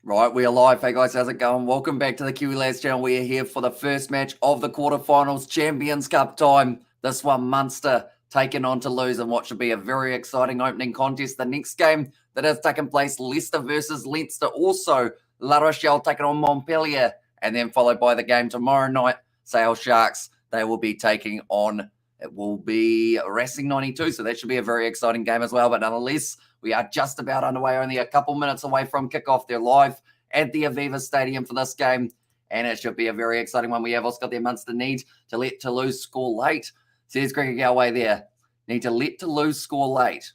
Right, we are live. Hey guys, how's it going? Welcome back to the Kiwi Lads channel. We are here for the first match of the quarterfinals, Champions Cup time. This one, Munster taking on Toulouse in what should be a very exciting opening contest. The next game that has taken place, Leicester versus Leinster. Also, La Rochelle taking on Montpellier. And then followed by the game tomorrow night, Sale Sharks. They will be taking on, it will be Racing 92. So that should be a very exciting game as well. But nonetheless, we are just about underway, only a couple minutes away from kickoff. They're live at the Aviva Stadium for this game, and it should be a very exciting one. We have also got their Munster need to let Toulouse score late. Says Gregor Galway there. Need to let Toulouse score late.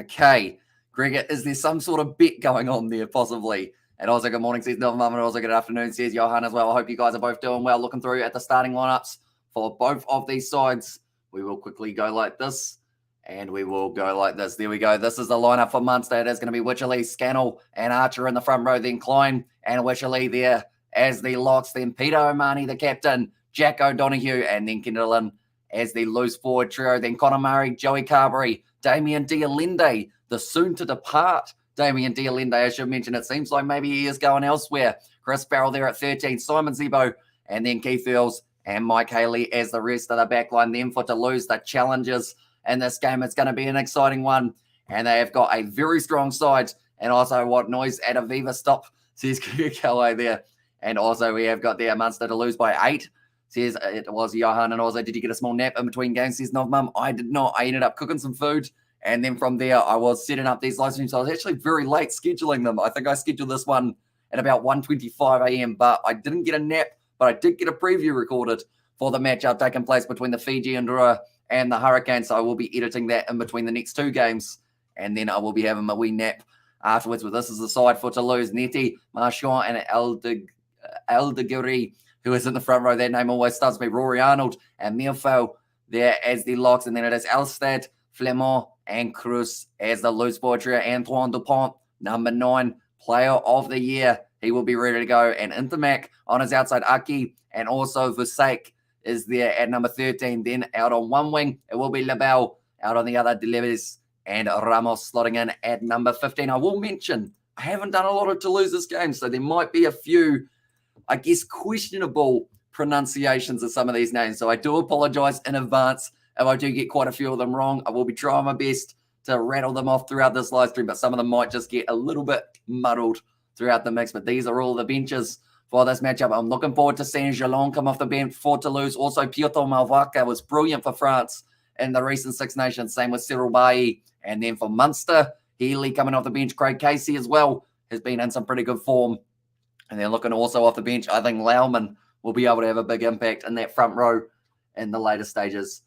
Okay, Gregor, is there some sort of bet going on there possibly? And also good morning, says Nelvin Mum, and also good afternoon, says Johan as well. I hope you guys are both doing well. Looking through at the starting lineups for both of these sides. We will quickly go like this. And we will go like this. There we go. This is the lineup for Munster. It is going to be Wycherley, Scannell, and Archer in the front row. Then Klein and Wycherley there as the locks. Then Peter O'Mahony, the captain. Jack O'Donoghue, and then Kendall as the loose forward trio. Then Conor Murray, Joey Carberry, Damien Dialende, the soon-to-depart Damien Dialende. I should mention, it seems like maybe he is going elsewhere. Chris Farrell there at 13. Simon Zebo, and then Keith Earls and Mike Haley as the rest of the backline. Then for Toulouse, the challengers. In this game, it's going to be an exciting one. And they have got a very strong side. And also, what noise at Aviva stop, says Kelly there. And also, we have got there Munster to lose by 8. Says it was Johan. And also, did you get a small nap in between games? Says Novmum. I did not. I ended up cooking some food. And then from there, I was setting up these live streams. So I was actually very late scheduling them. I think I scheduled this one at about 1:25 a.m. But I didn't get a nap. But I did get a preview recorded for the matchup taking place between the Fiji and Drua and the Hurricanes. So I will be editing that in between the next two games. And then I will be having a wee nap afterwards. But this is the side for Toulouse. Nettie, Marchand, and Aldegiri, who is in the front row. That name always stuns me. Rory Arnold and Milfo there as the locks. And then it is Elstad, Flemont, and Cruz as the loose forward trio. Antoine Dupont, number 9, player of the year. He will be ready to go. And Intermac on his outside, Aki, and also Vusaik is there at number 13. Then out on one wing, it will be Labelle. Out on the other, Deleves and Ramos slotting in at number 15. I will mention, I haven't done a lot of Toulouse this game, so there might be a few, I guess, questionable pronunciations of some of these names. So I do apologize in advance if I do get quite a few of them wrong. I will be trying my best to rattle them off throughout this live stream, but some of them might just get a little bit muddled throughout the mix. But these are all the benches for this matchup. I'm looking forward to seeing Jalon come off the bench for Toulouse. Also, Piotr Malvaca was brilliant for France in the recent Six Nations. Same with Cyril Bailly. And then for Munster, Healy coming off the bench. Craig Casey as well has been in some pretty good form. And then looking also off the bench, I think Lauman will be able to have a big impact in that front row in the later stages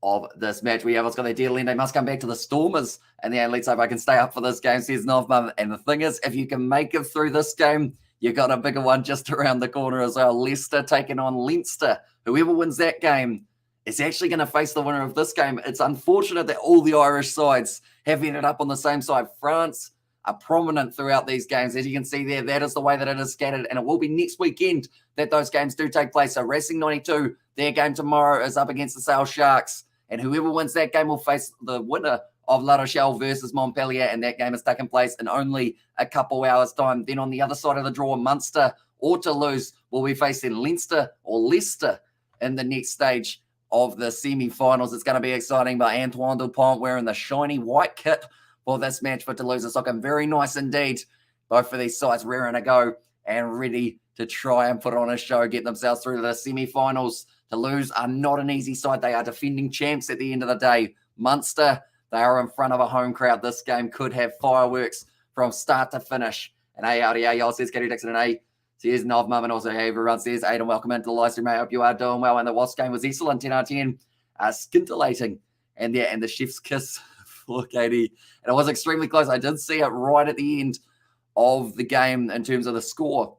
of this match. We have also got the deal end. They must come back to the Stormers. And then let's hope I can stay up for this game, says Novmum. And the thing is, if you can make it through this game, you got a bigger one just around the corner as well. Leicester taking on Leinster. Whoever wins that game is actually going to face the winner of this game. It's unfortunate that all the Irish sides have ended up on the same side. France are prominent throughout these games. As you can see there, that is the way that it is scattered. And it will be next weekend that those games do take place. So Racing 92, their game tomorrow is up against the Sale Sharks. And whoever wins that game will face the winner of La Rochelle versus Montpellier, and that game is taking place in only a couple hours' time. Then on the other side of the draw, Munster or Toulouse will be facing Leinster or Leicester in the next stage of the semi-finals. It's going to be exciting, but Antoine Dupont wearing the shiny white kit for this match for Toulouse. It's looking very nice indeed. Both of these sides raring to go and ready to try and put on a show, get themselves through to the semi-finals. Toulouse are not an easy side. They are defending champs at the end of the day. Munster, they are in front of a home crowd. This game could have fireworks from start to finish. And y'all says Katie Dixon and A. Says Novmum, and also hey, everyone says Aidan, welcome into the live stream. I hope you are doing well. And the Wasp game was excellent, 10 out of 10. Scintillating. And the chef's kiss for Katie. And it was extremely close. I did see it right at the end of the game in terms of the score.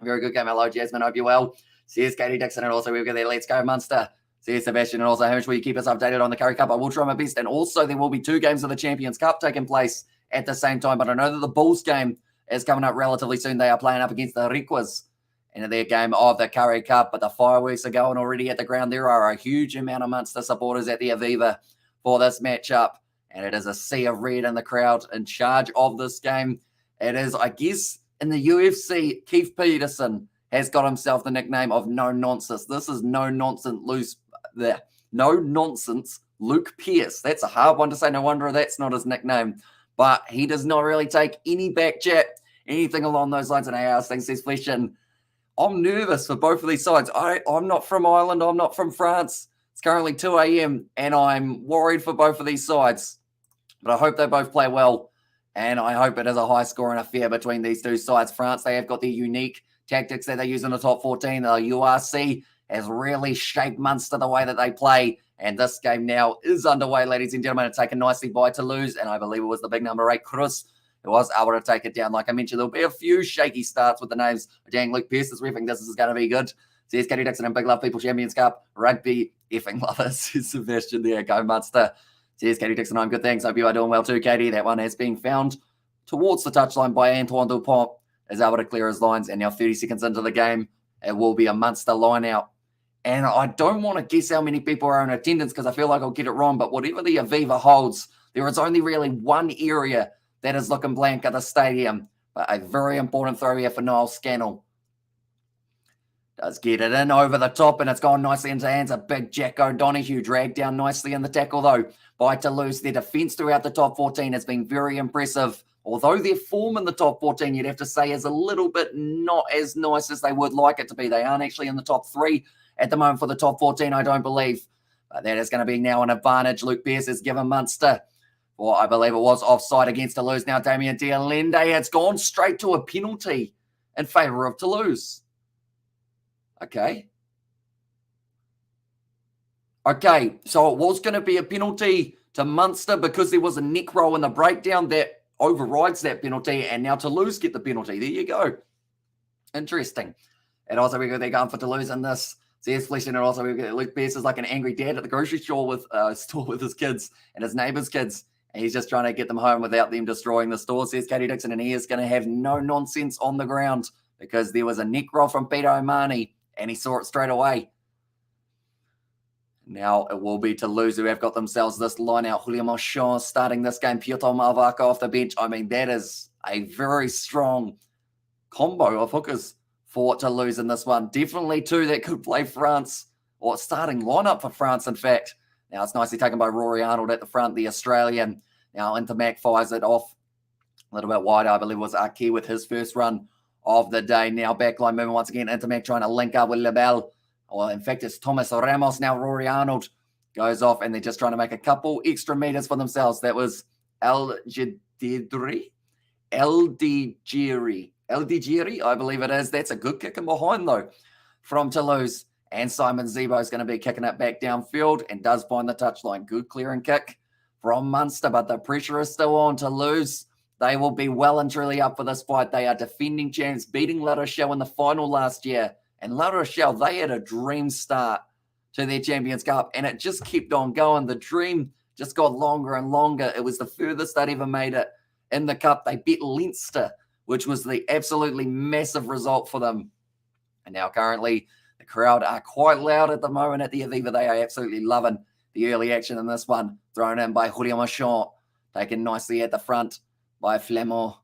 Very good game. Hello, Jasmine. Hope you're well. Says Katie Dixon, and also we've got there. Let's go, Munster. Says Sebastian, and also Hamish, will you keep us updated on the Curry Cup? I will try my best. And also there will be 2 games of the Champions Cup taking place at the same time. But I know that the Bulls game is coming up relatively soon. They are playing up against the Requas in their game of the Curry Cup. But the fireworks are going already at the ground. There are a huge amount of Munster supporters at the Aviva for this matchup. And it is a sea of red in the crowd in charge of this game. It is, I guess, In the UFC, Keith Peterson has got himself the nickname of No Nonsense. This is No Nonsense Luke Pierce. That's a hard one to say. No wonder that's not his nickname. But he does not really take any back chat, anything along those lines. And AR things says Flesh in. I'm nervous for both of these sides. I'm not from Ireland. I'm not from France. It's currently 2 a.m. and I'm worried for both of these sides. But I hope they both play well. And I hope it is a high scoring affair between these two sides. France, they have got their unique tactics that they use in the top 14. The URC has really shaped Munster the way that they play. And this game now is underway, ladies and gentlemen. It's taken nicely by Toulouse. And I believe it was the big number 8, Cruz, who was able to take it down. Like I mentioned, there'll be a few shaky starts with the names of dang Luke Pierce. We think this is going to be good. Says Katie Dixon and Big Love People Champions Cup. Rugby effing lovers. Sebastian there. Go Munster. Says Katie Dixon, I'm good, thanks. Hope you are doing well too, Katie. That one has been found towards the touchline by Antoine Dupont. Is able to clear his lines. And now 30 seconds into the game, it will be a Munster line out. And I don't want to guess how many people are in attendance because I feel like I'll get it wrong. But whatever the Aviva holds, there is only really one area that is looking blank at the stadium. But a very important throw here for Niall Scannell. Does get it in over the top, and it's gone nicely into hands of big Jack O'Donoghue. Dragged down nicely in the tackle, though, by Toulouse. Their defence throughout the top 14 has been very impressive. Although their form in the top 14, you'd have to say, is a little bit not as nice as they would like it to be. They aren't actually in the top 3 at the moment for the top 14, I don't believe. But that is going to be now an advantage. Luke Pierce has given Munster, or I believe it was offside against Toulouse. Now Damien Dialende has gone straight to a penalty in favour of Toulouse. Okay, so it was going to be a penalty to Munster because there was a neck roll in the breakdown that overrides that penalty, and now Toulouse get the penalty. There you go. Interesting. And also they're going for Toulouse in this. Says Flesh, and also we've got Luke Pierce is like an angry dad at the grocery store with his kids and his neighbours' kids. And he's just trying to get them home without them destroying the store, says Katie Dixon, and he is going to have no nonsense on the ground because there was a neck roll from Peter O'Mahony and he saw it straight away. Now it will be Toulouse who have got themselves this line out. Julio Marchand starting this game. Piotr Malvaka off the bench. I mean, that is a very strong combo of hookers for Toulouse in this one. Definitely two that could play France, or starting lineup for France, in fact. Now it's nicely taken by Rory Arnold at the front, the Australian. Now Intermac fires it off a little bit wide. I believe it was Aki with his first run of the day. Now backline movement once again. Intermac trying to link up with Lebel. Well, in fact, it's Thomas Ramos. Now Rory Arnold goes off, and they're just trying to make a couple extra meters for themselves. That was El Djiri, I believe it is. That's a good kick in behind, though, from Toulouse. And Simon Zebo is going to be kicking it back downfield and does find the touchline. Good clearing kick from Munster, but the pressure is still on Toulouse. They will be well and truly up for this fight. They are defending champs, beating La Rochelle in the final last year. And La Rochelle, they had a dream start to their Champions Cup, and it just kept on going. The dream just got longer and longer. It was the furthest they'd ever made it in the Cup. They beat Leinster, which was the absolutely massive result for them. And now currently, the crowd are quite loud at the moment at the Aviva. They are absolutely loving the early action in this one. Thrown in by Julio Marchand, taken nicely at the front by Flamand.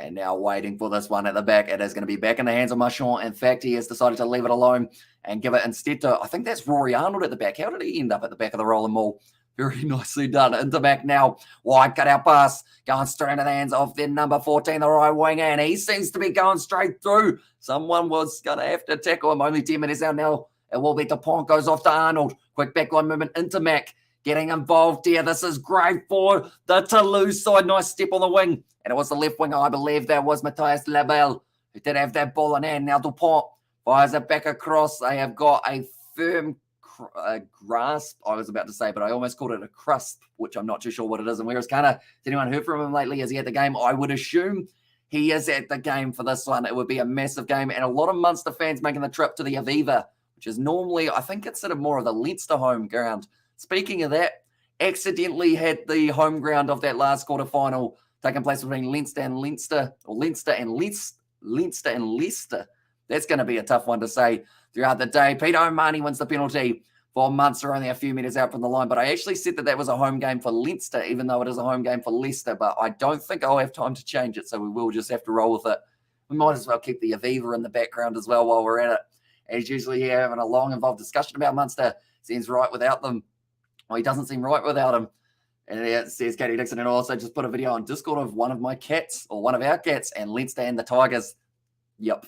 And now waiting for this one at the back. It is going to be back in the hands of Marchand. In fact, he has decided to leave it alone and give it instead to, I think that's Rory Arnold at the back. How did he end up at the back of the rolling ball? Very nicely done. Into back now. Wide cut-out pass. Going straight into the hands of their number 14, the right wing. And he seems to be going straight through. Someone was going to have to tackle him. Only 10 minutes out now. It will be Dupont. Goes off to Arnold. Quick backline movement into Mac. Getting involved here. This is great for the Toulouse side. Nice step on the wing. And it was the left wing, I believe. That was Matthias Labelle, who did have that ball in hand. Now Dupont fires it back across. They have got a firm grasp, I was about to say, but I almost called it a crusp, which I'm not too sure what it is. And whereas Kana, has anyone heard from him lately? Is he at the game? I would assume he is at the game for this one. It would be a massive game. And a lot of Munster fans making the trip to the Aviva, which is normally, I think, considered more of the Leinster home ground. Speaking of that, accidentally had the home ground of that last quarterfinal taking place between Leinster and Leicester. That's going to be a tough one to say throughout the day. Peter O'Mahony wins the penalty for Munster, only a few metres out from the line. But I actually said that was a home game for Leinster, even though it is a home game for Leicester. But I don't think I'll have time to change it, so we will just have to roll with it We might as well keep the Aviva in the background as well while we're at it. As usually here, having a long, involved discussion about Munster. Seems right without them. Well, he doesn't seem right without him. And it says Katie Dixon, and also just put a video on Discord of one of my cats, or one of our cats, and Leinster and the Tigers. Yep.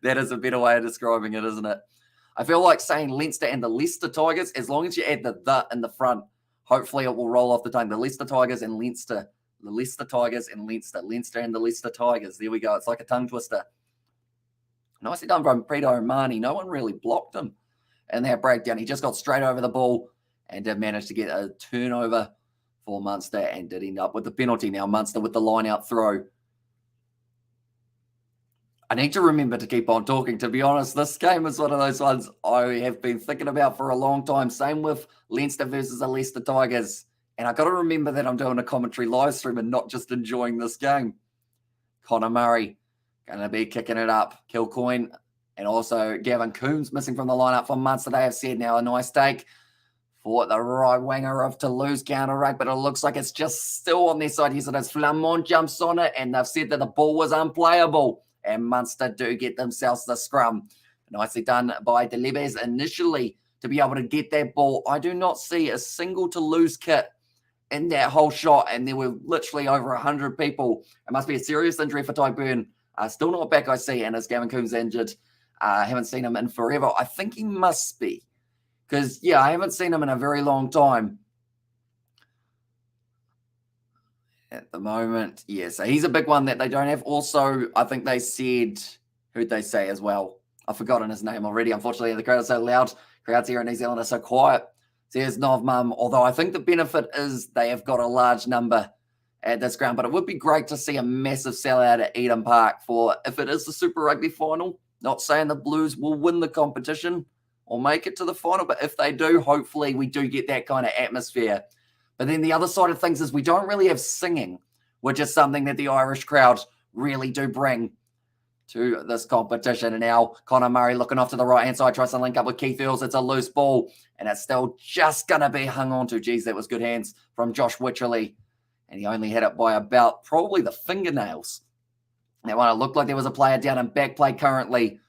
That is a better way of describing it, isn't it? I feel like saying Leinster and the Leicester Tigers, as long as you add the in the front, hopefully it will roll off the tongue. The Leicester Tigers and Leinster. The Leicester Tigers and Leinster. Leinster and the Leicester Tigers. There we go. It's like a tongue twister. Nicely done from Peter O'Mahony. No one really blocked him in that breakdown. He just got straight over the ball and did manage to get a turnover for Munster and did end up with the penalty. Now Munster with the line-out throw. I need to remember to keep on talking. To be honest, this game is one of those ones I have been thinking about for a long time. Same with Leinster versus the Leicester Tigers. And I've got to remember that I'm doing a commentary live stream and not just enjoying this game. Connor Murray going to be kicking it up. Kilcoyne and also Gavin Coombs missing from the lineup for Munster. They have said now a nice take for the right winger of Toulouse counter rug, but it looks like it's just still on their side. Yes, it is. Flamont jumps on it, and they've said that the ball was unplayable. And Munster do get themselves the scrum. Nicely done by Delebes initially to be able to get that ball. I do not see a single Toulouse kit in that whole shot, and there were literally over 100 people. It must be a serious injury for Ty Byrne. Still not back, I see, and as Gavin Coombs injured. Haven't seen him in forever. I think he must be, because, yeah, I haven't seen him in a very long time. At the moment, yeah, so he's a big one that they don't have. Also, I think they said, who'd they say as well? I've forgotten his name already. Unfortunately, the crowd is so loud. Crowds here in New Zealand are so quiet. There's Novmum, although I think the benefit is they have got a large number at this ground, but it would be great to see a massive sellout at Eden Park for, if it is the Super Rugby final, not saying the Blues will win the competition or make it to the final, but if they do, hopefully we do get that kind of atmosphere. But then the other side of things is we don't really have singing, which is something that the Irish crowd really do bring to this competition. And now Connor Murray looking off to the right-hand side, tries to link up with Keith Earls. It's a loose ball, and it's still just going to be hung on to. Geez, that was good hands from Josh Wycherley. And he only had it by about probably the fingernails. That one, it looked like there was a player down in back play currently.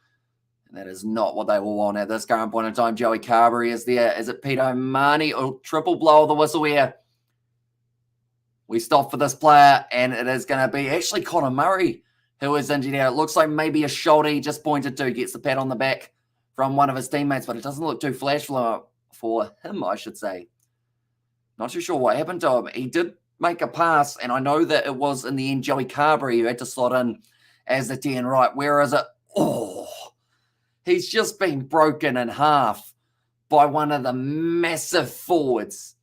And that is not what they will want at this current point in time. Joey Carberry is there. Is it Peter O'Mahony? Oh, triple blow of the whistle here. We stop for this player, and it is going to be actually Connor Murray who is injured here. It looks like maybe a shoulder he just pointed to. Gets the pat on the back from one of his teammates, but it doesn't look too flash for him, I should say. Not too sure what happened to him. He did make a pass, and I know that it was in the end Joey Carberry who had to slot in as the 10 right. Where is it? Oh, he's just been broken in half by one of the massive forwards.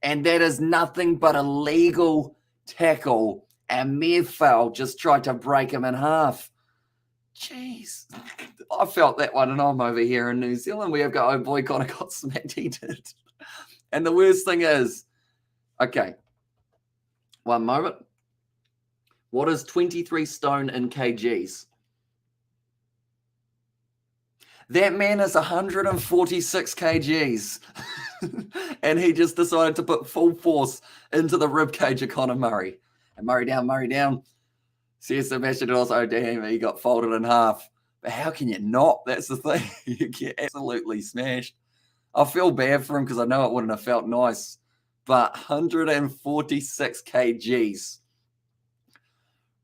And that is nothing but a legal tackle. And Merfell just tried to break him in half. Jeez. I felt that one, and I'm over here in New Zealand. We have got, oh boy, Connor got smacked. He did. And the worst thing is, okay, one moment. What is 23 stone in kgs? That man is 146 kgs. And he just decided to put full force into the rib cage of Connor Murray. And Murray down. See Sebastian also, damn, he got folded in half. But how can you not? That's the thing. You get absolutely smashed. I feel bad for him because I know it wouldn't have felt nice. But 146 kgs.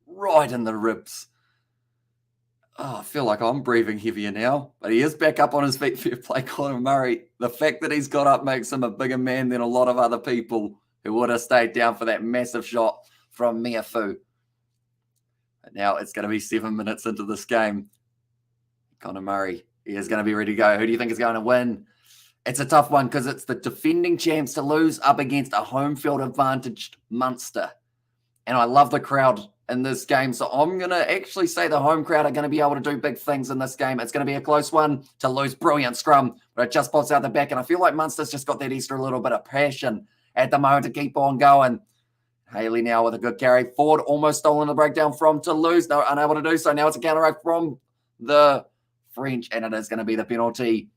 Right in the ribs. Oh, I feel like I'm breathing heavier now. But he is back up on his feet. Fair play, Connor Murray. The fact that he's got up makes him a bigger man than a lot of other people who would have stayed down for that massive shot from Miafu. But now it's going to be 7 minutes into this game. Connor Murray, he is going to be ready to go. Who do you think is going to win? It's a tough one because it's the defending champs to lose up against a home field advantaged Munster. And I love the crowd in this game. So I'm going to actually say the home crowd are going to be able to do big things in this game. It's going to be a close one. To lose, brilliant scrum, but it just pops out the back. And I feel like Munster's just got that extra little bit of passion at the moment to keep on going. Haley now with a good carry forward, almost stolen the breakdown from Toulouse. No, unable to do so. Now it's a counteract from the French, and it is going to be the penalty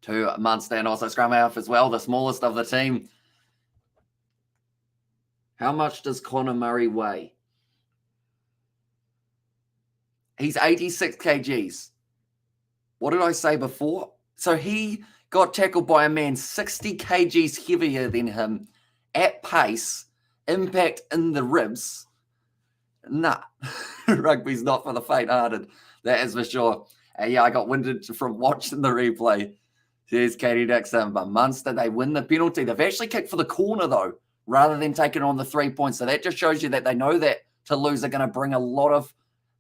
to Munster, and also scrum half as well, the smallest of the team. How much does Connor Murray weigh? He's 86 kgs. What did I say before? So he got tackled by a man 60 kgs heavier than him at pace, impact in the ribs. Nah, rugby's not for the faint-hearted. That is for sure. Yeah, I got winded from watching the replay. There's Katie Dixon, but Munster, they win the penalty. They've actually kicked for the corner, though, rather than taking on the 3 points. So that just shows you that they know that Toulouse are going to bring a lot of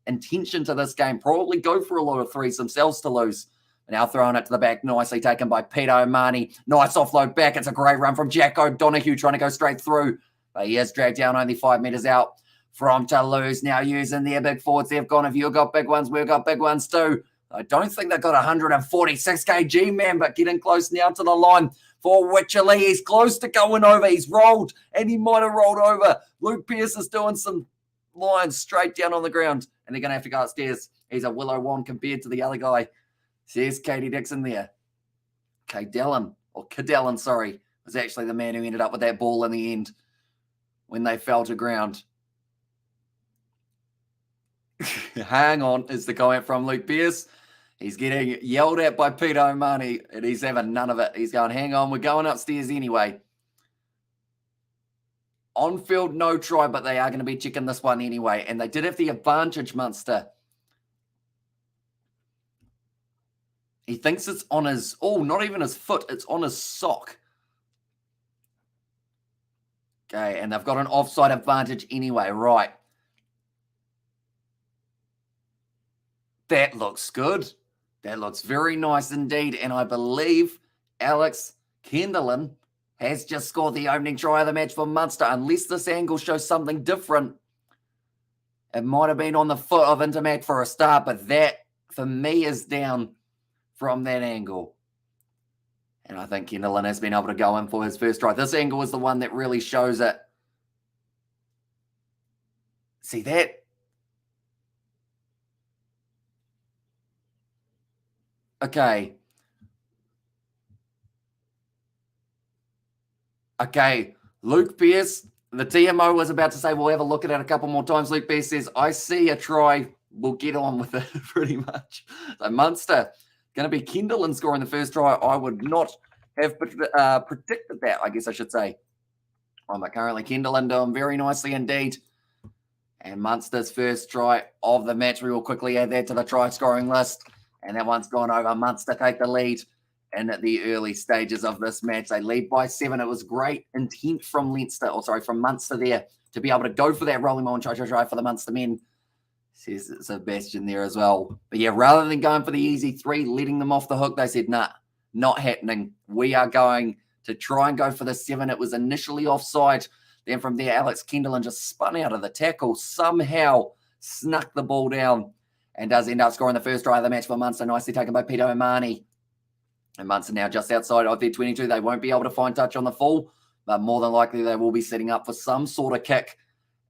intention to this game, probably go for a lot of threes themselves to lose. Now throwing it to the back, nicely taken by Peter O'Mahony. Nice offload back. It's a great run from Jack O'Donoghue trying to go straight through. But he is dragged down only 5 metres out from Toulouse. Now using their big forwards. They've gone, if you've got big ones, we've got big ones too. I don't think they've got 146 kg, man, but getting close now to the line for Wycherley. He's close to going over. He's rolled, and he might have rolled over. Luke Pearce is doing some lines straight down on the ground, and they're going to have to go upstairs. He's a willow wand compared to the other guy. There's Katie Dixon there. Cadellin, sorry, was actually the man who ended up with that ball in the end when they fell to ground. Hang on, is the comment from Luke Pearce. He's getting yelled at by Peter O'Mahony, and he's having none of it. He's going, hang on, we're going upstairs anyway. On field, no try, but they are going to be checking this one anyway. And they did have the advantage, Munster. He thinks it's on his, not even his foot, it's on his sock. Okay, and they've got an offside advantage anyway, right. That looks good. That looks very nice indeed. And I believe Alex Kendelin has just scored the opening try of the match for Munster. Unless this angle shows something different, it might have been on the foot of Intermac for a start, but that, for me, is down from that angle. And I think Kendelin has been able to go in for his first try. This angle is the one that really shows it. See that? Okay. Luke Pearce, the TMO was about to say we'll have a look at it a couple more times. Luke Pearce says, I see a try. We'll get on with it pretty much. So Munster, going to be Kendelin scoring the first try. I would not have predicted that, I guess I should say. But currently Kendelin doing very nicely indeed. And Munster's first try of the match. We will quickly add that to the try scoring list. And that one's gone over. Munster take the lead in the early stages of this match. They lead by 7. It was great intent from Munster there to be able to go for that rolling ball and try for the Munster men. Says Sebastian there as well. But yeah, rather than going for the easy 3, letting them off the hook, they said, nah, not happening. We are going to try and go for the 7. It was initially offside. Then from there, Alex Kendelin just spun out of the tackle, somehow snuck the ball down, and does end up scoring the first try of the match for Munster. Nicely taken by Peter O'Mahony. And Munster now just outside of their 22. They won't be able to find touch on the full, but more than likely they will be setting up for some sort of kick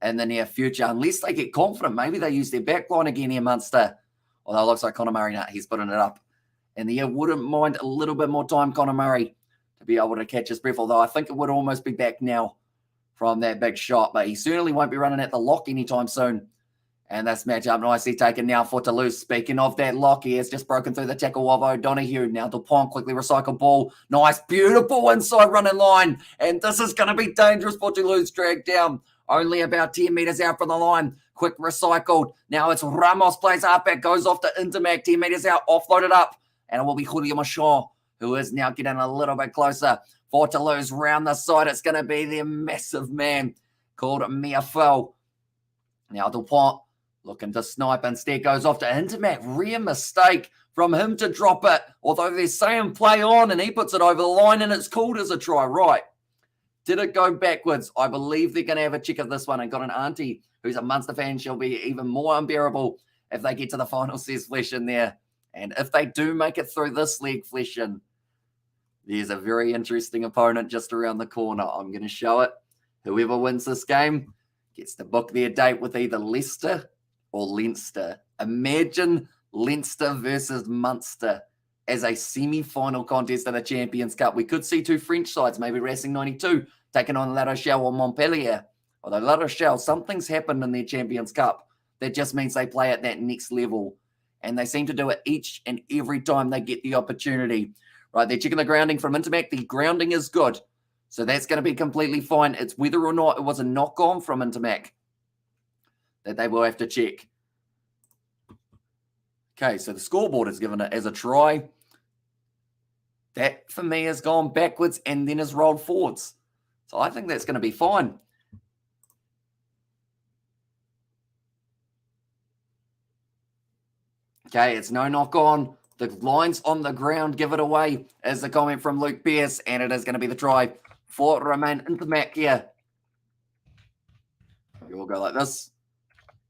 in the near future, unless they get confident. Maybe they use their back line again here, Munster. Although it looks like Conor Murray, he's putting it up. And the wouldn't mind a little bit more time, Conor Murray, to be able to catch his breath, although I think it would almost be back now from that big shot. But he certainly won't be running at the lock anytime soon. And this matchup nicely taken now for Toulouse. Speaking of that lock, he has just broken through the tackle of O'Donoghue. Now Dupont quickly recycle ball. Nice, beautiful inside running line. And this is going to be dangerous for Toulouse. Dragged down only about 10 metres out from the line. Quick recycled. Now it's Ramos plays up. It goes off to Intermac. 10 metres out. Offloaded up. And it will be Julio Machon, who is now getting a little bit closer for Toulouse. Round the side, it's going to be their massive man called Miafel. Now Dupont looking to snipe, instead goes off to Intermac. Rare mistake from him to drop it. Although they're saying play on, and he puts it over the line, and it's called as a try. Right. Did it go backwards? I believe they're going to have a check of this one, and got an auntie who's a Munster fan. She'll be even more unbearable if they get to the final, says Flesh in there. And if they do make it through this leg, Flesh in, there's a very interesting opponent just around the corner. I'm going to show it. Whoever wins this game gets to book their date with either Leicester or Leinster. Imagine Leinster versus Munster as a semi-final contest of the Champions Cup. We could see 2 French sides, maybe Racing 92, taking on La Rochelle or Montpellier. Although La Rochelle, something's happened in their Champions Cup. That just means they play at that next level. And they seem to do it each and every time they get the opportunity. Right, they're checking the grounding from Intermac. The grounding is good. So that's going to be completely fine. It's whether or not it was a knock-on from Intermac that they will have to check. Okay, so the scoreboard is given it as a try. That, for me, has gone backwards and then has rolled forwards. So I think that's going to be fine. Okay, it's no knock-on. The lines on the ground give it away, as the comment from Luke Pierce, and it is going to be the try for Romain Intermac here. We will go like this,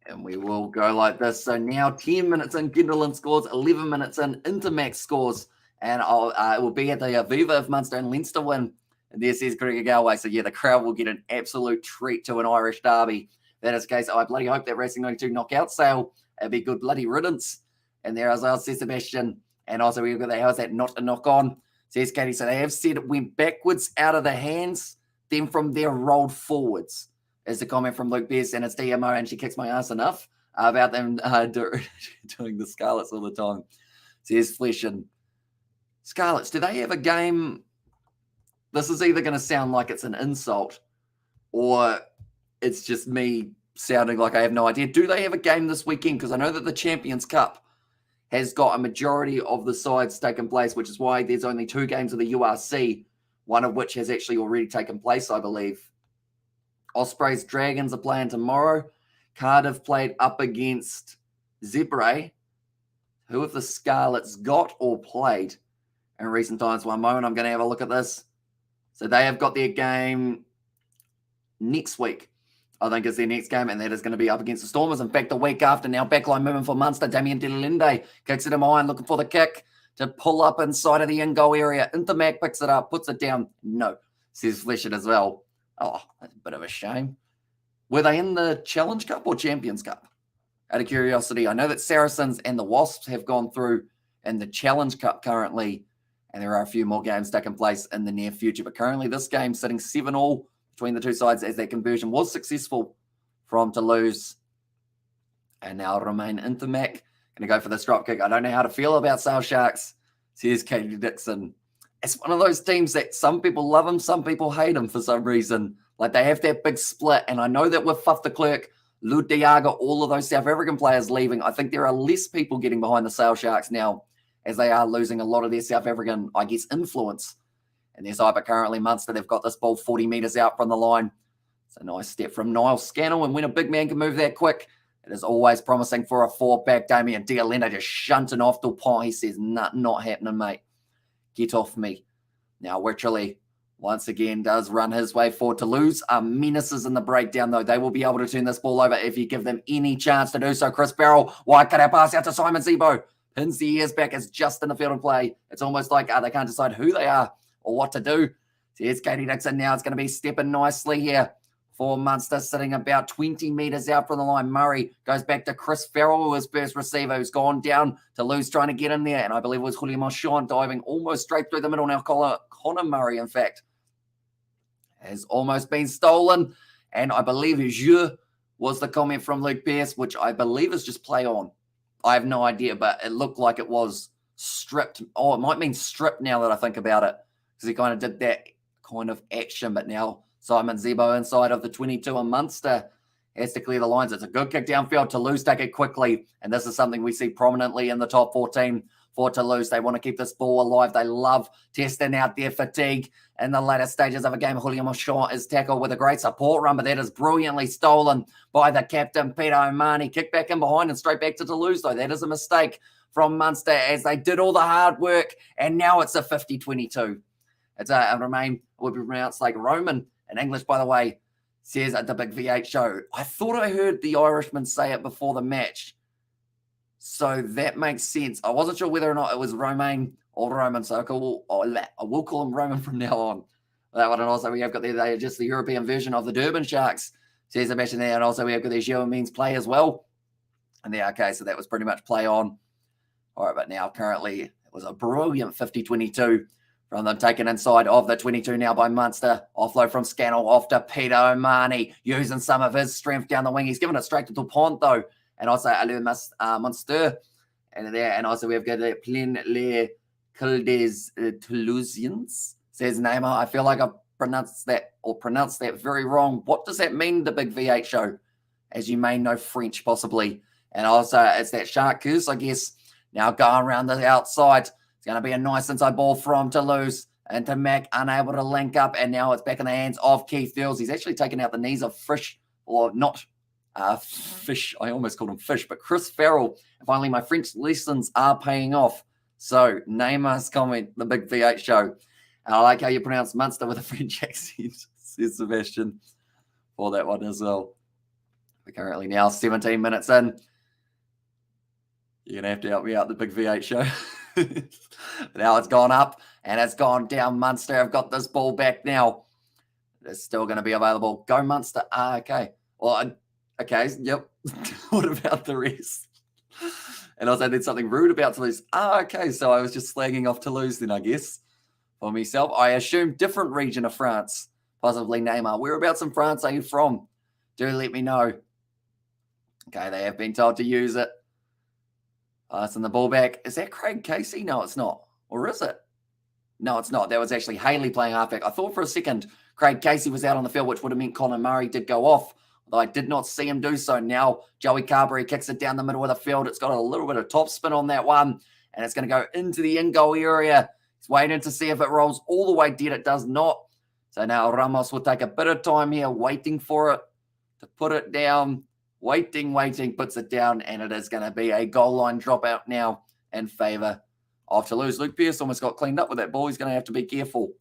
and we will go like this. So now 10 minutes in, Gunderland scores, 11 minutes in, Intermac scores, and it will be at the Aviva if Munster and Leinster win. And there says Gregor Galway. So yeah, the crowd will get an absolute treat to an Irish derby. That is the case. I bloody hope that Racing 92 knockout sale. It'd be good bloody riddance. And there as well, says Sebastian. And also we've got how is that not a knock on? Says Katie. So they have said it went backwards out of the hands, then from there rolled forwards. Is the comment from Luke Pierce, and it's DMO, and she kicks my ass enough about them doing the Scarlets all the time. Says Flesh and Scarlets. Do they have a game? This is either going to sound like it's an insult or it's just me sounding like I have no idea. Do they have a game this weekend? Because I know that the Champions Cup has got a majority of the sides taken place, which is why there's only 2 games of the URC, one of which has actually already taken place, I believe. Ospreys Dragons are playing tomorrow. Cardiff played up against Zebre. Who have the Scarlets got or played in recent times? One moment, I'm going to have a look at this. So they have got their game next week. I think is their next game, and that is going to be up against the Stormers. In fact, the week after, now backline movement for Munster. Damien Delinde kicks it in behind, looking for the kick to pull up inside of the in-goal area. Intermac picks it up, puts it down. No, says Fleshett as well. Oh, that's a bit of a shame. Were they in the Challenge Cup or Champions Cup? Out of curiosity, I know that Saracens and the Wasps have gone through in the Challenge Cup currently, and there are a few more games taking place in the near future. But currently, this game sitting 7-7 between the two sides as that conversion was successful from Toulouse. And now Romain Intermac going to go for this drop kick. I don't know how to feel about Sale Sharks, says Katie Dixon. It's one of those teams that some people love them, some people hate them for some reason. Like they have that big split. And I know that with Faf de Klerk, Lud de Jager, all of those South African players leaving, I think there are less people getting behind the Sale Sharks now as they are losing a lot of their South African, I guess, influence. And there's Iber currently Munster. They've got this ball 40 metres out from the line. It's a nice step from Niall Scannell. And when a big man can move that quick, it is always promising for a 4-back. Damien Delinde just shunting off Dupont. He says, nah, not happening, mate. Get off me. Now, Wycherley once again does run his way forward. Toulouse are menaces in the breakdown, though. They will be able to turn this ball over if you give them any chance to do so. Chris Barrell, why can I pass out to Simon Zebo? Pins the ears back. It's just in the field of play. It's almost like they can't decide who they are or what to do. So here's Katie Dixon now. It's going to be stepping nicely here for Munster, sitting about 20 metres out from the line. Murray goes back to Chris Farrell, who is first receiver, who's gone down. Toulouse trying to get in there, and I believe it was Julio Marchand diving almost straight through the middle. Now Connor Murray, in fact, has almost been stolen, and I believe Je was the comment from Luke Pierce, which I believe is just play on. I have no idea, but it looked like it was stripped. Oh, it might mean stripped now that I think about it, because he kind of did that kind of action, but now Simon Zebo inside of the 22 and Munster has to clear the lines. It's a good kick downfield. Toulouse take it quickly, and this is something we see prominently in the top 14 for Toulouse. They want to keep this ball alive. They love testing out their fatigue in the latter stages of a game. Julio Marchand is tackled with a great support run, but that is brilliantly stolen by the captain, Peter O'Mahony. Kick back in behind and straight back to Toulouse, though. That is a mistake from Munster as they did all the hard work, and now it's a 50-22. It's a Romain, would be pronounced like Roman in English, by the way, says at the Big V8 show. I thought I heard the Irishman say it before the match, so that makes sense. I wasn't sure whether or not it was Romain or Roman, so I will call him Roman from now on. That one, and also we have got there just the European version of the Durban Sharks, says Sebastian there, and also we have got their Geo Means play as well. And there, okay, so that was pretty much play on. All right, but now currently it was a brilliant 50-22 from them taken inside of the 22 now by Munster. Offload from Scannell off to Peter O'Mahony, using some of his strength down the wing. He's given it straight to Dupont, though. and also Munster, and also we've got Plein les Culdes Toulousians, says Neymar. I feel like I pronounced that very wrong. What does that mean, the big V8 show? As you may know French, possibly. And also, it's that Chartreuse, I guess. Now going around the outside. It's going to be a nice inside ball from Toulouse. And to Mac, unable to link up. And now it's back in the hands of Keith Fields. He's actually taken out the knees of Fish, or not Fish. I almost called him Fish, but Chris Farrell. And finally, my French lessons are paying off. So, Neymar's comment, the big V8 show. I like how you pronounce Munster with a French accent, says Sebastian, for that one as well. We're currently now 17 minutes in. You're going to have to help me out, the big V8 show. Now it's gone up and it's gone down. Munster have got this ball back now. It's still going to be available. Go Munster. Okay. Well, okay. Yep. What about the rest? And also did something rude about Toulouse. Okay. So I was just slagging off Toulouse then, I guess, for myself. I assume different region of France, possibly Neymar. Whereabouts in France are you from? Do let me know. Okay, they have been told to use it. Passing the ball back. Is that Craig Casey? No, it's not. Or is it? No, it's not. That was actually Haley playing halfback. I thought for a second Craig Casey was out on the field, which would have meant Conor Murray did go off, although I did not see him do so. Now Joey Carberry kicks it down the middle of the field. It's got a little bit of top spin on that one, and it's going to go into the in-goal area. He's waiting to see if it rolls all the way dead. It does not. So now Ramos will take a bit of time here, waiting for it to put it down. Waiting, puts it down, and it is going to be a goal line dropout now in favour of Toulouse. Luke Pearce almost got cleaned up with that ball. He's going to have to be careful.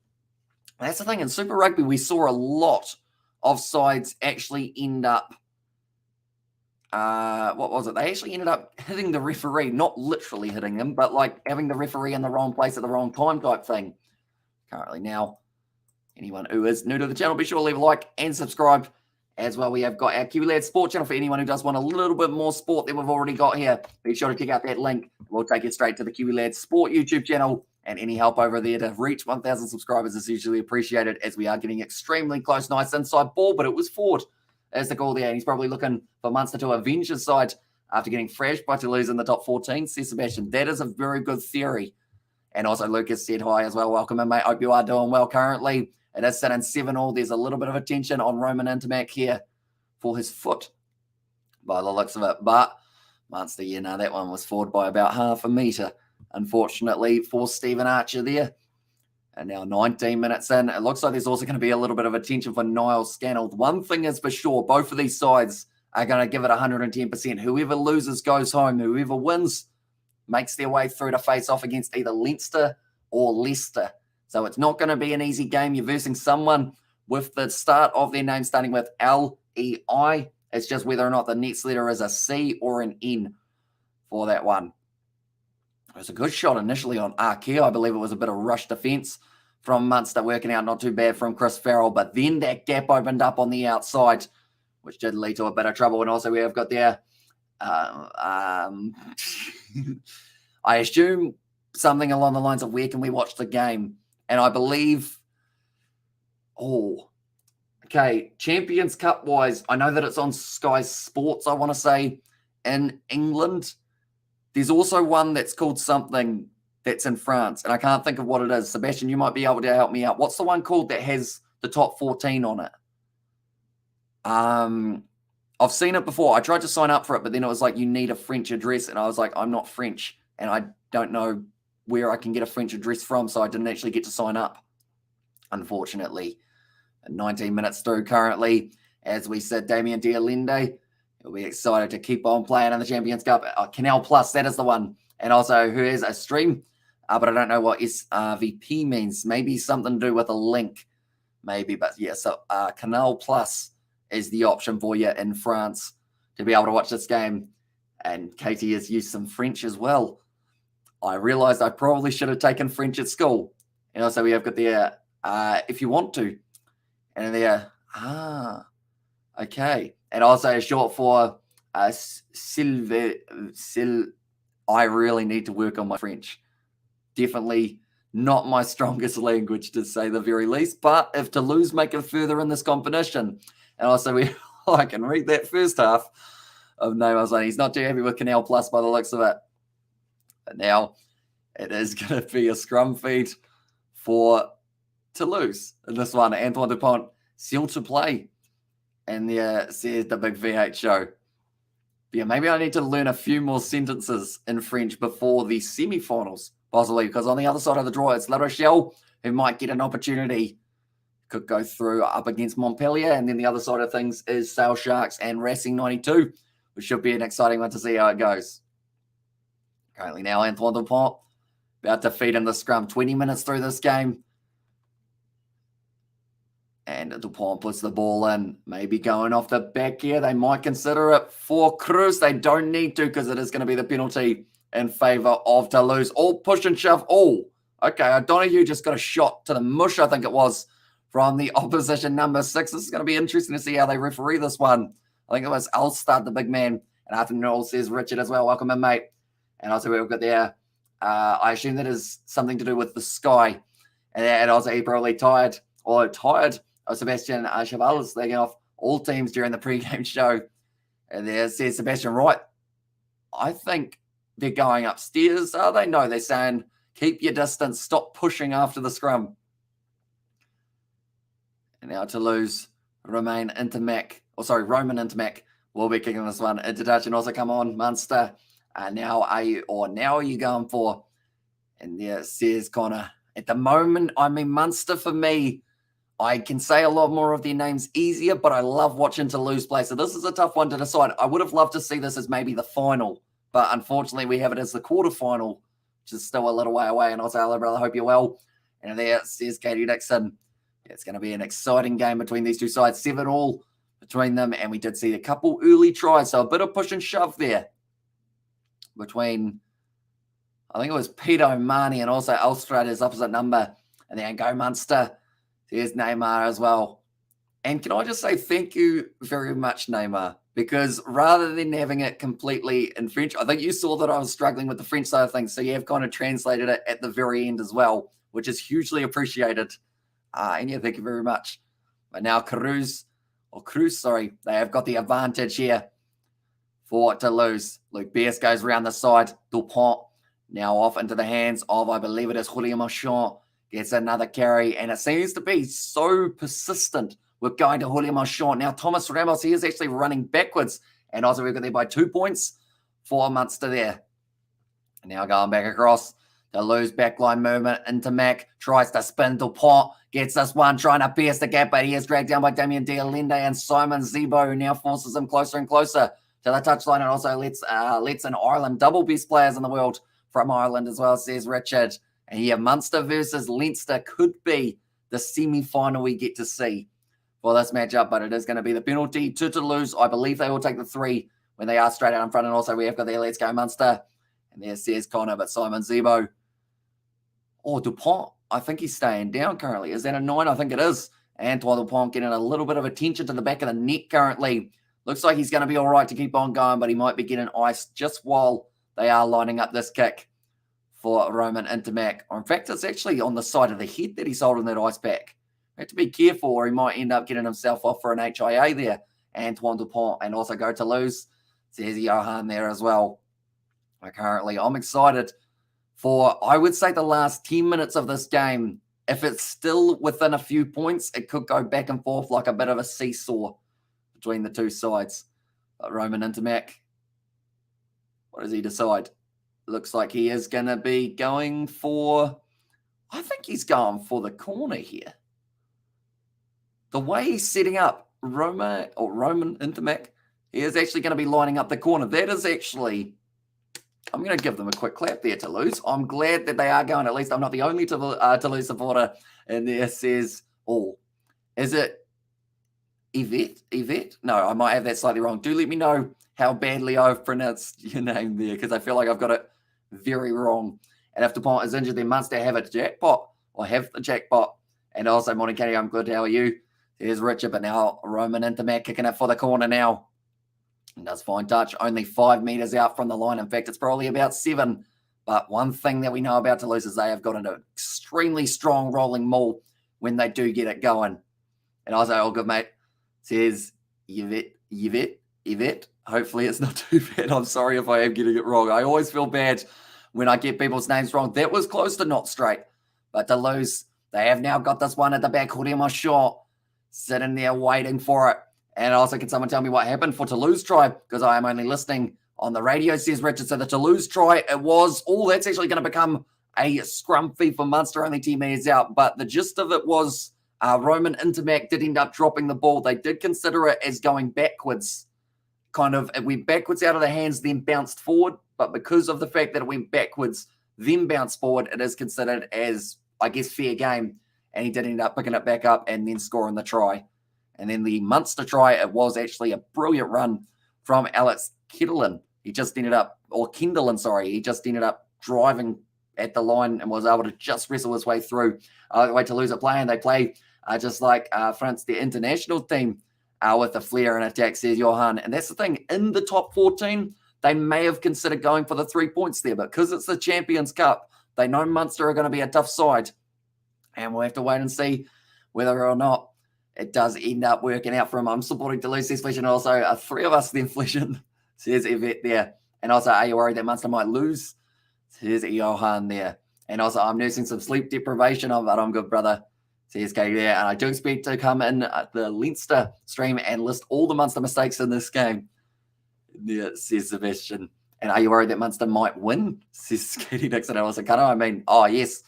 And that's the thing. In Super Rugby, we saw a lot of sides actually end up, what was it? They actually ended up hitting the referee, not literally hitting him, but like having the referee in the wrong place at the wrong time type thing. Currently now, anyone who is new to the channel, be sure to leave a like and subscribe. As well, we have got our QLAD Sport channel for anyone who does want a little bit more sport than we've already got here. Be sure to check out that link. We'll take you straight to the QLAD Sport YouTube channel, and any help over there to reach 1,000 subscribers is usually appreciated, as we are getting extremely close. Nice inside ball, but it was Ford as the goal there, and he's probably looking for Munster to avenge his side after getting thrashed by Toulouse in the top 14, says Sebastian. That is a very good theory. And also Lucas said hi as well. Welcome in, mate. Hope you are doing well currently. It is sitting 7-all. There's a little bit of attention on Roman Intermac here for his foot, by the looks of it. But Munster, that one was forward by about half a metre, unfortunately, for Stephen Archer there. And now 19 minutes in. It looks like there's also going to be a little bit of attention for Niall Scannell. One thing is for sure, both of these sides are going to give it 110%. Whoever loses goes home. Whoever wins makes their way through to face off against either Leinster or Leicester. So it's not going to be an easy game. You're versing someone with the start of their name starting with L-E-I. It's just whether or not the next letter is a C or an N for that one. It was a good shot initially on Arke. I believe it was a bit of rush defence from Munster, working out not too bad from Chris Farrell. But then that gap opened up on the outside, which did lead to a bit of trouble. And also we have got there, I assume something along the lines of where can we watch the game? And I believe, Champions Cup wise, I know that it's on Sky Sports, I want to say, in England. There's also one that's called something that's in France, and I can't think of what it is. Sebastian, you might be able to help me out. What's the one called that has the top 14 on it? I've seen it before. I tried to sign up for it, but then it was like, you need a French address, and I was like, I'm not French, and I don't know where I can get a French address from, so I didn't actually get to sign up, unfortunately. 19 minutes through currently. As we said, Damien Dialende, he'll be excited to keep on playing in the Champions Cup. Canal Plus, that is the one. And also, who has a stream, but I don't know what SRVP means. Maybe something to do with a link, maybe. But yeah, so Canal Plus is the option for you in France to be able to watch this game. And Katie has used some French as well. I realized I probably should have taken French at school. And also, we have got there, if you want to. And there, okay. And also short for I really need to work on my French. Definitely not my strongest language, to say the very least. But if Toulouse make it further in this competition, and also I can read that first half. of Neymar's one. He's not too happy with Canal Plus by the looks of it. But now it is going to be a scrum feed for Toulouse in this one. Antoine Dupont still to play. And there says the big V8 show. But yeah, maybe I need to learn a few more sentences in French before the semi-finals, possibly, because on the other side of the draw, it's La Rochelle, who might get an opportunity. Could go through up against Montpellier. And then the other side of things is Sale Sharks and Racing 92, which should be an exciting one to see how it goes. Currently now, Antoine Dupont about to feed in the scrum. 20 minutes through this game. And Dupont puts the ball in. Maybe going off the back here. They might consider it for Cruz. They don't need to because it is going to be the penalty in favour of Toulouse. All push and shove. Oh, okay. O'Donoghue just got a shot to the mush, I think it was, from the opposition number 6. This is going to be interesting to see how they referee this one. I think it was Ulstad, the big man. And afternoon all says Richard as well. Welcome in, mate. And also we've got there, I assume that is something to do with the sky. And also he probably tired of Sebastian Chaval is taking off all teams during the pre-game show. And there says Sebastian Wright. I think they're going upstairs, are they? No, they're saying keep your distance, stop pushing after the scrum. And now Toulouse Roman Intermac will be kicking this one into touch. And also come on, Munster. Now are you going for? And there says Connor. At the moment, I mean, Munster for me, I can say a lot more of their names easier, but I love watching Toulouse play. So this is a tough one to decide. I would have loved to see this as maybe the final, but unfortunately we have it as the quarterfinal, which is still a little way away. And also, hello, brother, hope you're well. And there says Katie Dixon. It's going to be an exciting game between these two sides. 7-all between them, and we did see a couple early tries, so a bit of push and shove there between, I think it was Peter O'Mani and also Elstrad, his opposite number. And then go Munster. There's Neymar as well. And can I just say thank you very much, Neymar, because rather than having it completely in French, I think you saw that I was struggling with the French side of things, so you have kind of translated it at the very end as well, which is hugely appreciated. And yeah, thank you very much. But now Cruz, they have got the advantage here for Toulouse. Luke Beers goes around the side. Dupont now off into the hands of, I believe it is Julien Marchand. Gets another carry, and it seems to be so persistent with going to Julien Marchand. Now, Thomas Ramos, he is actually running backwards, and also we've got there by 2 points for Munster there. And now going back across, the loose backline movement into Mac, tries to spin Dupont, gets this one, trying to pierce the gap, but he is dragged down by Damien Dialende and Simon Zebo, who now forces him closer and closer to the touchline, and also lets in Ireland, double best players in the world from Ireland as well, says Richard. And here, Munster versus Leinster could be the semi-final we get to see for this matchup, but it is going to be the penalty to Toulouse. I believe they will take the 3 when they are straight out in front. And also we have got there, let's go Munster. And there says Connor, but Simon Zebo. Oh, Dupont, I think he's staying down currently. Is that a 9? I think it is. Antoine Dupont getting a little bit of attention to the back of the net currently. Looks like he's going to be all right to keep on going, but he might be getting iced just while they are lining up this kick for Roman Intermac. Or in fact, it's actually on the side of the head that he's holding that ice pack. You have to be careful or he might end up getting himself off for an HIA there. Antoine Dupont, and also go Toulouse. Says Johan there as well. Currently, I'm excited for, I would say, the last 10 minutes of this game. If it's still within a few points, it could go back and forth like a bit of a seesaw between the two sides. But Roman Intermac, what does he decide? Looks like he is going to be going for, I think he's going for the corner here. The way he's setting up Roman Intermac, he is actually going to be lining up the corner. That is actually, I'm going to give them a quick clap there, Toulouse. I'm glad that they are going. At least I'm not the only Toulouse supporter. And there says, oh, is it Yvette? No, I might have that slightly wrong. Do let me know how badly I've pronounced your name there, because I feel like I've got it very wrong. And if Dupont is injured, then Munster have a jackpot, or have the jackpot. And also, morning, Kenny, I'm good. How are you? There's Richard, but now Roman Intermac kicking it for the corner now. And does fine touch, only 5 meters out from the line. In fact, it's probably about 7. But one thing that we know about Toulouse is they have got an extremely strong rolling maul when they do get it going. And also, all good, mate, says Yvette. Hopefully it's not too bad. I'm sorry if I am getting it wrong. I always feel bad when I get people's names wrong. That was close to not straight. But Toulouse, they have now got this one at the back, Hurema Shaw, sitting there waiting for it. And also, can someone tell me what happened for Toulouse try? Because I am only listening on the radio, says Richard. So the Toulouse try, it was, that's actually going to become a scrum fee for Munster, only 10 minutes out. But the gist of it was Roman Intermac did end up dropping the ball. They did consider it as going backwards. It went backwards out of the hands, then bounced forward. But because of the fact that it went backwards, then bounced forward, it is considered as, I guess, fair game. And he did end up picking it back up and then scoring the try. And then the Munster try, it was actually a brilliant run from Alex Kendallin. He just ended up driving at the line and was able to just wrestle his way through. The way Toulouse are playing, they play just like France, the international team, with a flair and attack, says Johan. And that's the thing, in the top 14, they may have considered going for the 3 points there, but because it's the Champions Cup, they know Munster are going to be a tough side. And we'll have to wait and see whether or not it does end up working out for him. I'm supporting Toulouse, says Flesh, and also 3 of us then Flesh, says Yvette there. And also, are you worried that Munster might lose? Says Johan there. And also, I'm nursing some sleep deprivation, but I'm good, brother. Says Katie there. And I do expect to come in the Leinster stream and list all the Munster mistakes in this game. Yeah, says Sebastian. And are you worried that Munster might win? Says Katie Dixon. And also, yes.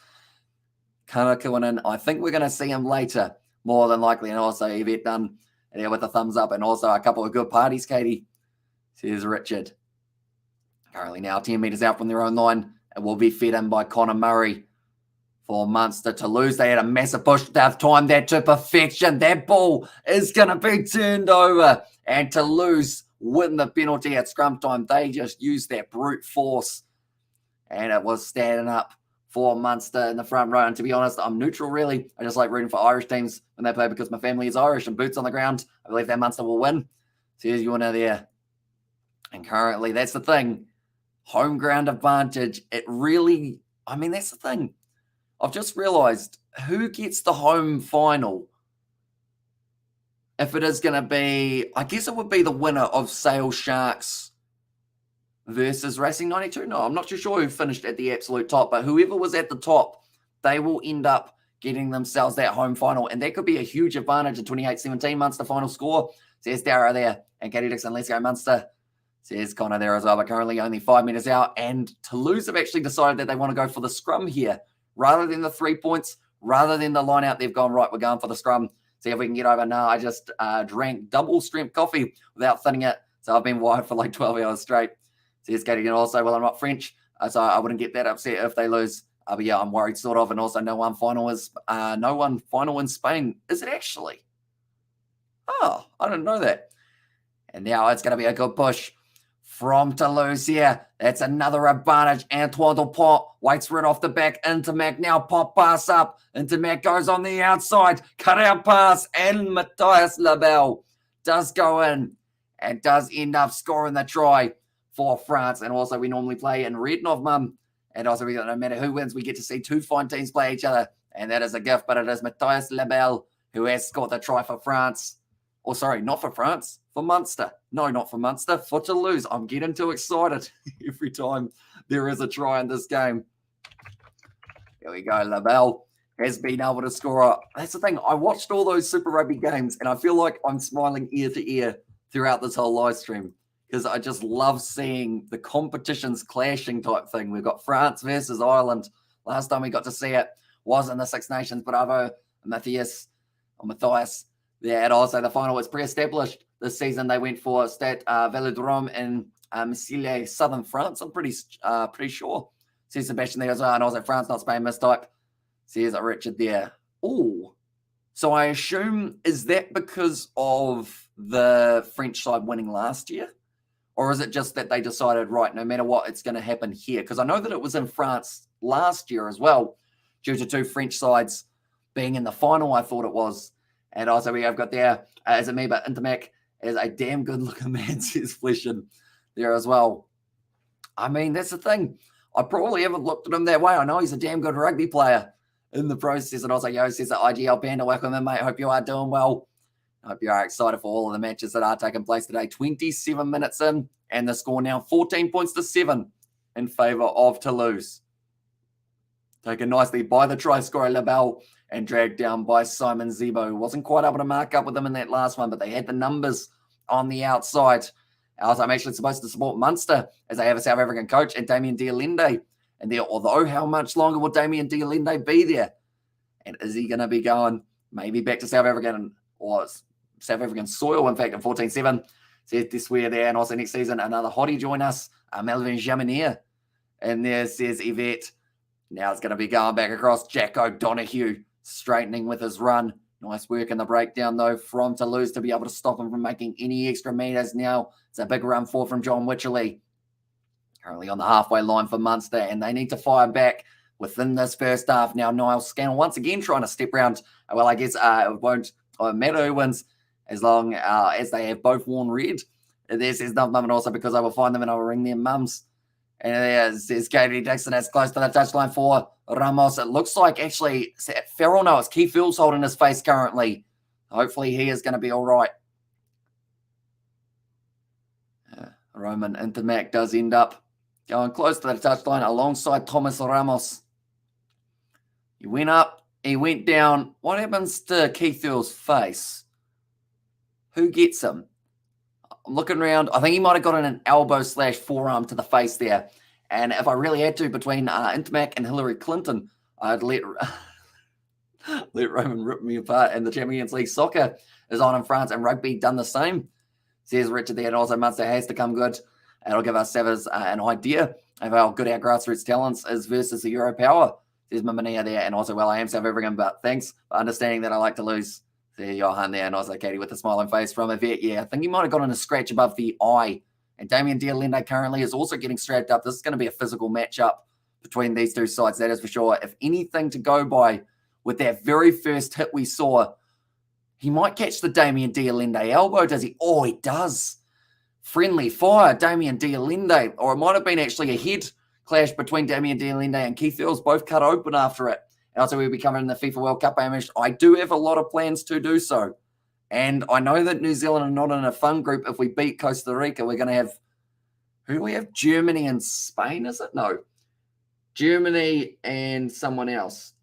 Kana Kuanen, I think we're going to see him later, more than likely. And also, Yvette done there with a thumbs up. And also, a couple of good parties, Katie, says Richard. Currently now 10 metres out from their own line. It will be fed in by Connor Murray for Munster. Toulouse, they had a massive push. They've timed that to perfection. That ball is going to be turned over. And Toulouse win the penalty at scrum time. They just used that brute force. And it was standing up for Munster in the front row. And to be honest, I'm neutral, really. I just like rooting for Irish teams when they play because my family is Irish and boots on the ground. I believe that Munster will win. So here's you there. And currently, that's the thing. Home ground advantage. It really, that's the thing. I've just realised who gets the home final. If it is going to be, I guess it would be the winner of Sale Sharks versus Racing 92. No, I'm not too sure who finished at the absolute top, but whoever was at the top, they will end up getting themselves that home final. And that could be a huge advantage. A 28-17 Munster final score. Says Dara there. And Katie Dixon, let's go Munster. Says Connor there as well, but currently only 5 minutes out. And Toulouse have actually decided that they want to go for the scrum here. Rather than the 3 points, rather than the line out, they've gone, right, we're going for the scrum. See if we can get over. No, I just drank double strength coffee without thinning it. So I've been wired for like 12 hours straight. Says Katie, and also, well, I'm not French, so I wouldn't get that upset if they lose. But yeah, I'm worried sort of. And also no one final in Spain. Is it actually? Oh, I didn't know that. And now it's going to be a good push from Toulouse here. That's another advantage. Antoine Dupont waits for it off the back. Intermac now pop pass up. Intermac goes on the outside. Cut out pass. And Matthias Labelle does go in and does end up scoring the try for France. And also we normally play in red, Mum. And also no matter who wins, we get to see 2 fine teams play each other. And that is a gift. But it is Matthias Labelle who has scored the try for France. Or sorry, not for France, for Munster. No, not for Munster, for Toulouse. I'm getting too excited every time there is a try in this game. Here we go. Labelle has been able to score. That's the thing. I watched all those Super Rugby games, and I feel like I'm smiling ear to ear throughout this whole live stream because I just love seeing the competitions clashing type thing. We've got France versus Ireland. Last time we got to see it was in the Six Nations. Bravo, Matthias. Yeah, and also the final was pre-established this season. They went for Stade Velodrome in Missile, southern France. I'm pretty sure. Says Sebastian there as well. And also France, not Spain, mistype. Says Richard there. Oh, so I assume, is that because of the French side winning last year? Or is it just that they decided, right, no matter what, it's going to happen here? Because I know that it was in France last year as well, due to 2 French sides being in the final, I thought it was. And also we have got there, is it me, but Intermac is a damn good looking man, says Fleshin there as well. That's the thing. I probably haven't looked at him that way. I know he's a damn good rugby player in the process. And also, Yo says that IGL Panda, welcome in, mate. Hope you are doing well. I hope you are excited for all of the matches that are taking place today. 27 minutes in, and the score now 14 points to 7 in favour of Toulouse. Taken nicely by the try scorer Labelle and dragged down by Simon Zebo. Wasn't quite able to mark up with them in that last one, but they had the numbers on the outside. I'm actually supposed to support Munster as they have a South African coach and Damien Dialende. And there, although how much longer will Damien Dialende be there? And is he going to be going maybe back to South African or South African soil, in fact, in 14-7? Says this way there. And also next season, another hottie join us, Melvin Jaminier. And there says Yvette. Now it's going to be going back across Jack O'Donoghue, straightening with his run. Nice work in the breakdown, though, from Toulouse to be able to stop him from making any extra meters. Now it's a big run forward from John Wycherley. Currently on the halfway line for Munster, and they need to fire back within this first half. Now Niall Scannell once again trying to step round. Well, I guess it won't matter who wins as long as they have both worn red. This is nothing, and also because I will find them and I will ring their mums. And there's Katie Dixon. That's close to the touchline for Ramos. It looks like actually Farrell. No, it's Keith Phil's holding his face currently. Hopefully he is going to be all right. Roman Intermac does end up going close to the touchline alongside Thomas Ramos. He went up. He went down. What happens to Keith Phil's face? Who gets him? I'm looking around. I think he might have gotten an elbow/forearm to the face there. And if I really had to, between Intermac and Hillary Clinton, I'd let Roman rip me apart. And the Champions League soccer is on in France, and rugby done the same. Says Richard there, and also Munster has to come good. It'll give us Savas an idea of how good our grassroots talents is versus the Euro power. Says Mimania there, and also, well, I am South African, but thanks for understanding that I like to lose. There, Johan there, and also Katie with a smiling face from Yvette. Yeah, I think he might have gotten a scratch above the eye. And Damien Dialende currently is also getting strapped up. This is going to be a physical matchup between these two sides, that is for sure. If anything to go by with that very first hit we saw, he might catch the Damien Dialende elbow, does he? Oh, he does. Friendly fire, Damien Dialende. Or it might have been actually a head clash between Damien Dialende and Keith Earls, both cut open after it. And also we'll be covering the FIFA World Cup. I do have a lot of plans to do so. And I know that New Zealand are not in a fun group. If we beat Costa Rica, we're going to have, who do we have? Germany and Spain, is it? No. Germany and someone else.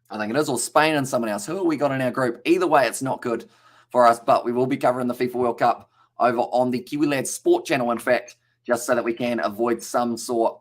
I think it is, or Spain and someone else. Who have we got in our group? Either way, it's not good for us, but we will be covering the FIFA World Cup over on the Kiwi Lads Sport channel, in fact, just so that we can avoid some sort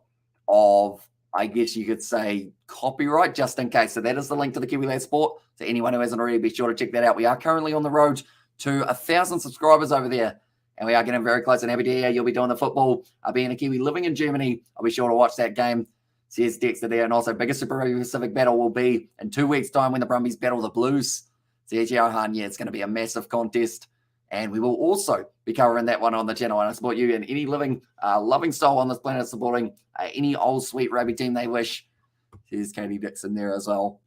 of, I guess you could say, copyright, just in case. So that is the link to the Kiwi Lads Sport. So anyone who hasn't already, be sure to check that out. We are currently on the road to 1,000 subscribers over there, and we are getting very close. And happy to hear you'll be doing the football. Being a Kiwi living in Germany, I'll be sure to watch that game. Says Dexter there. And also, biggest Super Rugby Pacific battle will be in 2 weeks' time when the Brumbies battle the Blues. Says Johan, yeah, it's going to be a massive contest. And we will also be covering that one on the channel. And I support you in any living, loving soul on this planet, supporting any old sweet rugby team they wish. There's Katie Dixon there as well.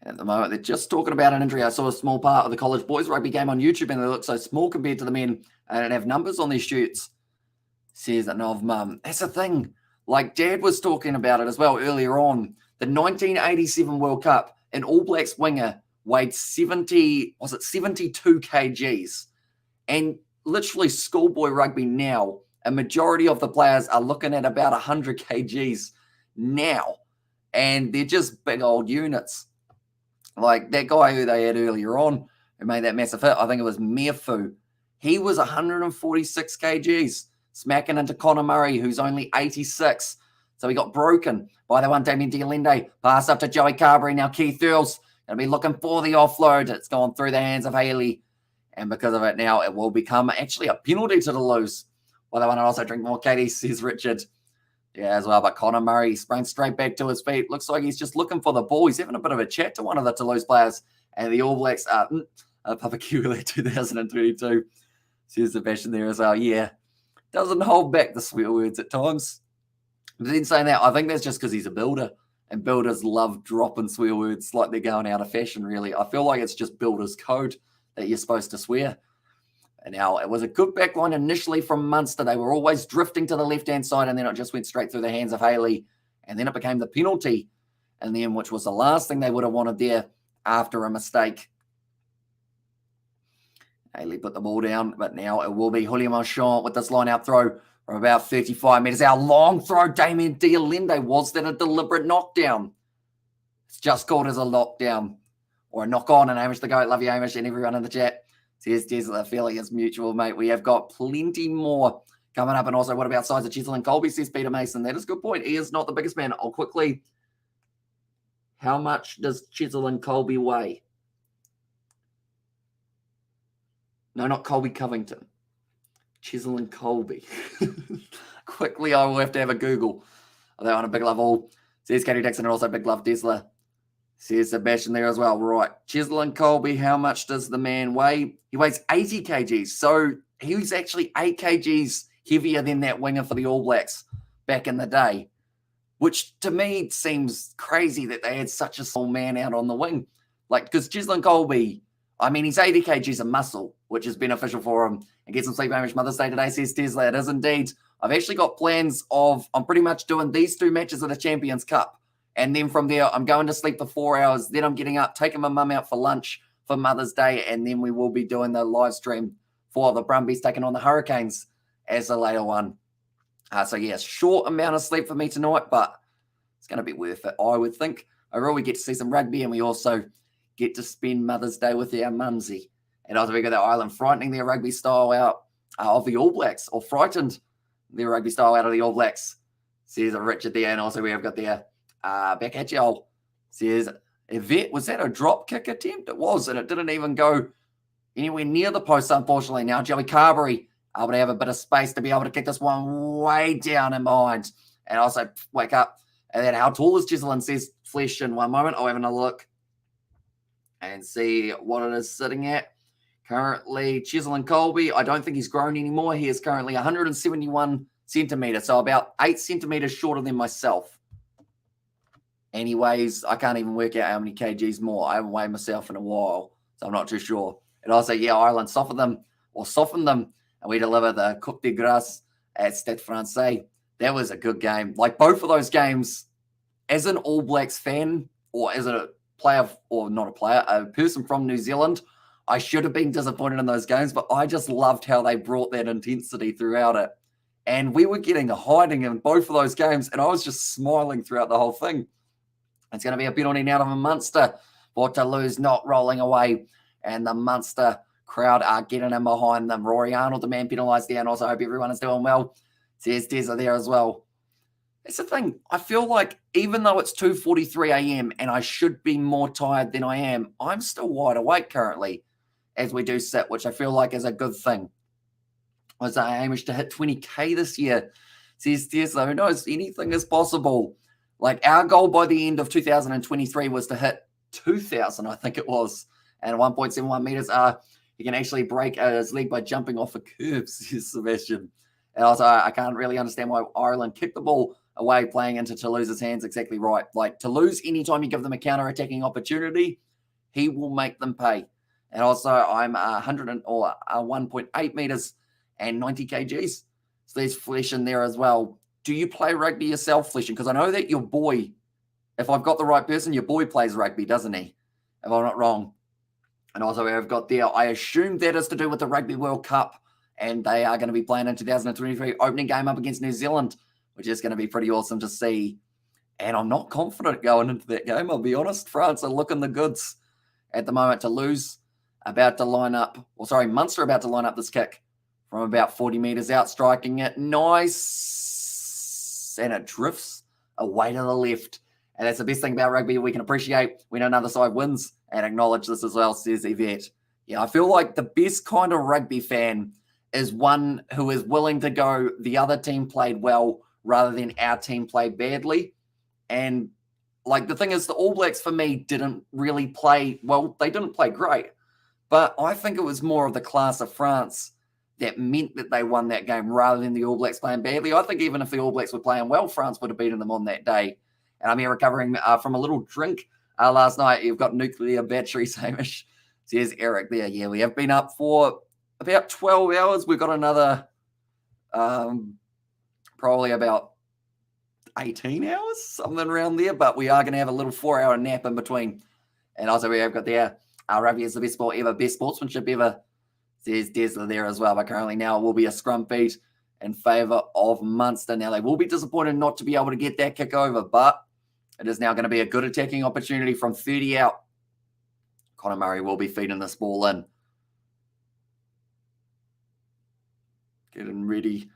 And at the moment, they're just talking about an injury. I saw a small part of the college boys rugby game on YouTube, and they look so small compared to the men and have numbers on their shirts. Says Novmum. That's the thing. Like Dad was talking about it as well earlier on. The 1987 World Cup, an All Blacks winger weighed 72 kgs. And literally schoolboy rugby now, a majority of the players are looking at about 100 kgs now. And they're just big old units. Like that guy who they had earlier on, who made that massive hit, I think it was Meafu. He was 146 kgs, smacking into Conor Murray, who's only 86. So he got broken by the one Damien Dialende. Pass up to Joey Carberry. Now Keith Earls going to be looking for the offload. It's gone through the hands of Haley. And because of it now, it will become actually a penalty to Toulouse. Well, they want to also drink more, Katie, says Richard. Yeah, as well. But Conor Murray sprang straight back to his feet. Looks like he's just looking for the ball. He's having a bit of a chat to one of the Toulouse players. And the All Blacks are Papa Kiwi 2022. Says Sebastian there as well. Yeah, doesn't hold back the swear words at times. But then saying that, I think that's just because he's a builder. And builders love dropping swear words like they're going out of fashion, really. I feel like it's just builder's code that you're supposed to swear. And now it was a good backline initially from Munster. They were always drifting to the left-hand side, and then it just went straight through the hands of Haley. And then it became the penalty, and then which was the last thing they would have wanted there after a mistake. Haley put the ball down, but now it will be Julio Marchand with this line-out throw from about 35 metres out. Long throw, Damien Dialende. Was that a deliberate knockdown? It's just called as a lockdown or a knock-on. And Hamish the Goat, love you, Hamish, and everyone in the chat. Says Tesla, feeling is mutual, mate. We have got plenty more coming up. And also, what about size of Chisel and Colby, says Peter Mason. That is a good point. He is not the biggest man. I'll quickly... How much does Chisel and Colby weigh? No, not Colby Covington. Chisel and Colby. Quickly, I will have to have a Google. They on a big level. Says Katie Dixon and also big love Tesla. Says Sebastian there as well. Right. Chisel and Colby, how much does the man weigh? He weighs 80 kgs. So he's actually 8 kgs heavier than that winger for the All Blacks back in the day, which to me seems crazy that they had such a small man out on the wing. Like, because Chisel and Colby, I mean, he's 80 kgs of muscle, which is beneficial for him. And get some sleep, Hamish. Mother's Day today, says Tesla. It is indeed. I've actually got plans of, I'm pretty much doing these 2 matches of the Champions Cup. And then from there, I'm going to sleep for 4 hours. Then I'm getting up, taking my mum out for lunch for Mother's Day. And then we will be doing the live stream for the Brumbies taking on the Hurricanes as the later one. So, yeah, short amount of sleep for me tonight, but it's going to be worth it, I would think. Overall, we get to see some rugby, and we also get to spend Mother's Day with our mumsy. And also we got that Ireland frightening their rugby style out of the All Blacks, or frightened their rugby style out of the All Blacks, says Richard there. And also we have got their back at you, says Yvette, was that a drop kick attempt? It was, and it didn't even go anywhere near the post, unfortunately. Now Joey Carberry able to have a bit of space to be able to kick this one way down in behind. And also wake up. And then how tall is Chisel? Says Flesh in one moment. I'll have another look and see what it is sitting at. Currently, Chisel and Colby, I don't think he's grown anymore. He is currently 171 centimetres, so about 8 centimetres shorter than myself. Anyways, I can't even work out how many kgs more. I haven't weighed myself in a while, so I'm not too sure. And also, yeah, Ireland softened them, and we deliver the Coupe de Grace at Stade Francais. That was a good game. Like, both of those games, as an All Blacks fan, or as a player, or not a player, a person from New Zealand, I should have been disappointed in those games, but I just loved how they brought that intensity throughout it. And we were getting a hiding in both of those games, and I was just smiling throughout the whole thing. It's going to be a penalty out of a Munster for Toulouse not rolling away, and the Munster crowd are getting in behind them. Rory Arnold, the man penalised there, and also I hope everyone is doing well. Says Tessa there as well. That's the thing. I feel like even though it's 2:43 a.m. and I should be more tired than I am, I'm still wide awake currently as we do sit, which I feel like is a good thing. Was I aiming to hit 20K this year? Says Tesla, who knows? Anything is possible. Like, our goal by the end of 2023 was to hit 2,000, I think it was. And 1.71 meters. He can actually break his leg by jumping off a curb, says Sebastian. And also, I can't really understand why Ireland kicked the ball away playing into Toulouse's hands. Exactly right. Like, Toulouse, anytime you give them a counter-attacking opportunity, he will make them pay. And also, I'm 1.8 meters and 90 kgs. So there's Flesh in there as well. Do you play rugby yourself, Flesh? Because I know that your boy, if I've got the right person, your boy plays rugby, doesn't he? If I'm not wrong. And also, I've got there, I assume that is to do with the Rugby World Cup. And they are going to be playing in 2023 opening game up against New Zealand, which is going to be pretty awesome to see. And I'm not confident going into that game, I'll be honest. France are looking the goods at the moment. Toulouse about to line up, Munster about to line up this kick from about 40 metres out, striking it nice. And it drifts away to the left. And that's the best thing about rugby we can appreciate when another side wins and acknowledge this as well, says Yvette. Yeah, I feel like the best kind of rugby fan is one who is willing to go, the other team played well rather than our team played badly. And like, the thing is, the All Blacks for me didn't really play well. They didn't play great, but I think it was more of the class of France that meant that they won that game rather than the All Blacks playing badly. I think even if the All Blacks were playing well, France would have beaten them on that day. And I'm here recovering from a little drink last night. You've got nuclear batteries, Hamish, says Eric there. Yeah, we have been up for about 12 hours. We've got another probably about 18 hours, something around there. But we are going to have a little 4-hour nap in between. And also we have got there, rugby is the best sport ever, best sportsmanship ever. Says Desla there as well, but currently now it will be a scrum beat in favour of Munster. Now, they will be disappointed not to be able to get that kick over, but it is now going to be a good attacking opportunity from 30 out. Conor Murray will be feeding this ball in. Getting ready to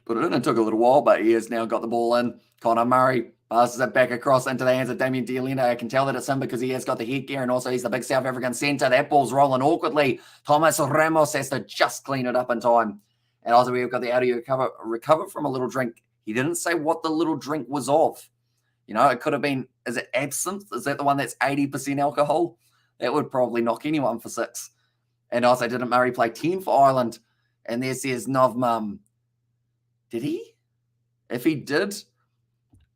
put it in. It took a little while, but he has now got the ball in. Conor Murray passes it back across into the hands of Damien Dialina. I can tell that it's him because he has got the headgear, and also he's the big South African centre. That ball's rolling awkwardly. Thomas Ramos has to just clean it up in time. And also we've got the audio recover from a little drink. He didn't say what the little drink was of. You know, it could have been, is it absinthe? Is that the one that's 80% alcohol? That would probably knock anyone for 6. And also, didn't Murray play 10 for Ireland? And there says Novmum. Did he? If he did,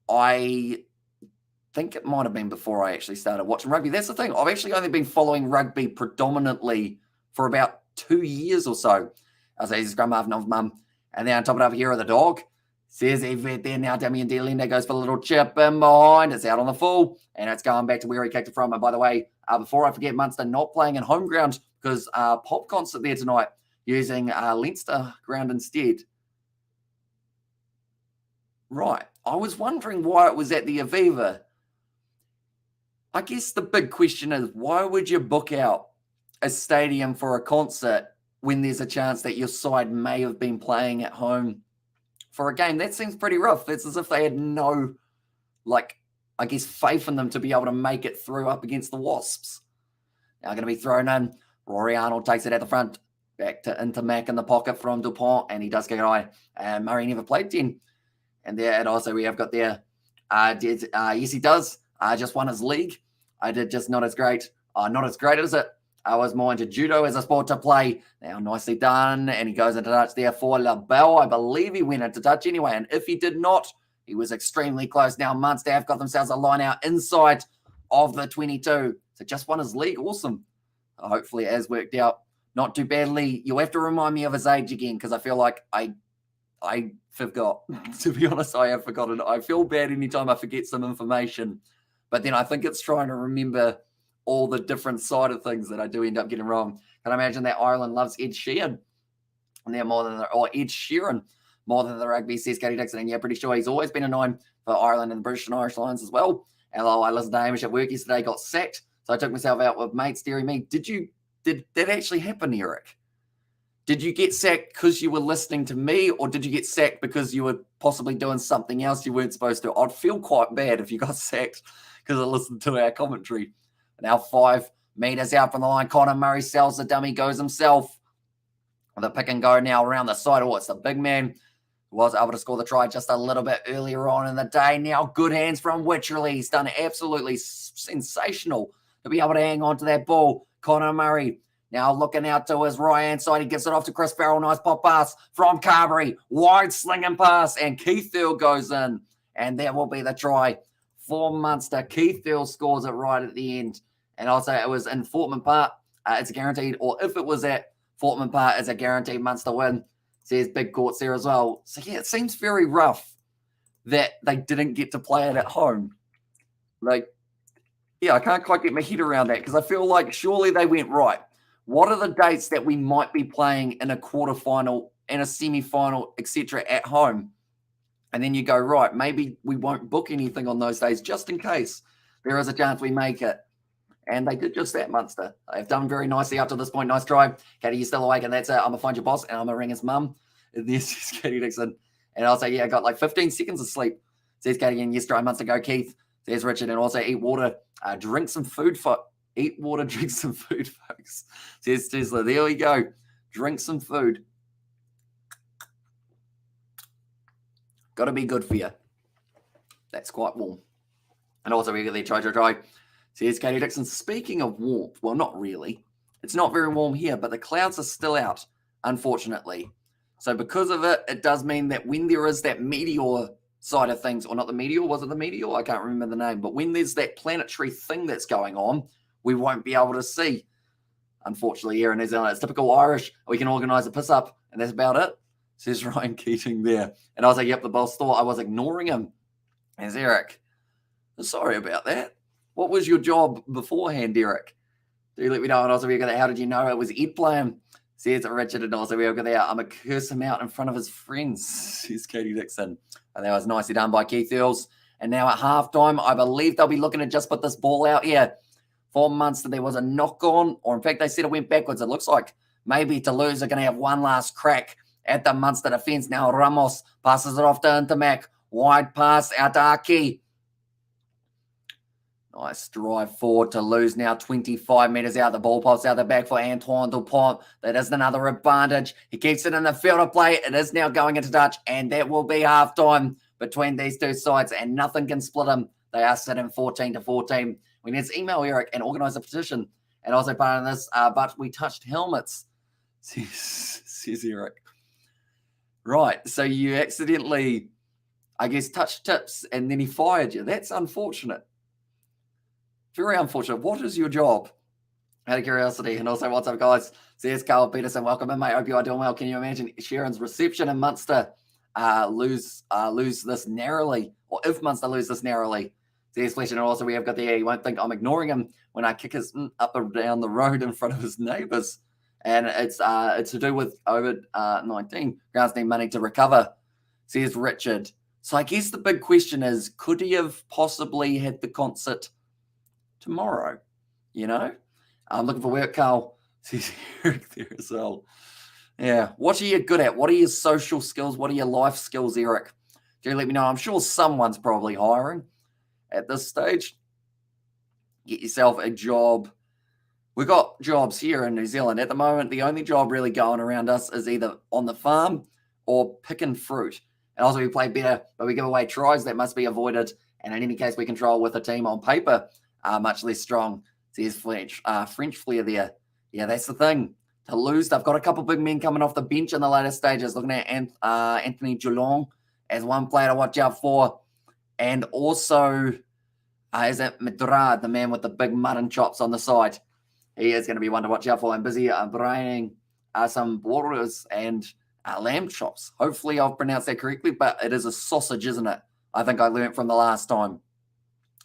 I think it might have been before I actually started watching rugby. That's the thing. I've actually only been following rugby predominantly for about 2 years or so. I say he's scrum half Novmum. And then on top of it up here are the dog. Says Evette there now. Damien Dialina goes for a little chip in behind. It's out on the full. And it's going back to where he kicked it from. And by the way, before I forget, Munster not playing in home ground because pop concert there tonight using Leinster ground instead. Right. I was wondering why it was at the Aviva. I guess the big question is, why would you book out a stadium for a concert when there's a chance that your side may have been playing at home for a game? That seems pretty rough. It's as if they had no, I guess, faith in them to be able to make it through up against the Wasps. Now going to be thrown in. Rory Arnold takes it at the front. Back into Mac in the pocket from Dupont, and he does get an eye. And Murray never played 10. And there, and also we have got there, yes, he does. Just won his league. I did just not as great. Not as great as it. I was more into judo as a sport to play. Now, nicely done. And he goes into touch there for LaBelle. I believe he went into touch anyway. And if he did not, he was extremely close. Now, Munster have got themselves a line out inside of the 22. So just won his league. Awesome. Hopefully it has worked out not too badly. You'll have to remind me of his age again because I feel like I forgot. To be honest, I have forgotten. I feel bad anytime I forget some information. But then I think it's trying to remember all the different side of things that I do end up getting wrong. Can I imagine that Ireland loves Ed Sheeran? And they're more than Ed Sheeran more than the rugby, says Katie Dixon. And yeah, pretty sure he's always been a 9 for Ireland and the British and Irish Lions as well. Hello, I listened to Hamish at work yesterday, got sacked. So I took myself out with mates steering me. Did that actually happen, Eric? Did you get sacked because you were listening to me, or did you get sacked because you were possibly doing something else you weren't supposed to? I'd feel quite bad if you got sacked because I listened to our commentary. Now 5 meters out from the line. Conor Murray sells the dummy, goes himself. The pick and go now around the side. Oh, it's the big man who was able to score the try just a little bit earlier on in the day. Now good hands from Wycherley. He's done absolutely sensational to be able to hang on to that ball. Conor Murray now looking out to his right-hand side. He gives it off to Chris Farrell. Nice pop pass from Carberry. Wide slinging pass. And Keith Earl goes in. And that will be the try for Munster. Keith Earl scores it right at the end. And also it was in Thomond Park. It's guaranteed. Or if it was at Thomond Park, it's a guaranteed Munster win. Says Big Courts there as well. So yeah, it seems very rough that they didn't get to play it at home. Yeah, I can't quite get my head around that because I feel like surely they went, right, what are the dates that we might be playing in a quarterfinal and a semi-final, etc. at home? And then you go, right, maybe we won't book anything on those days just in case there is a chance we make it. And they did just that, Munster. They've done very nicely up to this point. Nice try. Katie, you're still awake, and that's it. I'm going to find your boss, and I'm going to ring his mum. And this is Katie Dixon. And I'll say, yeah, I got like 15 seconds of sleep. Says Katie again, yes, try Munster, go Keith. Says Richard, and also eat water, drink some food. Eat water, drink some food, folks. Says Tesla, there we go. Drink some food. Got to be good for you. That's quite warm. And also we got the try. Says Katie Dixon, speaking of warmth, well, not really. It's not very warm here, but the clouds are still out, unfortunately. So because of it, it does mean that when there is that meteor side of things, or not the meteor, was it the meteor? I can't remember the name. But when there's that planetary thing that's going on, we won't be able to see. Unfortunately, here in New Zealand, it's typical Irish. We can organise a piss-up, and that's about it. Says Ryan Keating there. And I was like, yep, the boss thought I was ignoring him. As Eric, sorry about that. What was your job beforehand, Eric? Do let me know. And also, we've got that. How did you know it was Ed playing? Says Richard. And also, we've got that. I'm going to curse him out in front of his friends. Says Katie Dixon. And that was nicely done by Keith Earls. And now at halftime, I believe they'll be looking to just put this ball out here for Munster. There was a knock on, or in fact, they said it went backwards. It looks like maybe Toulouse are going to have one last crack at the Munster defence. Now Ramos passes it off to Intermac. Wide pass out to Aki. Nice drive forward to Toulouse now 25 metres out. The ball pops out the back for Antoine Dupont. That is another advantage. He keeps it in the field of play. It is now going into touch, and that will be halftime between these two sides, and nothing can split them. They are sitting 14-14. We need to email Eric and organise a petition. And also part of this, but we touched helmets, says Eric. Right, so you accidentally, I guess, touched tips, and then he fired you. That's unfortunate. Very unfortunate. What is your job? Out of curiosity. And also, what's up, guys? Says Carl Peterson. Welcome in, mate. Hope you are doing well. Can you imagine Sharon's reception in Munster lose this narrowly? Or if Munster lose this narrowly? Says Flesh. And also, we have got the air. You won't think I'm ignoring him when I kick his up and down the road in front of his neighbours. And it's to do with COVID-19. Grounds need money to recover, says Richard. So I guess the big question is, could he have possibly had the concert tomorrow? You know? I'm looking for work, Carl. Says Eric there as well. Yeah. What are you good at? What are your social skills? What are your life skills, Eric? Do let me know. I'm sure someone's probably hiring at this stage. Get yourself a job. We've got jobs here in New Zealand. At the moment, the only job really going around us is either on the farm or picking fruit. And also, we play better, but we give away tries that must be avoided. And in any case, we control with a team on paper much less strong. Says French Flair there. Yeah, that's the thing. Toulouse, they've got a couple big men coming off the bench in the later stages. Looking at Anthony Geelong as one player to watch out for. And also, is it Medrad, the man with the big mutton chops on the side? He is going to be one to watch out for. I'm busy braining some borders and lamb chops. Hopefully I've pronounced that correctly, but it is a sausage, isn't it? I think I learned from the last time.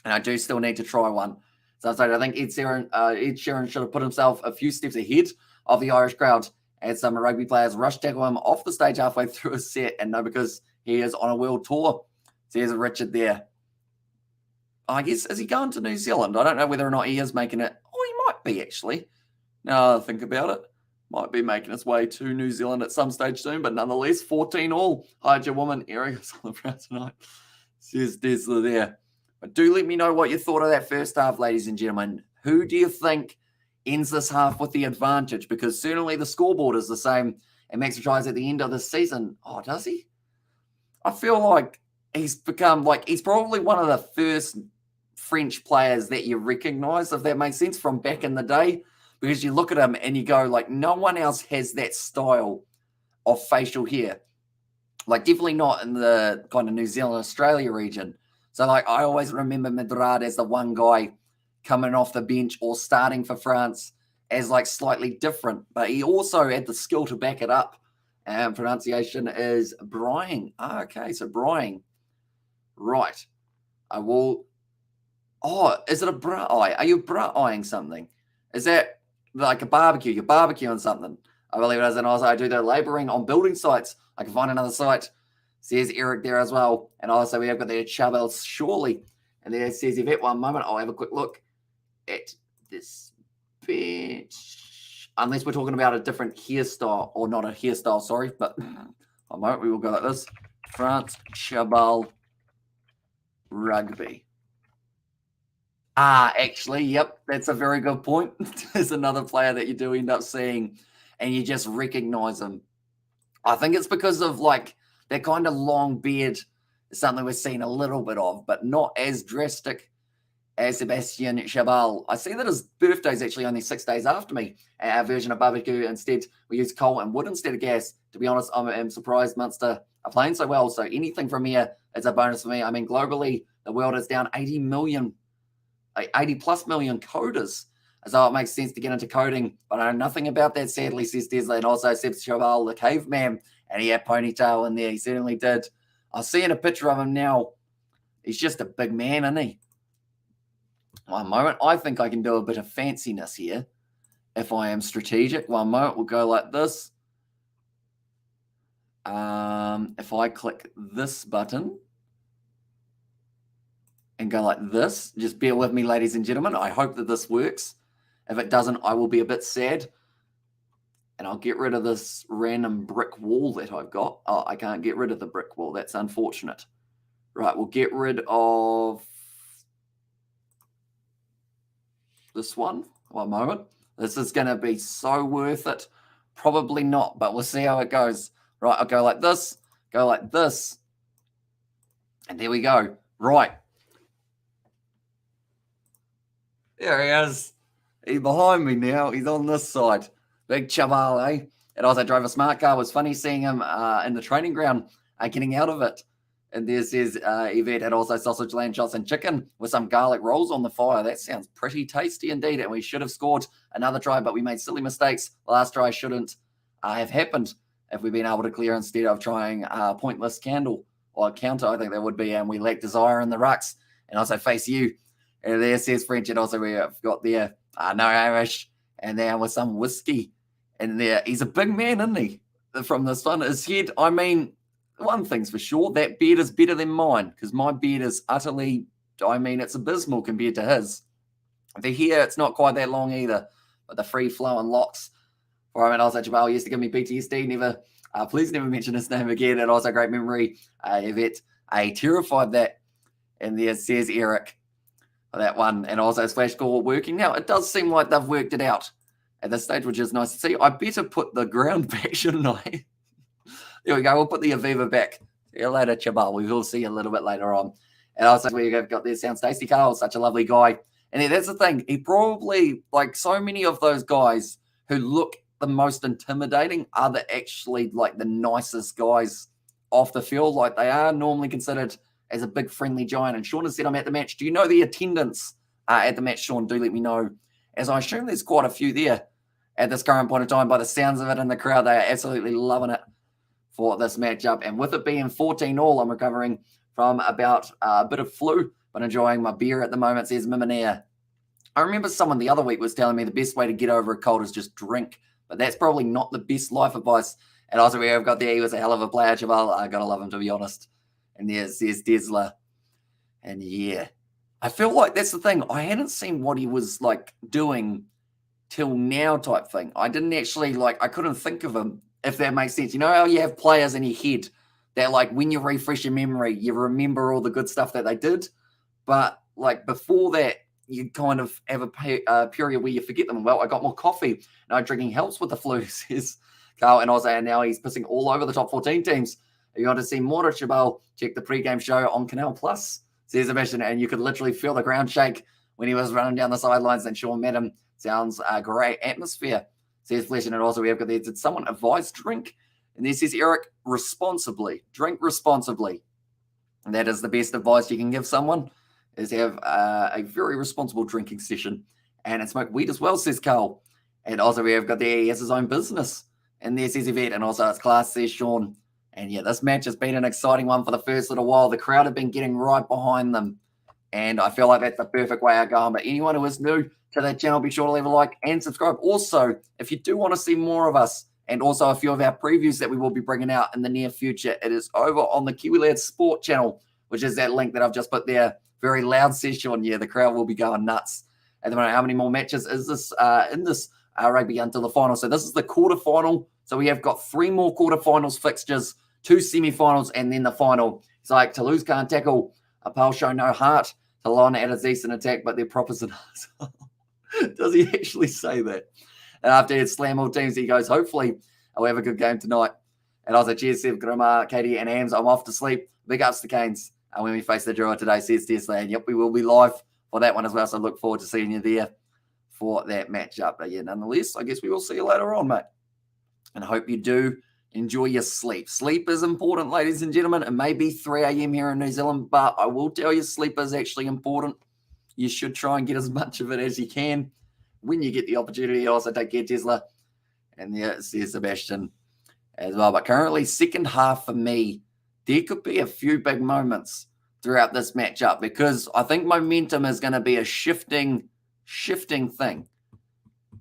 And I do still need to try one. So I think Ed Sheeran should have put himself a few steps ahead of the Irish crowd as some rugby players rush tackle him off the stage halfway through a set. And no, because he is on a world tour. So there's Richard there. I guess, is he going to New Zealand? I don't know whether or not he is making it. Oh, he might be, actually. Now I think about it. Might be making his way to New Zealand at some stage soon, but nonetheless, 14 all. Hide your woman, Eric, is on the ground tonight. Says Desla there. But do let me know what you thought of that first half, ladies and gentlemen. Who do you think ends this half with the advantage? Because certainly the scoreboard is the same. And Max tries at the end of the season. Oh, does he? I feel like he's probably one of the first French players that you recognise, if that makes sense, from back in the day. Because you look at him and you go, like, no one else has that style of facial hair. Like, definitely not in the kind of New Zealand, Australia region. So, like, I always remember Medrad as the one guy coming off the bench or starting for France as, like, slightly different. But he also had the skill to back it up. And pronunciation is Brying. Okay, so Brying. Right. I will... Oh, is it a bra-eye? Are you bra-eyeing something? Is that like a barbecue? You're barbecuing something. I believe it is. And also, I do the labouring on building sites. I can find another site. Says Eric there as well. And also, we have got the Chabels Surely. And there says, if at one moment, I'll have a quick look at this bench. Unless we're talking about a different hairstyle, or not a hairstyle, sorry. But a moment, we will go like this. France Chabal Rugby. Actually, yep, that's a very good point. There's another player that you do end up seeing, and you just recognise him. I think it's because of, like, that kind of long beard is something we're seeing a little bit of, but not as drastic as Sebastien Chabal. I see that his birthday is actually only 6 days after me. Our version of barbecue, instead, we use coal and wood instead of gas. To be honest, I'm surprised Munster are playing so well, so anything from here is a bonus for me. I mean, globally, the world is down 80 plus million coders. So it makes sense to get into coding, but I know nothing about that, sadly, says Desla. And also Sebs Chabal, the caveman, and he had ponytail in there. He certainly did. I'm seeing a picture of him now. He's just a big man, isn't he? One moment. I think I can do a bit of fanciness here. if I am strategic. One moment, we'll go like this. If I click this button and go like this, just bear with me, ladies and gentlemen. I hope that this works. If it doesn't, I will be a bit sad. And I'll get rid of this random brick wall that I've got. Oh, I can't get rid of the brick wall. That's unfortunate. Right, we'll get rid of this one. One moment. This is going to be so worth it. Probably not, but we'll see how it goes. Right, I'll go like this, and there we go. Right. There he is. He's behind me now. He's on this side. Big chaval, eh? And also drove a smart car. It was funny seeing him in the training ground, getting out of it. And there's his Yvette had also sausage, lamb chops, and chicken with some garlic rolls on the fire. That sounds pretty tasty indeed. And we should have scored another try, but we made silly mistakes. The last try shouldn't have happened if we'd been able to clear instead of trying pointless counter, I think that would be. And we lack desire in the rucks. And also face you. And there says French. And also we have got there no Irish. And there with some whiskey. And there, he's a big man, isn't he? From this one, his head, I mean, one thing's for sure, that beard is better than mine, because my beard is utterly, it's abysmal compared to his. The hair, it's not quite that long either, but the free-flowing locks. For him, and also Jabal used to give me PTSD, please never mention his name again, and also great memory, Yvette, terrified that. And there says Eric, for that one, and also his flash score working. Now, it does seem like they've worked it out at this stage, which is nice to see. I better put the ground back, shouldn't I? There we go. We'll put the Aviva back. See you later, Chabal. We will see you a little bit later on. And also, we've got there, sounds tasty. Carl, such a lovely guy. And that's the thing. He probably, like so many of those guys who look the most intimidating, are actually like the nicest guys off the field. Like they are normally considered as a big friendly giant. And Sean has said I'm at the match. Do you know the attendance at the match, Sean? Do let me know. As I assume there's quite a few there at this current point of time. By the sounds of it in the crowd, they are absolutely loving it for this matchup. And with it being 14-all, I'm recovering from about a bit of flu, but enjoying my beer at the moment, says Miminair. I remember someone the other week was telling me the best way to get over a cold is just drink, but that's probably not the best life advice. And also we have got there, he was a hell of a player, Jabal. I got to love him, to be honest. And there's Desla. And yeah, I feel like that's the thing. I hadn't seen what he was like doing till now type thing. I didn't actually I couldn't think of him, if that makes sense. You know how you have players in your head that like when you refresh your memory, you remember all the good stuff that they did. But like before that, you kind of have a period where you forget them. Well, I got more coffee. No, drinking helps with the flu, says Carl. And also, and now he's pissing all over the top 14 teams. If you want to see more of Chabal, check the pregame show on Canal Plus, says Sebastian. And you could literally feel the ground shake when he was running down the sidelines. And Sean met him. Sounds a great atmosphere, says Flesh. And also we have got there, did someone advise drink? And this says Eric, responsibly. Drink responsibly. And that is the best advice you can give someone, is have a very responsible drinking session. And smoke weed as well, says Carl. And also we have got there, he has his own business. And there says Yvette, and also it's class, says Sean. And yeah, this match has been an exciting one for the first little while. The crowd have been getting right behind them. And I feel like that's the perfect way of going. But anyone who is new to that channel, be sure to leave a like and subscribe. Also, if you do want to see more of us, and also a few of our previews that we will be bringing out in the near future, it is over on the Kiwi Lads Sport channel, which is that link that I've just put there. Very loud session. Yeah, the crowd will be going nuts at the moment. How many more matches is this in this rugby until the final? So this is the quarterfinal. So we have got 3 more quarterfinals fixtures, 2 semifinals, and then the final. It's like Toulouse can't tackle, a Pal show no heart, Toulon at a decent attack, but they're proppers in us. Does he actually say that? And after he had slam all teams, he goes, hopefully I'll have a good game tonight. And I was like, cheers, Sev, Grimar, Katie, and Ams. I'm off to sleep. Big ups to Canes. And when we face the draw today, says Tesla. And yep, we will be live for that one as well. So I look forward to seeing you there for that matchup. But yeah, nonetheless, I guess we will see you later on, mate. And I hope you do enjoy your sleep. Sleep is important, ladies and gentlemen. It may be 3 a.m. here in New Zealand, but I will tell you sleep is actually important. You should try and get as much of it as you can when you get the opportunity. Also take care, Tesla. And there says Sebastian as well. But currently, second half for me, there could be a few big moments throughout this matchup because I think momentum is going to be a shifting thing.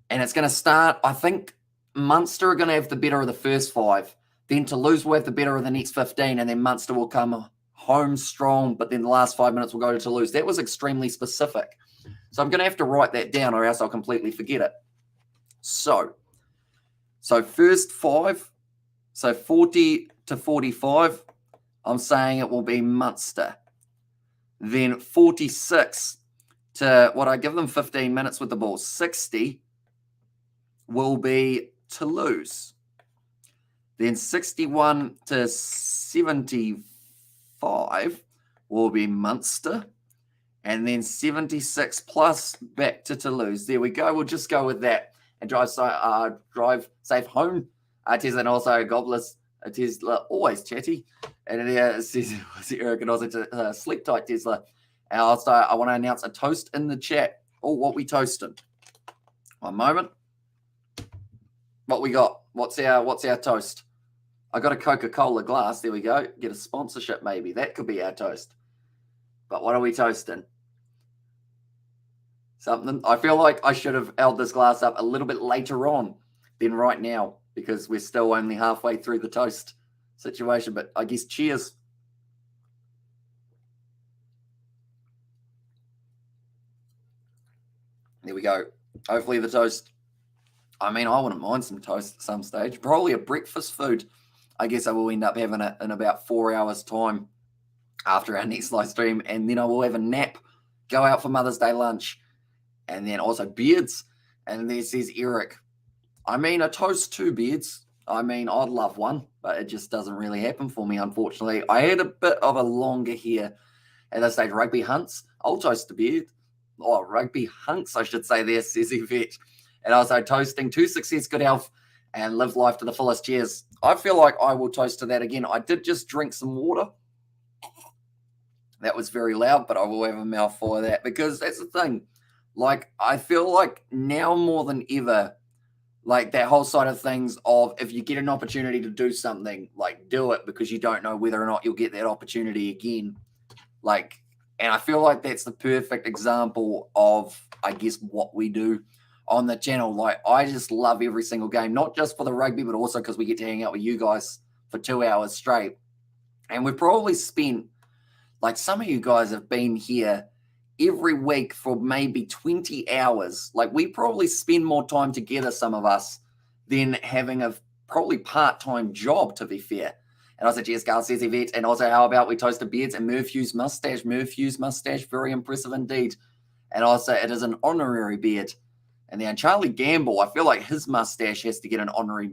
And it's going to start, I think Munster are going to have the better of the first 5. Then Toulouse will have the better of the next 15. And then Munster will come home strong. But then the last 5 minutes will go to Toulouse. That was extremely specific. So I'm going to have to write that down or else I'll completely forget it. So first 5. So 40 to 45. I'm saying it will be Munster. Then 46 to what I give them 15 minutes with the ball. 60 will be Toulouse. Then 61 to 75 will be Munster. And then 76 plus back to Toulouse. There we go. We'll just go with that. And drive safe home. Tesla and also Gobless. Tesla, always chatty. And it says Eric and also sleep tight Tesla. And also, I want to announce a toast in the chat. Oh, what we toasted. One moment. What we got? What's our toast? I got a Coca-Cola glass. There we go. Get a sponsorship maybe. That could be our toast. But what are we toasting? Something. I feel like I should have held this glass up a little bit later on than right now because we're still only halfway through the toast situation. But I guess cheers. There we go. Hopefully the toast. I mean, I wouldn't mind some toast at some stage. Probably a breakfast food. I guess I will end up having it in about 4 hours' time after our next live stream. And then I will have a nap, go out for Mother's Day lunch, and then also beards. And there says Eric. I mean, a toast 2 beards. I mean, I'd love one, but it just doesn't really happen for me, unfortunately. I had a bit of a longer hair at this stage. Rugby hunts. I'll toast a beard. Oh, rugby hunts, I should say there, says Yvette. And also toasting to success, good health, and live life to the fullest. Cheers. I feel like I will toast to that again. I did just drink some water. That was very loud, but I will have a mouthful of that because that's the thing. Like, I feel like now more than ever, like that whole side of things of if you get an opportunity to do something, like do it because you don't know whether or not you'll get that opportunity again. Like, and I feel like that's the perfect example of, I guess, what we do on the channel. Like, I just love every single game, not just for the rugby, but also because we get to hang out with you guys for 2 hours straight. And we've probably spent, like, some of you guys have been here every week for maybe 20 hours. Like, we probably spend more time together, some of us, than having a probably part-time job, to be fair. And also, Jess Garl says, Yvette, and also, how about we toast the beards and Murphew's mustache? Murphew's mustache, very impressive indeed. And also, it is an honorary beard. And then Charlie Gamble, I feel like his mustache has to get an honorary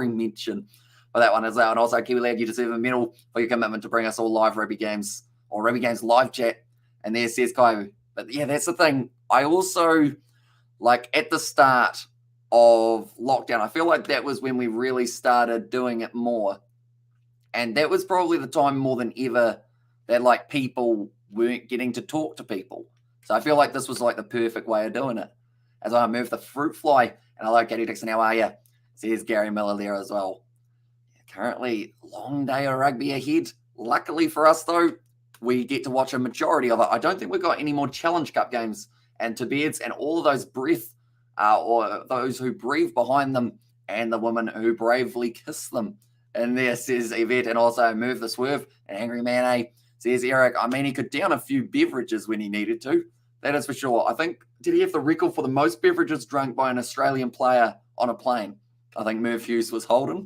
mention for that one as well. And also, Kiwi Lad, you deserve a medal for your commitment to bring us all live rugby games or rugby games live chat. And there says Kai. But yeah, that's the thing. I also, like, at the start of lockdown, I feel like that was when we really started doing it more. And that was probably the time more than ever that, like, people weren't getting to talk to people. So I feel like this was like the perfect way of doing it. As I move the fruit fly, and I like Katie Dixon, how are you? Says Gary Miller there as well. Currently, long day of rugby ahead. Luckily for us, though, we get to watch a majority of it. I don't think we've got any more Challenge Cup games. And to beards and all of those or those who breathe behind them and the women who bravely kiss them. And there says Yvette, and also move the swerve. And Angry Man A says Eric, I mean, he could down a few beverages when he needed to. That is for sure. I think, did he have the record for the most beverages drunk by an Australian player on a plane? I think Merv Hughes was holding.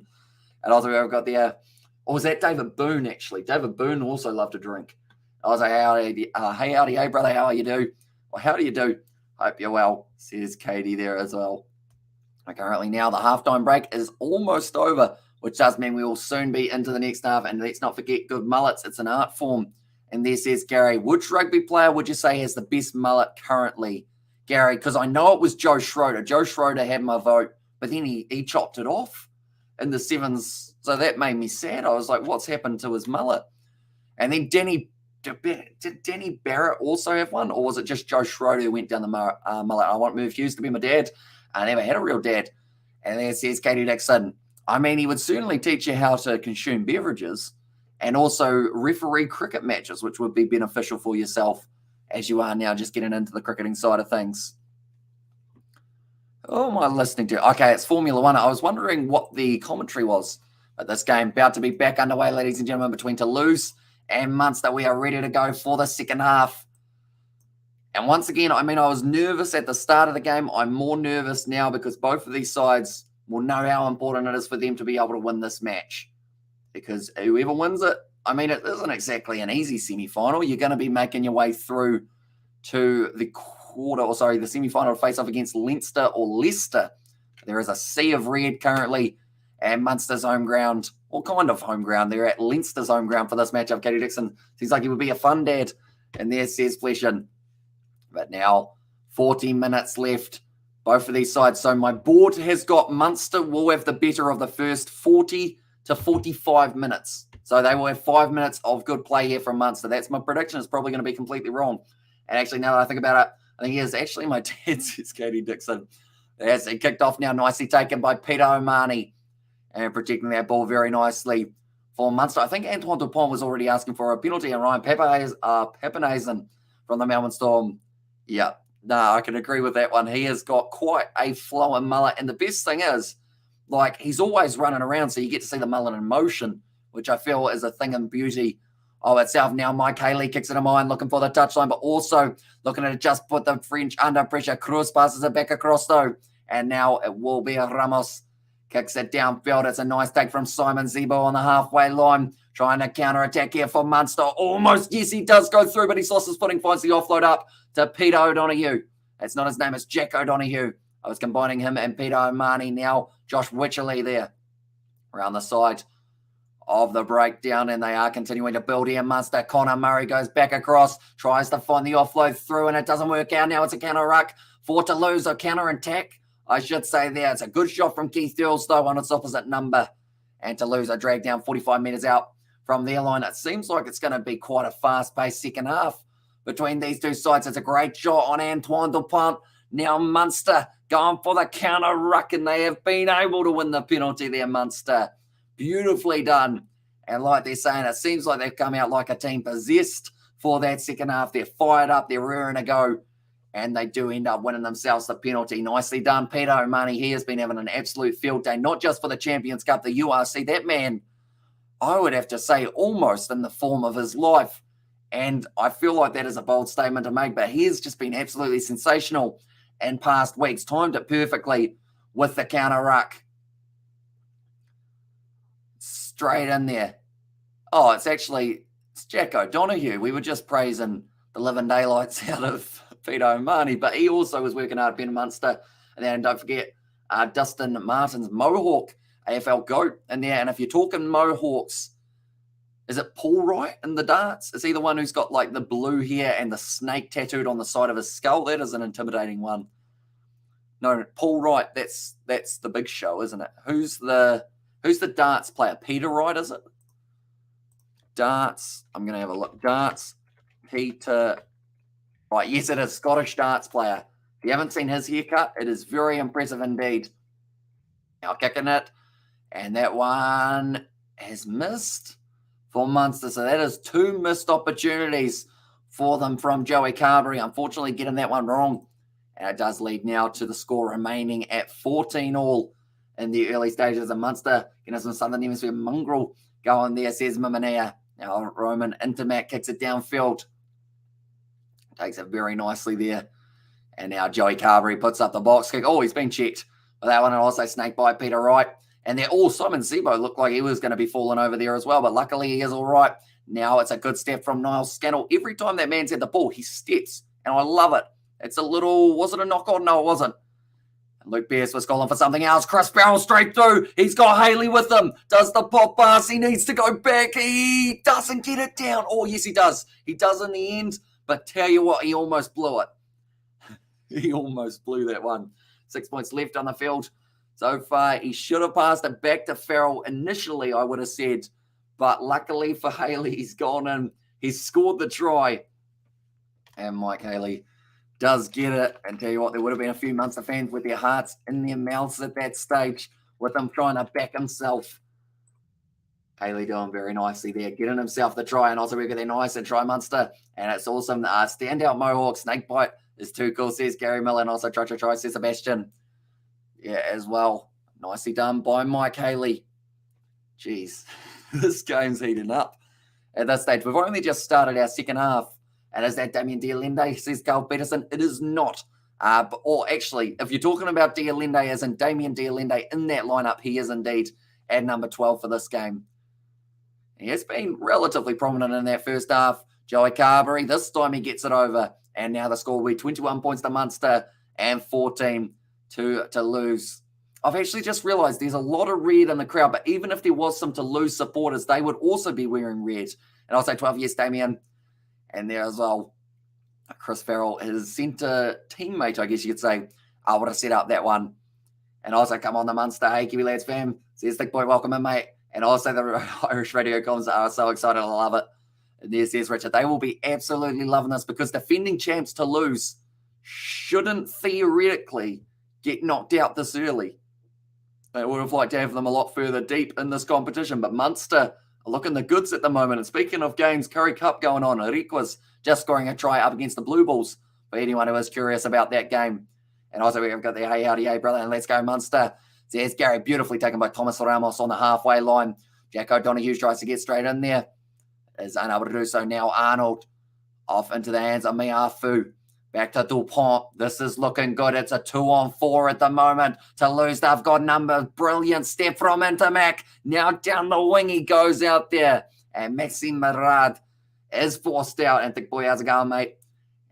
And also we've got the, or was that David Boone, actually? David Boone also loved to drink. I was like, hey, howdy, hey, brother, how do you do? Well, how do you do? Hope you're well, says Katie there as well. Currently now the halftime break is almost over, which does mean we will soon be into the next half. And let's not forget good mullets. It's an art form. And there says Gary, which rugby player would you say has the best mullet currently? Gary, because I know it was Joe Schroeder. Joe Schroeder had my vote, but then he chopped it off in the sevens. So that made me sad. I was like, what's happened to his mullet? And then did Danny Barrett also have one? Or was it just Joe Schroeder who went down the mullet? I want Merv Hughes to be my dad. I never had a real dad. And there says Katie Dixon. I mean, he would certainly teach you how to consume beverages and also referee cricket matches, which would be beneficial for yourself as you are now just getting into the cricketing side of things. Oh, am I listening to? Okay, it's Formula One. I was wondering what the commentary was at this game. About to be back underway, ladies and gentlemen, between Toulouse and Munster. We are ready to go for the second half. And once again, I mean, I was nervous at the start of the game. I'm more nervous now because both of these sides will know how important it is for them to be able to win this match. Because whoever wins it, I mean, it isn't exactly an easy semi-final. You're going to be making your way through to the the semi-final to face off against Leinster or Leicester. There is a sea of red currently at Munster's home ground, or kind of home ground. They're at Leinster's home ground for this matchup. Katie Dixon seems like he would be a fun dad, and there says Fleshin. But now, 40 minutes left, both of these sides. So my board has got Munster will have the better of the first 40 to 45 minutes. So they will have 5 minutes of good play here from Munster. That's my prediction. It's probably going to be completely wrong. And actually, now that I think about it, I think he is actually my dad, says Katie Dixon. As it kicked off now, nicely taken by Peter O'Mahony and protecting that ball very nicely for Munster. I think Antoine Dupont was already asking for a penalty, and Ryan Papenhazen from the Melbourne Storm. Yeah, no, I can agree with that one. He has got quite a flowing mullet, and the best thing is, like, he's always running around, so you get to see the mullet in motion, which I feel is a thing in beauty of itself. Now, Mike Haley kicks it in mind, looking for the touchline, but also looking at it just put the French under pressure. Cruz passes it back across, though, and now it will be Ramos. Kicks it downfield. It's a nice take from Simon Zebo on the halfway line. Trying to counter-attack here for Munster. Almost, yes, he does go through, but he's lost his footing, finds the offload up to Peter O'Donoghue. That's not his name, it's Jack O'Donoghue. I was combining him and Peter O'Mahony. Now Josh Wycherley there around the side of the breakdown, and they are continuing to build here. Munster, Connor Murray goes back across, tries to find the offload through, and it doesn't work out. Now it's a counter ruck for Toulouse, a counter attack, I should say there. It's a good shot from Keith Earls, though, on its opposite number. And Toulouse are dragged down 45 metres out from their line. It seems like it's going to be quite a fast-paced second half between these two sides. It's a great shot on Antoine Dupont. Now Munster going for the counter ruck, and they have been able to win the penalty there, Munster. Beautifully done. And like they're saying, it seems like they've come out like a team possessed for that second half. They're fired up. They're raring to go. And they do end up winning themselves the penalty. Nicely done, Peter O'Mahony. He has been having an absolute field day, not just for the Champions Cup, the URC. That man, I would have to say, almost in the form of his life. And I feel like that is a bold statement to make, but he has just been absolutely sensational in past weeks. Timed it perfectly with the counter ruck. Straight in there. Oh, it's Jack O'Donoghue. We were just praising the living daylights out of Peter O'Mahony, but he also was working hard being Munster. And then don't forget Dustin Martin's Mohawk, AFL GOAT in there. And if you're talking Mohawks, is it Paul Wright in the darts? Is he the one who's got like the blue hair and the snake tattooed on the side of his skull? That is an intimidating one. No, Paul Wright, that's the big show, isn't it? Who's the darts player? Peter Wright, is it? Darts. I'm going to have a look. Darts. Peter. Right, yes, it is. Scottish darts player. If you haven't seen his haircut, it is very impressive indeed. Now kicking it. And that one has missed for Munster. So that is 2 missed opportunities for them from Joey Carberry. Unfortunately, getting that one wrong. And it does lead now to the score remaining at 14-all in the early stages of Munster. Getting some Southern Hemisphere mongrel going there, says Mimanea. Now Roman Intermat kicks it downfield. Takes it very nicely there. And now Joey Carberry puts up the box kick. Oh, he's been checked with that one. And also snaked by Peter Wright. And they're all Simon Zebo looked like he was going to be falling over there as well. But luckily he is all right. Now it's a good step from Niall Scannell. Every time that man's had the ball, he steps. And I love it. It's a little, was it a knock on? No, it wasn't. And Luke Pierce was calling for something else. Chris Barrel straight through. He's got Haley with him. Does the pop pass. He needs to go back. He doesn't get it down. Oh, yes, he does. He does in the end. But tell you what, he almost blew it. He almost blew that one. 6 points left on the field. So far, he should have passed it back to Farrell initially, I would have said. But luckily for Haley, he's gone in. He's scored the try. And Mike Haley does get it. And tell you what, there would have been a few Munster fans with their hearts in their mouths at that stage with him trying to back himself. Haley doing very nicely there, getting himself the try, and also we get there nice and try Munster. And it's awesome. Standout Mohawk, snake bite is too cool, says Gary Miller, and also try, says Sebastian. as well. Nicely done by Mike Haley. Jeez, this game's heating up at this stage. We've only just started our second half. And is that Damien Dialende, says Carl Peterson? It is not. Or actually, if you're talking about Dialende as in Damien Dialende in that lineup, he is indeed at number 12 for this game. He has been relatively prominent in that first half. Joey Carberry, this time he gets it over. And now the score will be 21 points to Munster and 14 to Toulouse. I've actually just realised there's a lot of red in the crowd, but even if there was some Toulouse supporters, they would also be wearing red. And I'll say 12, yes, Damien. And there as well, Chris Farrell, his centre teammate, I guess you could say, I would have set up that one. And also, come on, the Munster, hey, Kiwi Lads fam. Says Thick Boy, welcome in, mate. And also, the Irish radio comms are so excited. I love it. And there's Richard. They will be absolutely loving this because defending champs Toulouse shouldn't theoretically get knocked out this early. They would have liked to have them a lot further deep in this competition. But Munster are looking the goods at the moment. And speaking of games, Curry Cup going on. Riqua's just scoring a try up against the Blue Bulls for anyone who is curious about that game. And also we've got the hey, howdy, hey, brother, and let's go Munster. There's Gary, beautifully taken by Thomas Ramos on the halfway line. Jack O'Donoghue tries to get straight in there. Is unable to do so now. Arnold off into the hands of Miafu. Back to Dupont. This is looking good. It's a 2-on-4 at the moment. Toulouse, they've got numbers. Brilliant step from Intermac. Now down the wing he goes out there. And Maxime Merad is forced out. And Thick Boy, how's it going, mate?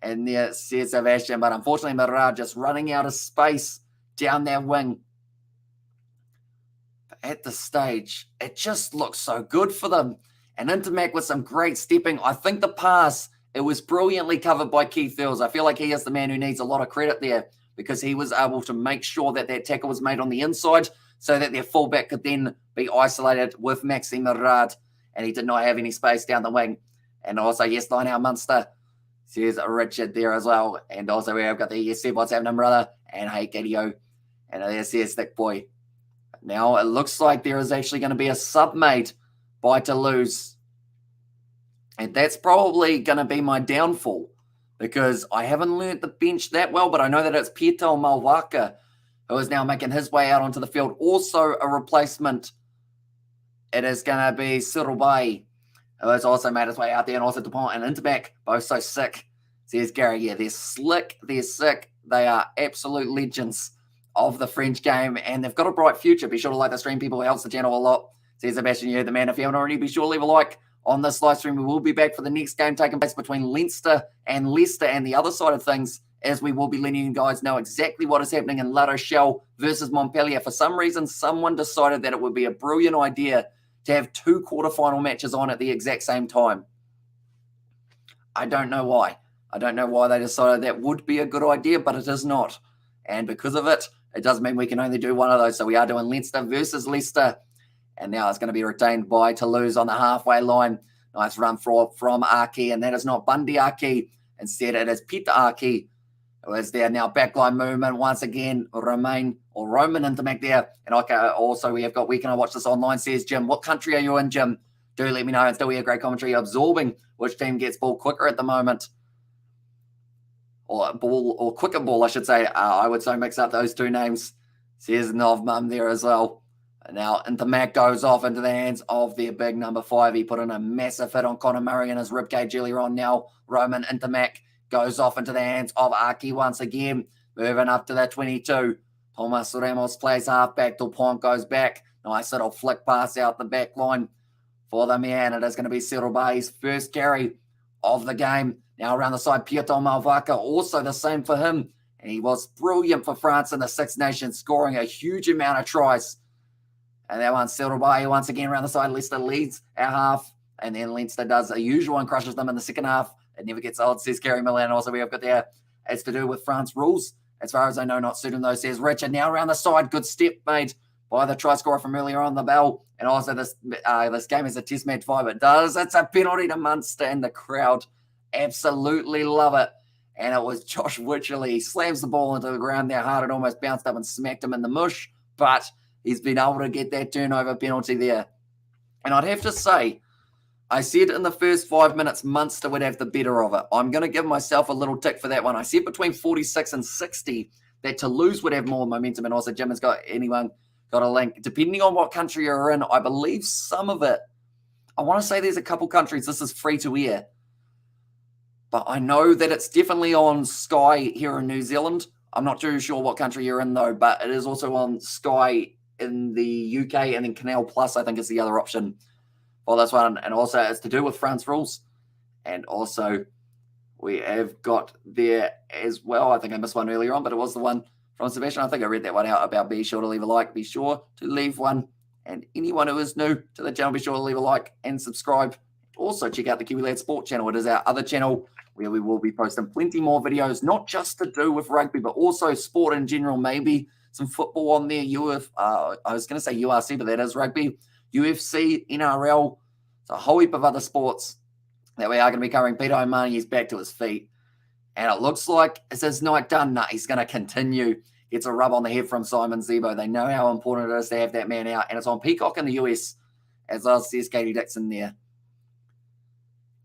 And there says Sebastian. But unfortunately, Merad just running out of space down that wing. But at the stage, it just looks so good for them. And Intermac with some great stepping. I think the pass, it was brilliantly covered by Keith Earls. I feel like he is the man who needs a lot of credit there because he was able to make sure that that tackle was made on the inside so that their fullback could then be isolated with Maxime Merad. And he did not have any space down the wing. And also, yes, line out Munster. Says Richard there as well. And also we have got the yes, Seb, what's happening, brother? And hey, Gadio. And there's Thick Boy. Now it looks like there is actually going to be a sub made by Toulouse. And that's probably going to be my downfall because I haven't learnt the bench that well, but I know that it's Pieto Malwaka who is now making his way out onto the field. Also a replacement. It is going to be Sirubai, who has also made his way out there, and also Dupont and Interback, both so sick. Says Gary, yeah, they're slick, they're sick. They are absolute legends of the French game, and they've got a bright future. Be sure to like the stream, people. It helps the channel a lot. Says Sebastian, you're the man. If you haven't already, be sure to leave a like on this live stream. We will be back for the next game taking place between Leinster and Leicester, and the other side of things, as we will be letting you guys know exactly what is happening in La Rochelle versus Montpellier. For some reason, someone decided that it would be a brilliant idea to have two quarterfinal matches on at the exact same time. I don't know why. I don't know why they decided that would be a good idea, but it is not. And because of it, it does mean we can only do one of those. So we are doing Leinster versus Leicester. And now it's going to be retained by Toulouse on the halfway line. Nice run from Aki, and that is not Bundy Aki. Instead, it is Peter Aki, who is there now. Backline movement once again. Roman Intermac there. And also we got, where can I watch this online, says Jim. What country are you in, Jim? Do let me know. And still we have great commentary absorbing which team gets ball quicker at the moment. Or quicker ball, I should say. I would so mix up those two names. Says Novmum there as well. Now, Intermac goes off into the hands of their big number 5. He put in a massive hit on Conor Murray and his ribcage earlier on. Now, Roman Intermac goes off into the hands of Aki once again. Moving up to the 22. Thomas Ramos plays halfback. Dupont goes back. Nice little flick pass out the back line for the man. It is going to be Sirubai's first carry of the game. Now around the side, Pietro Malvaka, also the same for him. And he was brilliant for France in the Six Nations, scoring a huge amount of tries. And that one, Sirubai, once again around the side. Leicester leads our half. And then Leinster does a usual and crushes them in the second half. It never gets old, says Kerry Milan. Also, we have got there, it's to do with France rules. As far as I know, not suiting those, says Richard. Now around the side, good step made by the try scorer from earlier on the bell. And also this game is a test match vibe. It does. It's a penalty to Munster, and the crowd absolutely love it. And it was Josh Wycherley. He slams the ball into the ground there hard. It almost bounced up and smacked him in the mush. But he's been able to get that turnover penalty there. And I'd have to say, I said in the first 5 minutes, Munster would have the better of it. I'm going to give myself a little tick for that one. I said between 46 and 60 that Toulouse would have more momentum. And also, Jim has got a link. Depending on what country you're in, I believe some of it, I want to say there's a couple countries this is free to air. But I know that it's definitely on Sky here in New Zealand. I'm not too sure what country you're in, though, but it is also on Sky in the UK, and then Canal Plus, I think, is the other option for this one. And also, it's to do with France rules. And also, we have got there as well, I think I missed one earlier on, but it was the one from Sebastian. I think I read that one out about be sure to leave a like. Be sure to leave one. And anyone who is new to the channel, be sure to leave a like and subscribe. Also, check out the Kiwi Lad Sport channel. It is our other channel where we will be posting plenty more videos, not just to do with rugby, but also sport in general, maybe some football on there. I was going to say URC, but that is rugby. UFC, NRL, so a whole heap of other sports that we are going to be covering. Peter O'Mahony is back to his feet. And it looks like, is his night done? No, he's going to continue. Gets a rub on the head from Simon Zebo. They know how important it is to have that man out. And it's on Peacock in the US, as well as Katie Dixon there.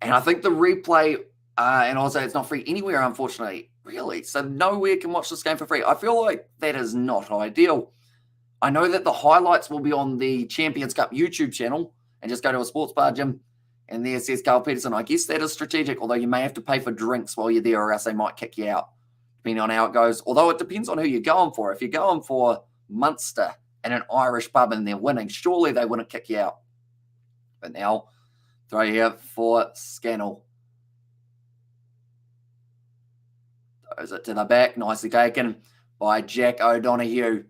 And I think the replay, and also it's not free anywhere, unfortunately, really. So nowhere can watch this game for free. I feel like that is not ideal. I know that the highlights will be on the Champions Cup YouTube channel, and just go to a sports bar, Jim. And there says Carl Peterson. I guess that is strategic, although you may have to pay for drinks while you're there, or else they might kick you out, depending on how it goes. Although it depends on who you're going for. If you're going for Munster in an Irish pub and they're winning, surely they wouldn't kick you out. But now, throw here for Scannell. Throws it to the back, nicely taken by Jack O'Donoghue.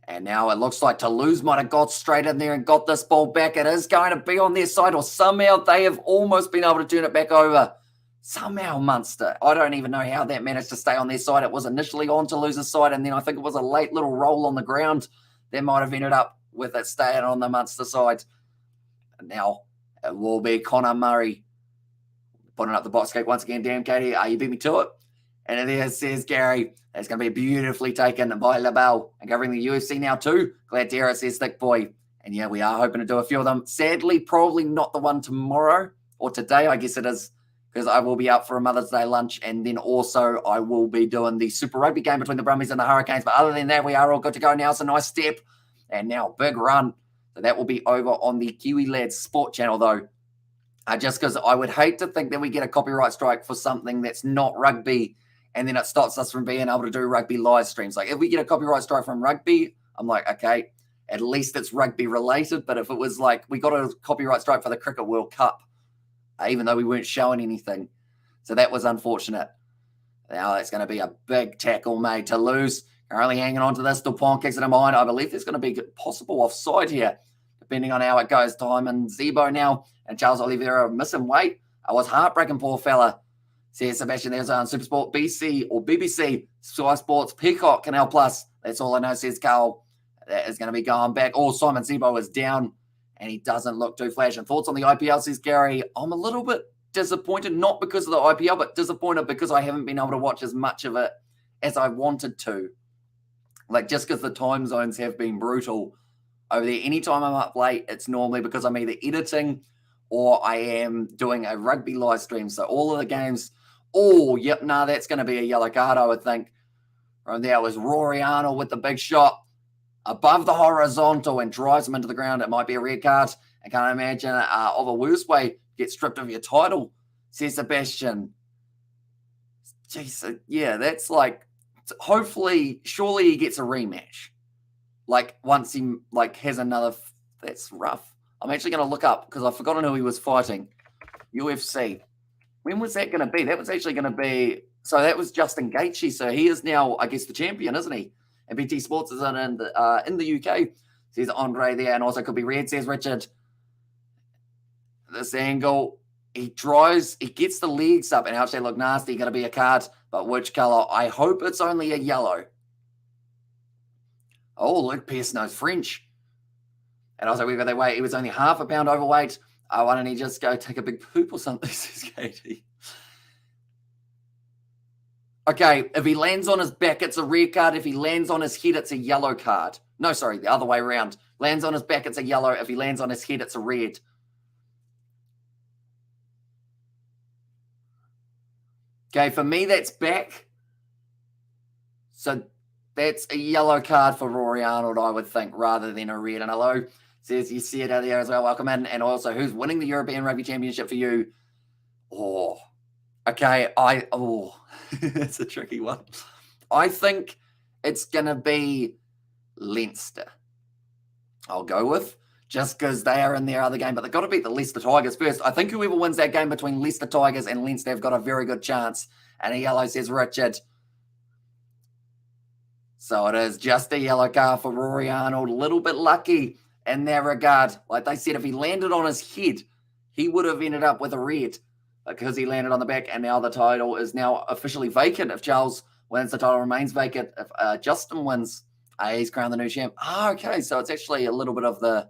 And now it looks like Toulouse might have got straight in there and got this ball back. It is going to be on their side, or somehow they have almost been able to turn it back over. Somehow Munster. I don't even know how that managed to stay on their side. It was initially on Toulouse's side, and then I think it was a late little roll on the ground that might have ended up with it staying on the Munster side. And now it will be Connor Murray putting up the box kick once again. Damn, Katie, you beat me to it. And there says Gary. It's going to be beautifully taken by LaBelle. And covering the UFC now too. Glad to hear it, says Thick Boy. And yeah, we are hoping to do a few of them. Sadly, probably not the one tomorrow or today, I guess it is, because I will be out for a Mother's Day lunch. And then also I will be doing the Super Rugby game between the Brumbies and the Hurricanes. But other than that, we are all good to go now. It's a nice step. And now big run. So that will be over on the Kiwi Lads Sport channel, though. Just because I would hate to think that we get a copyright strike for something that's not rugby, and then it stops us from being able to do rugby live streams. Like, if we get a copyright strike from rugby, I'm like, okay, at least it's rugby related. But if it was like we got a copyright strike for the Cricket World Cup, even though we weren't showing anything. So that was unfortunate. Now it's going to be a big tackle made. Toulouse currently hanging on to this. Dupont kicks it in behind. I believe there's going to be possible offside here, depending on how it goes. Time and Zebo now, and Charles Oliveira missing weight. I was heartbreaking, poor fella. Says Sebastian, there's on Supersport, BC or BBC, Sky Sports, Peacock, Canal Plus. That's all I know, says Carl. That is going to be going back. Oh, Simon Zebo is down, and he doesn't look too flashing. Thoughts on the IPL, says Gary. I'm a little bit disappointed, not because of the IPL, but disappointed because I haven't been able to watch as much of it as I wanted to. Like, just because the time zones have been brutal over there. Anytime I'm up late, it's normally because I'm either editing or I am doing a rugby live stream. So all of the games, that's going to be a yellow card, I would think. From there was Rory Arnold with the big shot above the horizontal and drives him into the ground. It might be a red card. I can't imagine of a worse way get stripped of your title, says Sebastian. Jeez, yeah, that's like, hopefully, surely he gets a rematch. Like, once he has another, that's rough. I'm actually going to look up because I've forgotten who he was fighting. UFC. When was that going to be? That was actually going to be, so that was Justin Gaethje. So he is now, I guess, the champion, isn't he? And BT Sports is in the UK. Says Andre there, and also could be red, says Richard. This angle, he gets the legs up, and actually look nasty. Going to be a card, but which color? I hope it's only a yellow. Oh, Luke Pearce knows French. And I was like, we got that weight. He was only half a pound overweight. Why don't he just go take a big poop or something, says Katie. Okay, if he lands on his back, it's a red card. If he lands on his head, it's a yellow card. No, sorry, the other way around. Lands on his back, it's a yellow. If he lands on his head, it's a red. Okay, for me, that's back. So that's a yellow card for Rory Arnold, I would think, rather than a red. And hello, says you see it out there as well. Welcome in. And also, who's winning the European Rugby Championship for you? Oh, okay. It's a tricky one. I think it's going to be Leinster. I'll go with, just because they are in their other game, but they've got to beat the Leicester Tigers first. I think whoever wins that game between Leicester Tigers and Leinster have got a very good chance. And a yellow, says Richard. So it is just a yellow card for Rory Arnold. A little bit lucky in that regard. Like they said, if he landed on his head, he would have ended up with a red because he landed on the back. And now the title is now officially vacant. If Charles wins, the title remains vacant. If Justin wins, he's crowned the new champ. Okay, so it's actually a little bit of the,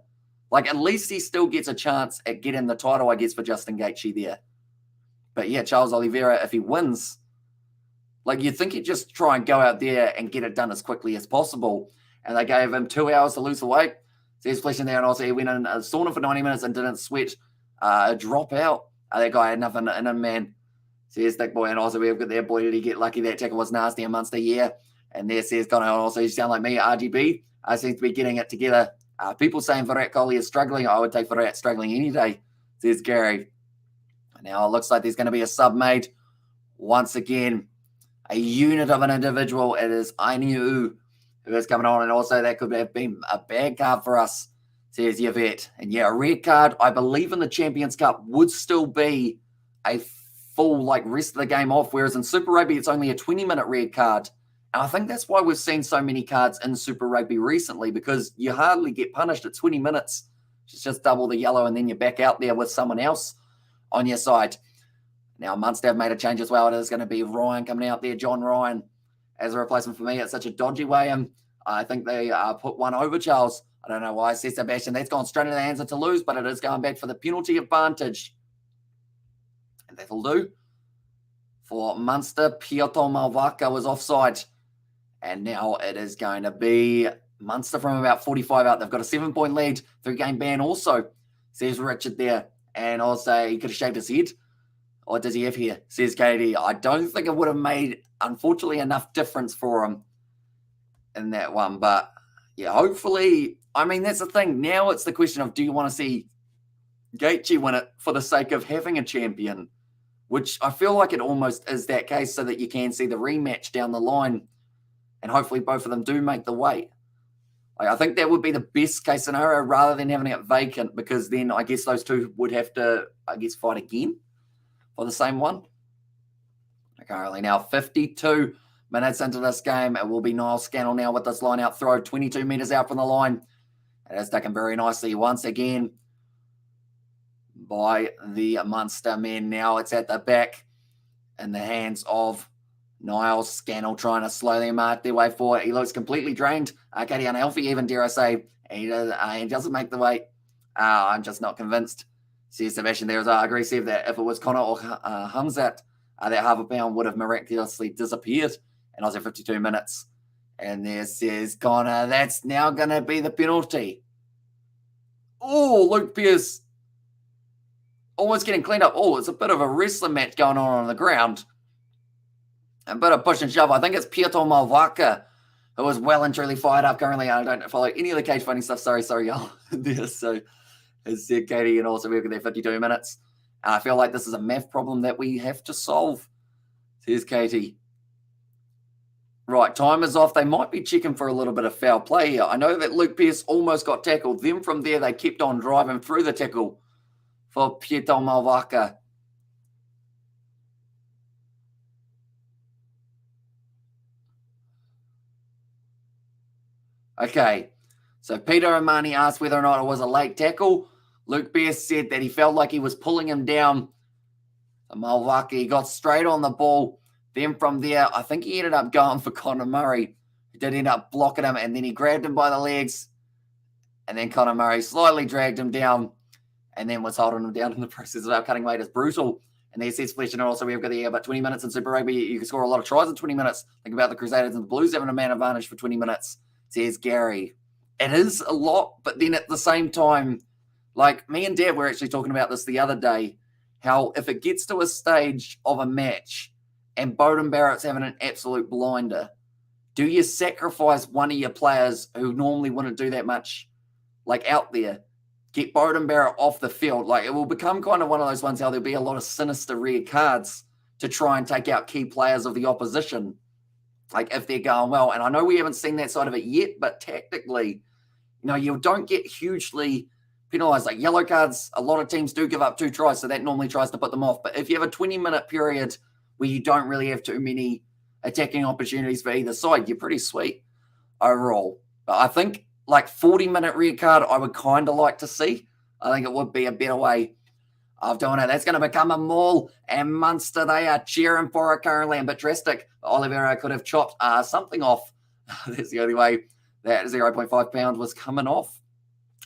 like, at least he still gets a chance at getting the title, I guess, for Justin Gaethje there. But yeah, Charles Oliveira, if he wins, like, you'd think he'd just try and go out there and get it done as quickly as possible. And they gave him 2 hours to lose the weight. So he's flashing there, and also he went in a sauna for 90 minutes and didn't sweat a drop out. That guy had nothing in him, man. Says Thick Boy, and also we've got there, boy, did he get lucky. That tackle was nasty in Munster, yeah. And there says Connor, also you sound like me, RGB. I seem to be getting it together. People saying Virat Kohli is struggling. I would take Virat struggling any day, says Gary. Now it looks like there's going to be a sub made. Once again, a unit of an individual. It is Ainiu who is coming on. And also that could have been a bad card for us, says Yvette. And yeah, a red card, I believe in the Champions Cup, would still be a full, like, rest of the game off. Whereas in Super Rugby, it's only a 20-minute red card. And I think that's why we've seen so many cards in Super Rugby recently, because you hardly get punished at 20 minutes. It's just double the yellow, and then you're back out there with someone else on your side. Now, Munster have made a change as well. It is going to be Ryan coming out there, John Ryan, as a replacement for me. It's such a dodgy way. And I think they put one over Charles. I don't know why. Says Sebastian, that's gone straight into the hands of Toulouse, but it is going back for the penalty advantage. And that'll do. For Munster, Piotr Malvaka was offside. And now it is going to be Munster from about 45 out. They've got a 7-point lead, 3-game ban also, says Richard there. And also, he could have shaved his head. Or does he have here, says Katie. I don't think it would have made, unfortunately, enough difference for him in that one. But, yeah, hopefully, I mean, that's the thing. Now it's the question of, do you want to see Gaethje win it for the sake of having a champion? Which I feel like it almost is that case, so that you can see the rematch down the line. And hopefully both of them do make the weight. Like, I think that would be the best case scenario rather than having it vacant, because then I guess those two would have to, fight again for the same one. Currently now 52 minutes into this game. It will be Niall Scannell now with this line out throw, 22 metres out from the line. It is taken very nicely once again by the Munster men. Now it's at the back in the hands of Niall Scannell, trying to slowly mark their way forward. He looks completely drained. Katie unhealthy even, dare I say. He doesn't make the weight. I'm just not convinced. Says Sebastian there as well. I agree, Steve, that if it was Connor or Hamzat, that half a pound would have miraculously disappeared. And I was at 52 minutes. And there says Connor, that's now going to be the penalty. Oh, Luke Pearce almost getting cleaned up. Oh, it's a bit of a wrestling match going on the ground. A bit of push and shove. I think it's Piotr Malvaka who is well and truly fired up currently. I don't follow any of the cage funny stuff. Sorry, y'all. So it's Katie, and also we've got there 52 minutes. And I feel like this is a math problem that we have to solve. Here's Katie. Right, time is off. They might be checking for a little bit of foul play here. I know that Luke Pearce almost got tackled. Then from there, they kept on driving through the tackle for Piotr Malvaka. Okay, so Peter Omani asked whether or not it was a late tackle. Luke Pearce said that he felt like he was pulling him down. Malvaka got straight on the ball. Then from there, I think he ended up going for Conor Murray. He did end up blocking him, and then he grabbed him by the legs. And then Conor Murray slightly dragged him down and then was holding him down in the process of our cutting weight. Is brutal. And there says Fletcher, and also we've got about 20 minutes in Super Rugby. You can score a lot of tries in 20 minutes. Think about the Crusaders and the Blues having a man advantage for 20 minutes, says Gary. It is a lot, but then at the same time, like me and Dad were actually talking about this the other day, how if it gets to a stage of a match and Bowden Barrett's having an absolute blinder, Do you sacrifice one of your players who normally wouldn't do that much, like out there? Get Bowden Barrett off the field. Like, it will become kind of one of those ones how there'll be a lot of sinister red cards to try and take out key players of the opposition. Like, if they're going well. And I know we haven't seen that side of it yet, but tactically, you don't get hugely penalised. Like, yellow cards, a lot of teams do give up 2 tries, so that normally tries to put them off. But if you have a 20-minute period where you don't really have too many attacking opportunities for either side, you're pretty sweet overall. But I think, like, 40-minute red card, I would kind of like to see. I think it would be a better way of doing it. That's going to become a maul, and Munster, they are cheering for it currently, and bit drastic. Oliveira could have chopped something off. That's the only way that 0.5 pound was coming off.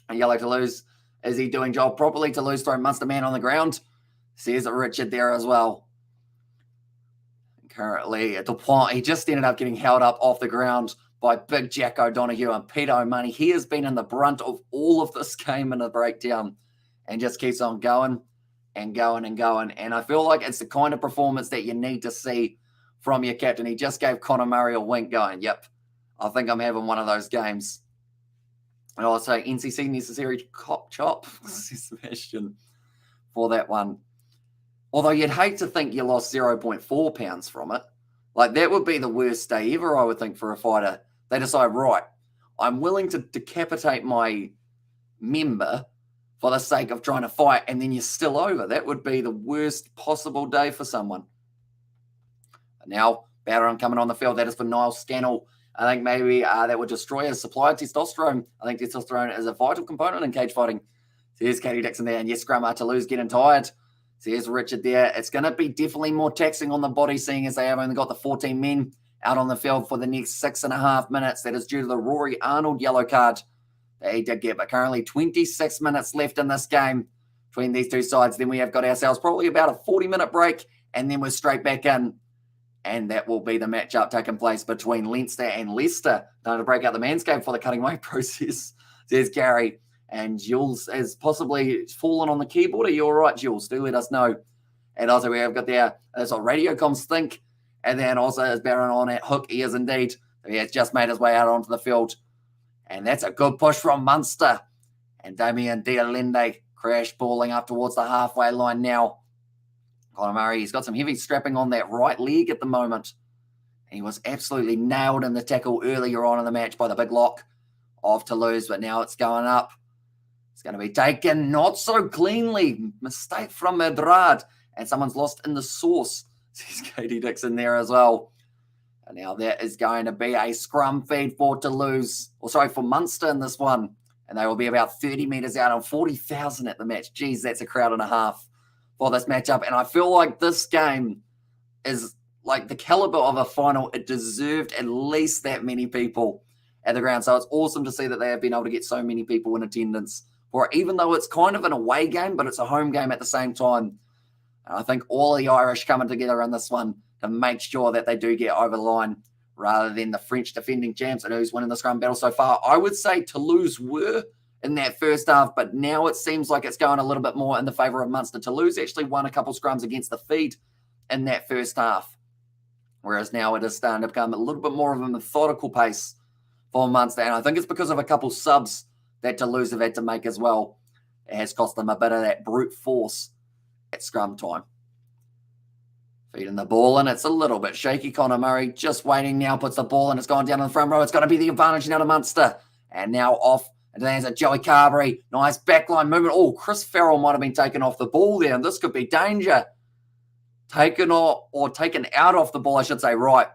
And yellow Toulouse, is he doing job properly? Toulouse throwing Munster man on the ground. Says Richard there as well. Currently at the point, he just ended up getting held up off the ground by Big Jack O'Donoghue and Pete O'Money. He has been in the brunt of all of this game in the breakdown and just keeps on going and going and going. And I feel like it's the kind of performance that you need to see from your captain. He just gave Conor Murray a wink going, yep, I think I'm having one of those games. And also NCC necessary chop, Sebastian, for that one. Although you'd hate to think you lost 0.4 pounds from it. Like, that would be the worst day ever, I would think, for a fighter. They decide, right, I'm willing to decapitate my member for the sake of trying to fight, and then you're still over. That would be the worst possible day for someone. Now, Bowden coming on the field. That is for Niall Scannell. I think maybe that would destroy his supply of testosterone. I think testosterone is a vital component in cage fighting. So here's Katie Dixon there, and yes, Scrum Toulouse getting tired. So here's Richard there. It's going to be definitely more taxing on the body, seeing as they have only got the 14 men out on the field for the next 6.5 minutes. That is due to the Rory Arnold yellow card that he did get. But currently 26 minutes left in this game between these two sides. Then we have got ourselves probably about a 40-minute break, and then we're straight back in. And that will be the matchup taking place between Leinster and Leicester. Time to break out the manscape for the cutting weight process. There's Gary. And Jules has possibly fallen on the keyboard. Are you all right, Jules? Do let us know. And also we have got there, that's what Radiocoms think. And then also is Baron on at hook. He is indeed. So he has just made his way out onto the field. And that's a good push from Munster. And Damien Dialende crash balling up towards the halfway line now. Conor Murray, he's got some heavy strapping on that right leg at the moment. He was absolutely nailed in the tackle earlier on in the match by the big lock of Toulouse, but now it's going up. It's going to be taken not so cleanly. Mistake from Medrad, and someone's lost in the sauce. There's Katie Dixon there as well. And now that is going to be a scrum feed for Toulouse, for Munster in this one. And they will be about 30 metres out on 40,000 at the match. Geez, that's a crowd and a half for this matchup. And I feel like this game is like the caliber of a final. It deserved at least that many people at the ground. So it's awesome to see that they have been able to get so many people in attendance for it, even though it's kind of an away game, but it's a home game at the same time. And I think all the Irish coming together in this one to make sure that they do get over the line rather than the French defending champs and who's winning the scrum battle so far. I would say Toulouse were in that first half, but now it seems like it's going a little bit more in the favour of Munster. Toulouse actually won a couple scrums against the feed in that first half, whereas now it is starting to become a little bit more of a methodical pace for Munster. And I think it's because of a couple subs that Toulouse have had to make as well. It has cost them a bit of that brute force at scrum time. Feeding the ball in. It's a little bit shaky. Conor Murray just waiting now, puts the ball in. It's gone down in the front row. It's going to be the advantage now to Munster. And now off. And then there's a Joey Carberry. Nice backline movement. Oh, Chris Farrell might have been taken off the ball there. And this could be danger. Taken off or taken out off the ball, I should say. Right.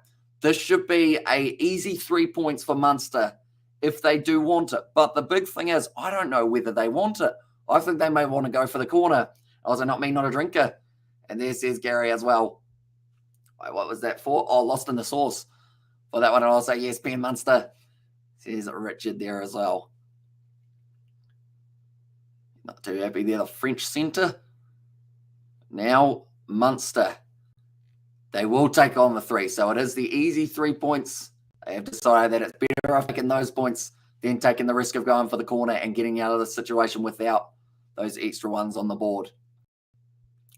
This should be a easy 3 points for Munster if they do want it. But the big thing is, I don't know whether they want it. I think they may want to go for the corner. Also, not me, not a drinker. And there says Gary as well. Wait, what was that for? Oh, lost in the sauce for that one. And I'll say, yes, Ben Munster. Says Richard there as well. Not too happy there. The French centre. Now, Munster. They will take on the 3. So it is the easy 3 points. They have decided that it's better off taking those points than taking the risk of going for the corner and getting out of the situation without those extra ones on the board.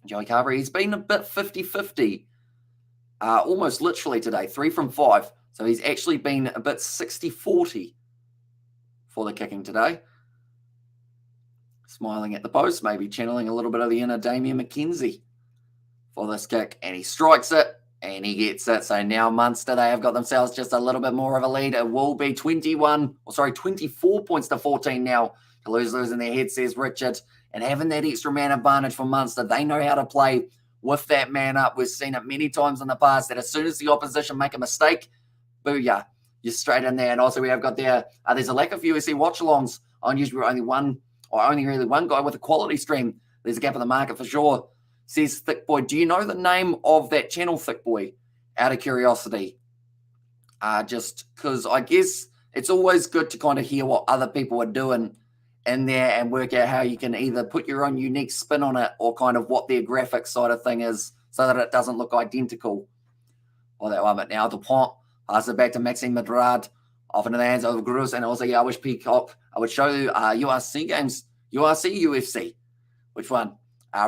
Joey Carberry, he's been a bit 50-50. Almost literally today. 3 from 5. So he's actually been a bit 60-40 for the kicking today. Smiling at the post, maybe channeling a little bit of the inner Damien McKenzie for this kick. And he strikes it, and he gets it. So now Munster, they have got themselves just a little bit more of a lead. It will be 24 points to 14 now. Toulouse losing their head, says Richard. And having that extra man advantage for Munster, they know how to play with that man up. We've seen it many times in the past that as soon as the opposition make a mistake, booyah, you're straight in there. And also we have got there, there's a lack of USC watch-alongs on usually only really one guy with a quality stream. There's a gap in the market for sure, says Thick Boy. Do you know the name of that channel, Thick Boy, out of curiosity? Just because I guess it's always good to kind of hear what other people are doing in there and work out how you can either put your own unique spin on it or kind of what their graphic side of thing is so that it doesn't look identical. Well, that one, but now Dupont passes it back to Maxime Madrad, off into the hands of Grus, and also, I wish Peacock, I would show you URC games, UFC. Which one?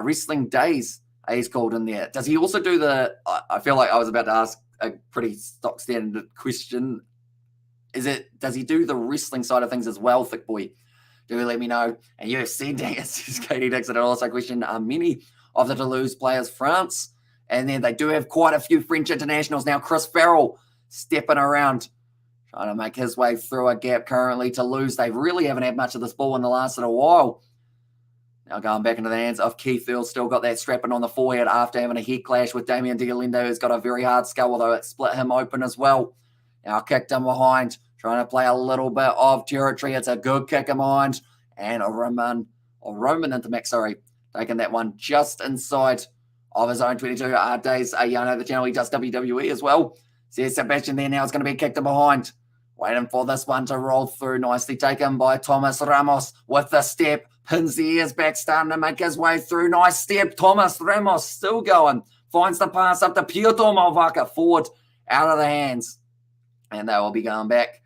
Wrestling Days, he's called in there. Does he also do the, I feel like I was about to ask a pretty stock standard question. Does he do the wrestling side of things as well, Thick Boy? Do let me know. And UFC Days, says Katie Dixon, and also question, many of the Toulouse players France, and then they do have quite a few French internationals now. Chris Farrell stepping around, trying to make his way through a gap currently. Toulouse, they really haven't had much of this ball in the last little while. Now going back into the hands of Keith Earl, still got that strapping on the forehead after having a head clash with Damien Diolindo, who's got a very hard skull, although it split him open as well. Now kicked him behind, trying to play a little bit of territory. It's a good kick in behind. And Roman Intermax, taking that one just inside of his own 22 days. You know the channel, he does WWE as well. Says Sebastian there now, it's going to be kicked in behind. Waiting for this one to roll through. Nicely taken by Thomas Ramos with the step. Pins the ears back, starting to make his way through. Nice step. Thomas Ramos still going. Finds the pass up to Piotr Malvaka. Forward out of the hands. And they will be going back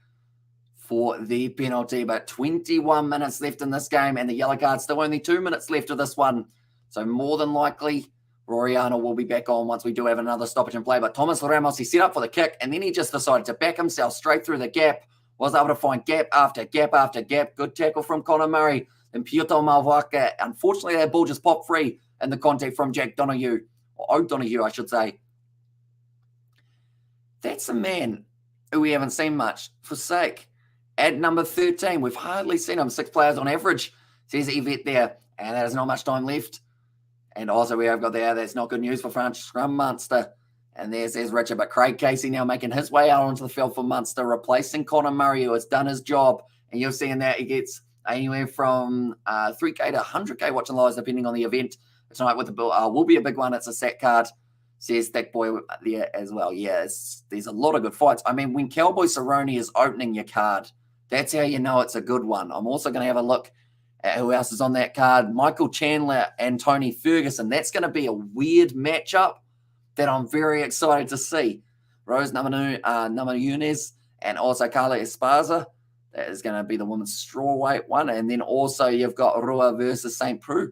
for the penalty. But 21 minutes left in this game. And the yellow card still only 2 minutes left of this one. So more than likely, Rory Arnold will be back on once we do have another stoppage in play. But Thomas Ramos, he set up for the kick, and then he just decided to back himself straight through the gap. Was able to find gap after gap after gap. Good tackle from Conor Murray. And Piotr Malvaka, unfortunately, that ball just popped free in the contact from Jack Donoghue, or O'Donoghue, I should say. That's a man who we haven't seen much. Forsake. At number 13, we've hardly seen him. 6 players on average, says Yvette there. And there's not much time left. And also we have got there, that's not good news for French scrum Munster. And there's Richard, but Craig Casey now making his way out onto the field for Munster, replacing Conor Murray, who has done his job. And you're seeing that he gets anywhere from 3K to 100K watching lives, depending on the event. Tonight with the bill will be a big one. It's a set card, says Thick Boy there as well. Yeah, there's a lot of good fights. I mean, when Cowboy Cerrone is opening your card, that's how you know it's a good one. I'm also going to have a look at who else is on that card. Michael Chandler and Tony Ferguson. That's going to be a weird matchup that I'm very excited to see. Rose Namajunas and also Carla Esparza. That is going to be the women's strawweight one. And then also you've got Rua versus St. Preux.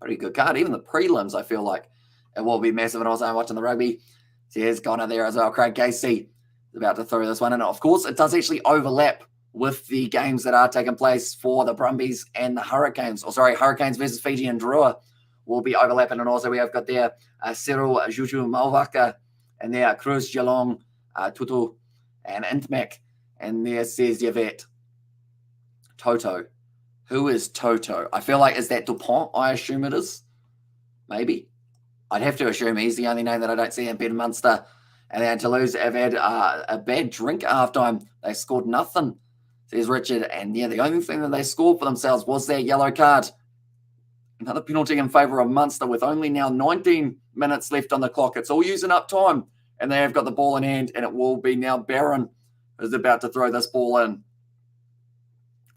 Pretty good card. Even the prelims, I feel like it will be massive. And also I'm watching the rugby. So here's Connor there as well. Craig Casey is about to throw this one. And of course, it does actually overlap with the games that are taking place for the Brumbies and the Hurricanes. Hurricanes versus Fiji and Drua will be overlapping. And also we have got there Cyril Juju Malvaka and there Cruz Geelong, Tutu and Intmac. And there says Yvette. Toto. Who is Toto? I feel like, is that Dupont? I assume it is. Maybe. I'd have to assume he's the only name that I don't see in Ben Munster. And then Toulouse have had a bad drink at halftime. They scored nothing, says Richard. And yeah, the only thing that they scored for themselves was their yellow card. Another penalty in favour of Munster with only now 19 minutes left on the clock. It's all using up time. And they have got the ball in hand. And it will be now Barron who's about to throw this ball in.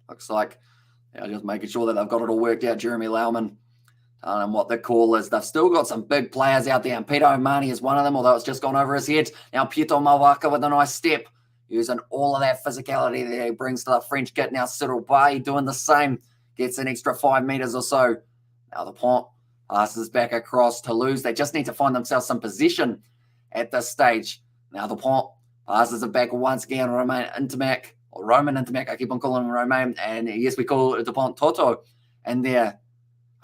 Looks like they're just making sure that they've got it all worked out. Jeremy Lauman. And what the call is. They've still got some big players out there. And Peter O'Mahony is one of them, although it's just gone over his head. Now Piotr Malvaka with a nice step. Using all of that physicality that he brings to the French kit. Now Cyril Bay doing the same. Gets an extra 5 meters or so. Now the Pont passes back across Toulouse. They just need to find themselves some position at this stage. Now the Pont This is a back once again, Roman Intermac. I keep on calling him Romain. And yes, we call it Dupont Toto. And there,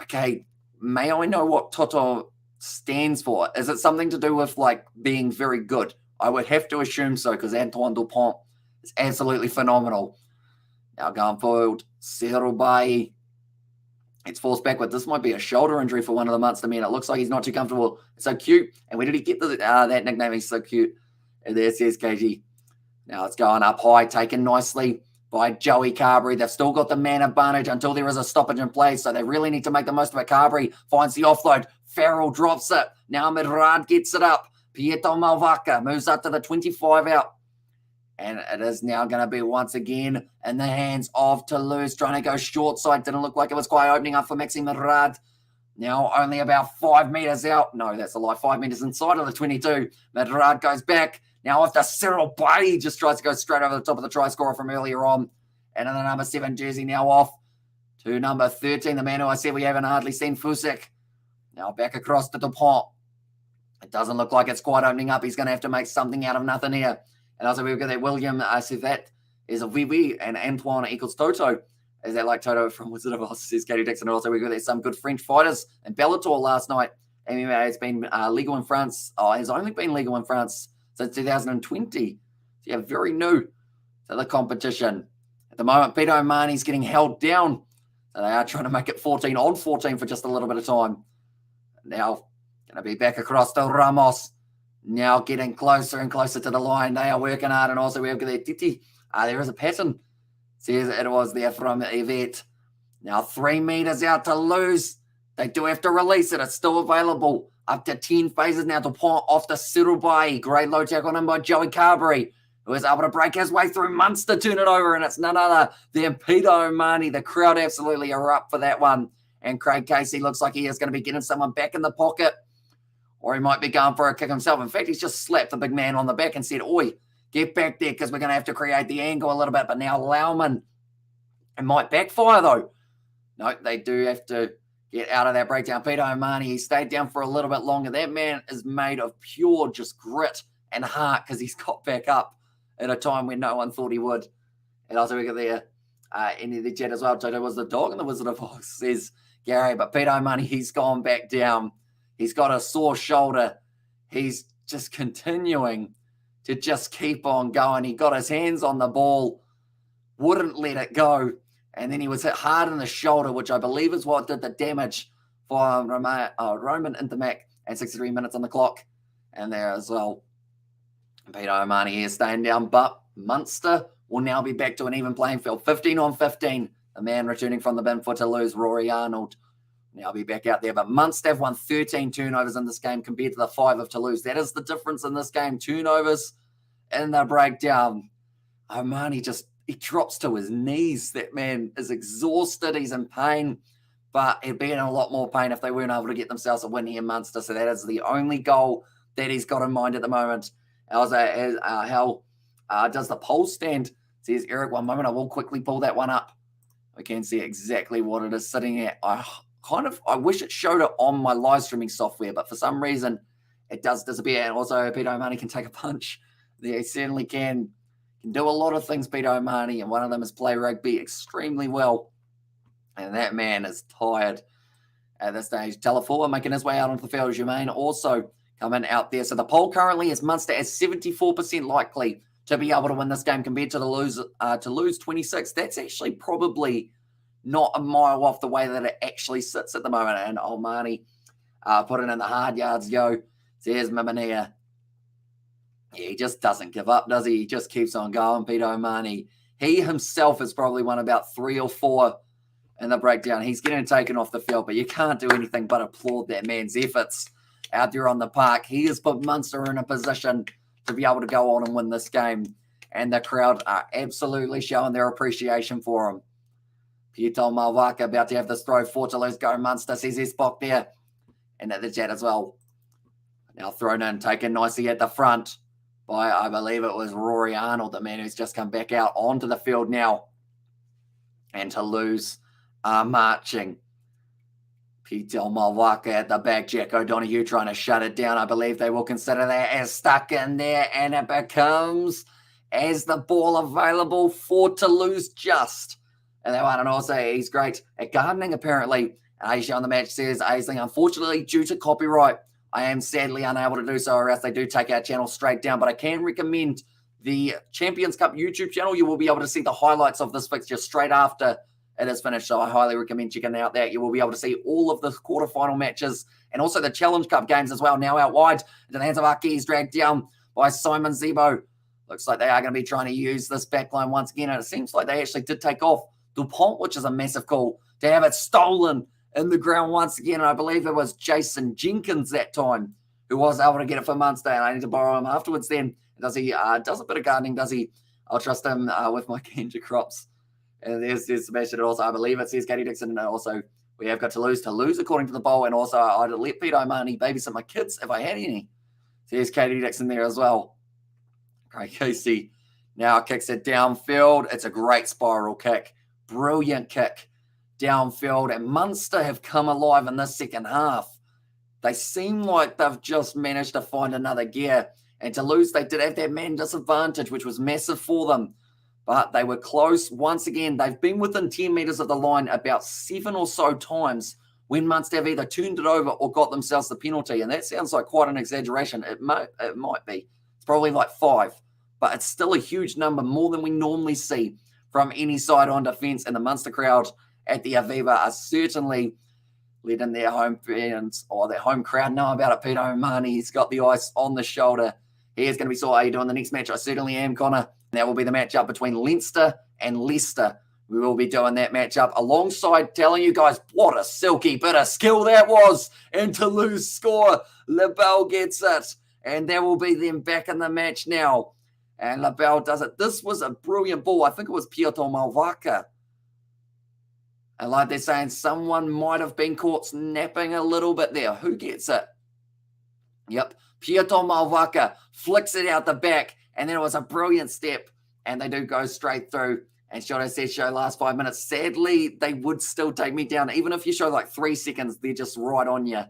okay, may I know what Toto stands for? Is it something to do with like being very good? I would have to assume so, because Antoine Dupont is absolutely phenomenal. Now going forward, Serubai. It's forced backward. This might be a shoulder injury for one of the Munster men. It looks like he's not too comfortable. It's so cute. And where did he get that nickname? He's so cute. And there says KG. Now it's going up high, taken nicely by Joey Carberry. They've still got the man advantage until there is a stoppage in play, so they really need to make the most of it. Carberry finds the offload. Farrell drops it. Now Midrad gets it up. Pietro Malvaca moves up to the 25 out. And it is now going to be once again in the hands of Toulouse, trying to go short side. Didn't look like it was quite opening up for Maxime Midrad. Now only about 5 meters out. No, that's a lie. 5 meters inside of the 22. Midrad goes back. Now after Cyril Bay just tries to go straight over the top of the try scorer from earlier on. And in the number 7 jersey now off to number 13, the man who I said we haven't hardly seen, Fusek. Now back across to Dupont. It doesn't look like it's quite opening up. He's going to have to make something out of nothing here. And also we've got that William Sivet is a VB and Antoine equals Toto. Is that like Toto from Wizard of Oz, says Katie Dixon. And also we've got some good French fighters in Bellator last night. MMA has been legal in France. Has only been legal in France since 2020. So yeah, very new to the competition. At the moment, Peter O'Mahony's getting held down. So they are trying to make it 14 on 14 for just a little bit of time. Now, going to be back across to Ramos. Now getting closer and closer to the line. They are working hard. And also we have got Titi. There is a pattern. Says it was there from Yvette. Now 3 meters out to lose. They do have to release it. It's still available. Up to 10 phases now to point off the Sirubai. Great low tackle on him by Joey Carberry, who is able to break his way through. Munster turn it over, and it's none other than Peter O'Mahony. The crowd absolutely are up for that one. And Craig Casey looks like he is going to be getting someone back in the pocket, or he might be going for a kick himself. In fact, he's just slapped the big man on the back and said, "Oi, get back there, because we're going to have to create the angle a little bit." But now Lauman, it might backfire though. No, they do have to get out of that breakdown. Peter O'Mahony, he stayed down for a little bit longer. That man is made of pure just grit and heart, because he's got back up at a time when no one thought he would. And also we got there in the chat as well. Toto was the dog in the Wizard of Oz, says Gary. But Peter O'Mahony, he's gone back down. He's got a sore shoulder. He's just continuing to just keep on going. He got his hands on the ball, wouldn't let it go. And then he was hit hard in the shoulder, which I believe is what did the damage for Roman Intermac at 63 minutes on the clock. And there as well, Peter O'Mahony here staying down. But Munster will now be back to an even playing field. 15 on 15. The man returning from the bin for Toulouse, Rory Arnold, now be back out there. But Munster have won 13 turnovers in this game compared to the 5 of Toulouse. That is the difference in this game. Turnovers in the breakdown. O'Mahony just, he drops to his knees. That man is exhausted. He's in pain. But he'd be in a lot more pain if they weren't able to get themselves a win here in Munster. So that is the only goal that he's got in mind at the moment. Also, how does the poll stand? Says Eric. One moment. I will quickly pull that one up. We can see exactly what it is sitting at. I wish it showed it on my live streaming software, but for some reason it does disappear. And also Peter O'Mahony can take a punch. He certainly can do a lot of things, Peter O'Mahony, and one of them is play rugby extremely well. And that man is tired at this stage. Telefor making his way out onto the field. Jermaine also coming out there. So the poll currently is Munster as 74% likely to be able to win this game compared to to lose 26. That's actually probably not a mile off the way that it actually sits at the moment. And O'Mahony putting in the hard yards, yo. There's Mimania. Yeah, he just doesn't give up, does he? He just keeps on going, Peter O'Mahony. He himself has probably won about 3 or 4 in the breakdown. He's getting taken off the field, but you can't do anything but applaud that man's efforts out there on the park. He has put Munster in a position to be able to go on and win this game, and the crowd are absolutely showing their appreciation for him. Pietro Malvaca about to have this throw for Toulouse. Go Munster, says Spock there. And at the chat as well. Now thrown in, taken nicely at the front by, I believe it was Rory Arnold, the man who's just come back out onto the field now. And Toulouse are marching. Peter Malwaka at the back. Jack O'Donoghue trying to shut it down. I believe they will consider that as stuck in there, and it becomes as the ball available for Toulouse just. And that one, and also he's great at gardening apparently. Aisha on the match says, Aisling, unfortunately, due to copyright, I am sadly unable to do so, or else they do take our channel straight down. But I can recommend the Champions Cup YouTube channel. You will be able to see the highlights of this fixture straight after it is finished. So I highly recommend checking out that. You will be able to see all of the quarterfinal matches and also the Challenge Cup games as well. Now out wide into the hands of Aki. He's dragged down by Simon Zebo. Looks like they are going to be trying to use this backline once again. And it seems like they actually did take off Dupont, which is a massive call to have it stolen in the ground once again. And I believe it was Jason Jenkins that time who was able to get it for Munster. And I need to borrow him afterwards then. Does he does a bit of gardening, does he? I'll trust him with my Kenja crops. And there's Sebastian also. I believe it says Katie Dixon. And also we have got Toulouse according to the bowl. And also I'd let Peter O'Mahony babysit my kids if I had any. So there's Katie Dixon there as well. Craig Casey now kicks it downfield. It's a great spiral kick. Brilliant kick downfield. And Munster have come alive in this second half. They seem like they've just managed to find another gear. And Toulouse, they did have that man disadvantage, which was massive for them. But they were close. Once again, they've been within 10 metres of the line about 7 or so times when Munster have either turned it over or got themselves the penalty. And that sounds like quite an exaggeration. It might be. It's probably like 5. But it's still a huge number, more than we normally see from any side on defence. And the Munster crowd at the Aviva are certainly letting their home fans or their home crowd know about it. Peter O'Mahony, he's got the ice on the shoulder. He is going to be saw. Are you doing the next match? I certainly am, Connor. That will be the matchup between Leinster and Leicester. We will be doing that matchup alongside telling you guys what a silky bit of skill that was. And Toulouse score. LaBelle gets it. And that will be them back in the match now. And LaBelle does it. This was a brilliant ball. I think it was Piotr Malwaka. And like they're saying, someone might have been caught snapping a little bit there. Who gets it? Yep. Piotr Malwaka flicks it out the back. And then it was a brilliant step. And they do go straight through. And Shoto says, show last 5 minutes. Sadly, they would still take me down. Even if you show like 3 seconds, they're just right on you.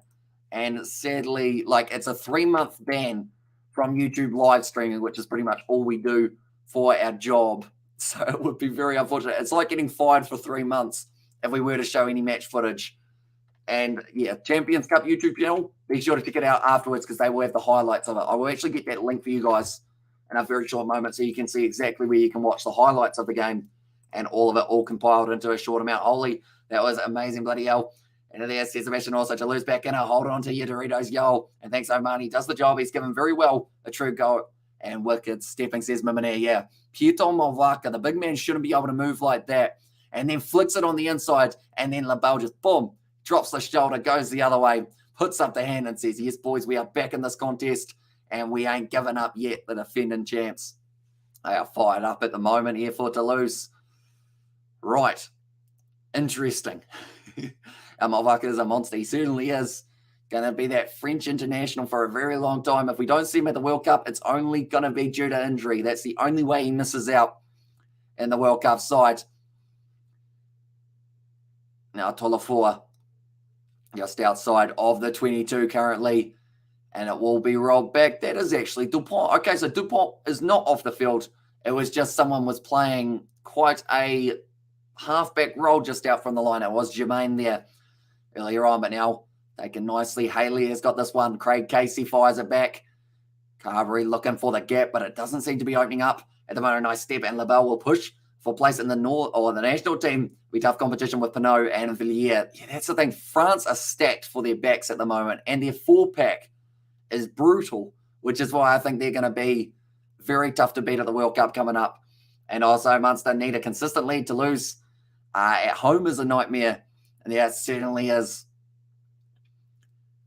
And sadly, like it's a 3-month ban from YouTube live streaming, which is pretty much all we do for our job. So it would be very unfortunate. It's like getting fired for 3 months if we were to show any match footage. And yeah, Champions Cup YouTube channel, be sure to check it out afterwards because they will have the highlights of it. I will actually get that link for you guys in a very short moment so you can see exactly where you can watch the highlights of the game and all of it all compiled into a short amount. Holy, that was amazing, bloody hell. And there says Sebastian also to lose back in. Hold on to your Doritos, yo. And thanks, O'Mahony. Does the job. He's given very well a true go. And wicked stepping, says Mimine. Yeah. Piotr Malwaka, the big man shouldn't be able to move like that. And then flicks it on the inside. And then LaBelle just, boom, drops the shoulder, goes the other way, puts up the hand and says, yes, boys, we are back in this contest. And we ain't given up yet, the defending champs. They are fired up at the moment here for Toulouse. Right. Interesting. Malwaka is a monster. He certainly is going to be that French international for a very long time. If we don't see him at the World Cup, it's only going to be due to injury. That's the only way he misses out in the World Cup side. Now, Tolafua just outside of the 22 currently, and it will be rolled back. That is actually Dupont. Okay, so Dupont is not off the field. It was just someone was playing quite a halfback roll just out from the line. It was Jermaine there earlier on, but now taken nicely. Haley has got this one. Craig Casey fires it back. Carberry looking for the gap, but it doesn't seem to be opening up at the moment. A nice step, and LaBelle will push for place in the North or the national team. We tough competition with Pinot and Villiers. Yeah, that's the thing. France are stacked for their backs at the moment, and their 4-pack is brutal, which is why I think they're going to be very tough to beat at the World Cup coming up. And also Munster need a consistent lead. to lose at home is a nightmare. And yeah, it certainly is.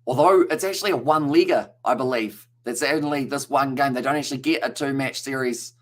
Although it's actually a one-legger, I believe. That's only this one game. They don't actually get a 2-match series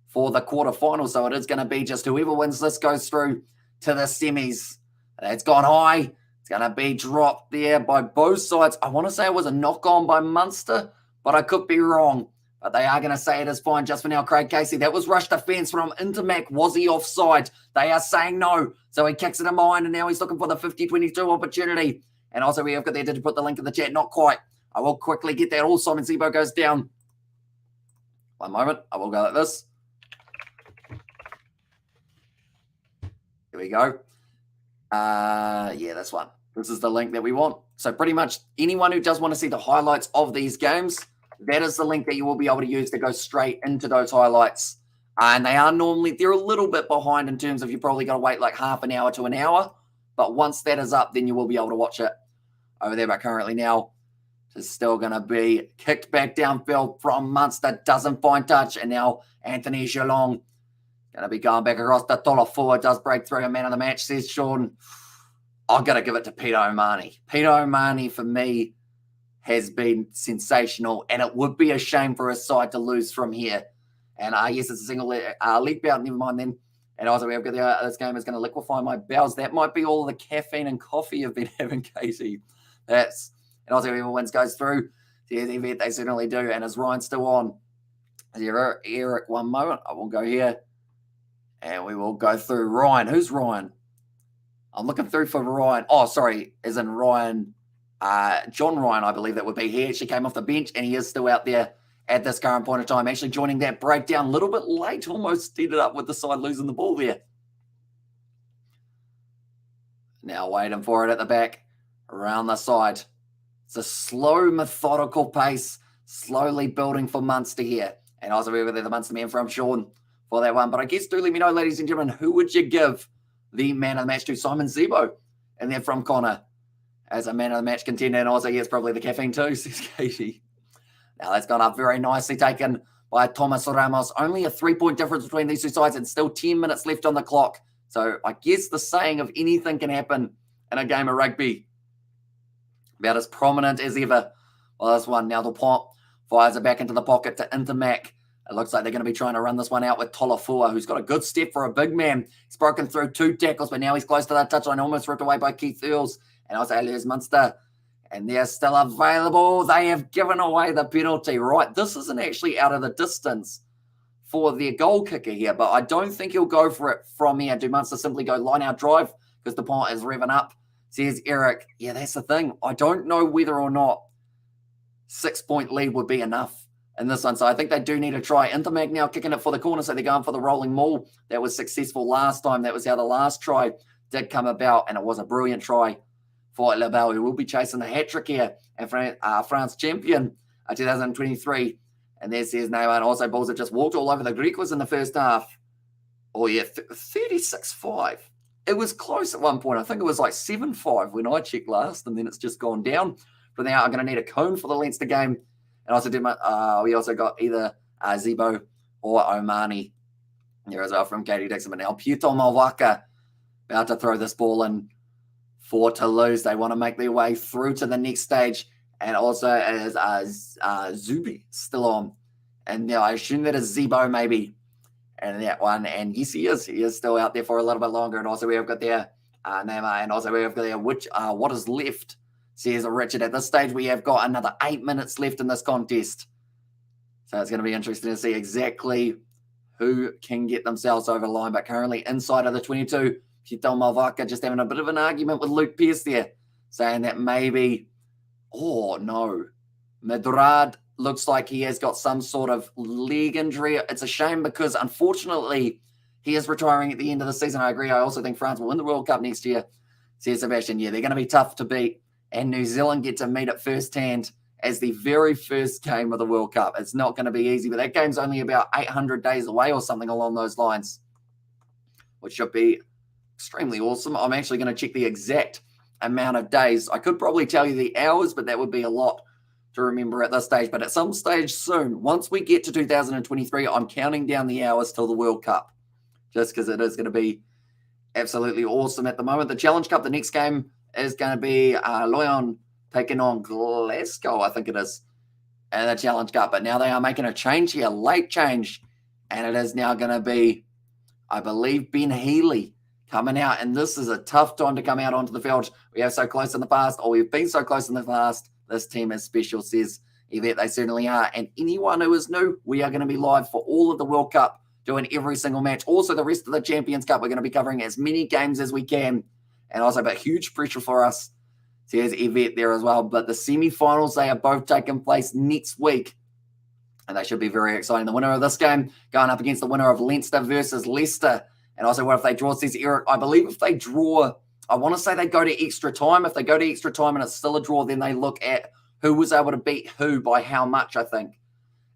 for the quarterfinal. So it is going to be just whoever wins this goes through to the semis. It's gone high. It's going to be dropped there by both sides. I want to say it was a knock-on by Munster, but I could be wrong. But they are going to say it is fine just for now. Craig Casey, that was rush defence from Intermac. Was he offside? They are saying no. So he kicks it in behind, and now he's looking for the 50-22 opportunity. And also we have got there, did you put the link in the chat? Not quite. I will quickly get that. All Simon Zebo goes down. One moment. I will go like this. Here we go. Yeah, this one. This is the link that we want. So pretty much anyone who does want to see the highlights of these games, that is the link that you will be able to use to go straight into those highlights. And they're a little bit behind in terms of you probably got to wait like half an hour to an hour. But once that is up, then you will be able to watch it over there. But currently now, it's still going to be kicked back downfield from Munster. Doesn't find touch. And now Anthony Geelong going to be going back across the Tolofua. Does break through. A man of the match, says Sean. I've got to give it to Peter O'Mahony. Peter O'Mahony, for me, has been sensational. And it would be a shame for his side to lose from here. And yes, it's a single league bout. Never mind then. And also, we've got this game is going to liquefy my bowels. That might be all the caffeine and coffee I've been having, Casey. And also, whoever wins goes through. Yeah, they certainly do. And is Ryan still on? Eric, one moment. I will go here. And we will go through Ryan. Who's Ryan? I'm looking through for Ryan. Oh, sorry. As in Ryan. John Ryan, I believe that would be. He actually came off the bench, and he is still out there at this current point of time. Actually joining that breakdown a little bit late. Almost ended up with the side losing the ball there. Now waiting for it at the back. Around the side. It's a slow, methodical pace. Slowly building for Munster here. And also over there, the Munster man from Sean for that one. But I guess do let me know, ladies and gentlemen, who would you give the man of the match to? Simon Zebo. And then from Connor as a man of the match contender. And also, yes, probably the caffeine too, says Katie. Now that's gone up very nicely, taken by Thomas Ramos. Only a 3-point difference between these two sides and still 10 minutes left on the clock. So I guess the saying of anything can happen in a game of rugby, about as prominent as ever. Well, this one now, the Pont fires it back into the pocket to Intermac. It looks like they're going to be trying to run this one out with Tolofua, who's got a good step for a big man. He's broken through 2 tackles, but now he's close to that touchline, almost ripped away by Keith Earls. And also, there's Munster. And they're still available. They have given away the penalty, right? This isn't actually out of the distance for their goal kicker here, but I don't think he'll go for it from here. Do Munster simply go line out drive because the Pont is revving up? Says Eric. Yeah, that's the thing. I don't know whether or not 6-point lead would be enough in this one. So I think they do need to try. Intermag now kicking it for the corner, so they're going for the rolling maul. That was successful last time. That was how the last try did come about, and it was a brilliant try for Labelle, who will be chasing the hat-trick here and France champion 2023. And there's his name. And also, Bulls have just walked all over the Greekos in the first half. Oh, yeah, 36-5. It was close at one point. I think it was like 7-5 when I checked last, and then it's just gone down. But now I'm going to need a cone for the Leinster game. And also, we also got either Zebo or O'Mahony here as well from Katie Dixon. But now Puto Malwaka about to throw this ball in for Toulouse. They want to make their way through to the next stage. And also as Zubi still on. And I assume that is Zebo maybe. And that one. And yes, he is. He is still out there for a little bit longer. And also we have got there Neymar. And also we have got there what is left, says Richard. At this stage, we have got another 8 minutes left in this contest. So it's going to be interesting to see exactly who can get themselves over the line. But currently inside of the 22, Pito Malvaka just having a bit of an argument with Luke Pearce there, saying that maybe, oh no, Medrad looks like he has got some sort of leg injury. It's a shame because unfortunately he is retiring at the end of the season. I agree. I also think France will win the World Cup next year, says Sebastian. Yeah, they're going to be tough to beat. And New Zealand get to meet it firsthand as the very first game of the World Cup. It's not going to be easy, but that game's only about 800 days away or something along those lines, which should be extremely awesome. I'm actually going to check the exact amount of days. I could probably tell you the hours, but that would be a lot to remember at this stage. But at some stage soon, once we get to 2023, I'm counting down the hours till the World Cup, just because it is going to be absolutely awesome at the moment. The Challenge Cup, the next game is going to be Lyon taking on Glasgow, I think it is, and the Challenge Cup. But now they are making a change here, late change, and it is now going to be, I believe, Ben Healy coming out, and this is a tough time to come out onto the field. We are so close in the past, or we've been so close in the past. This team is special, says Yvette. They certainly are. And anyone who is new, we are going to be live for all of the World Cup, doing every single match. Also, the rest of the Champions Cup, we're going to be covering as many games as we can. And also, but huge pressure for us So here's Yvette there as well. But the semi-finals, they are both taking place next week. And they should be very exciting. The winner of this game going up against the winner of Leinster versus Leicester. And also, what if they draw, says Eric? I believe if they draw, I want to say they go to extra time. If they go to extra time and it's still a draw, then they look at who was able to beat who by how much, I think,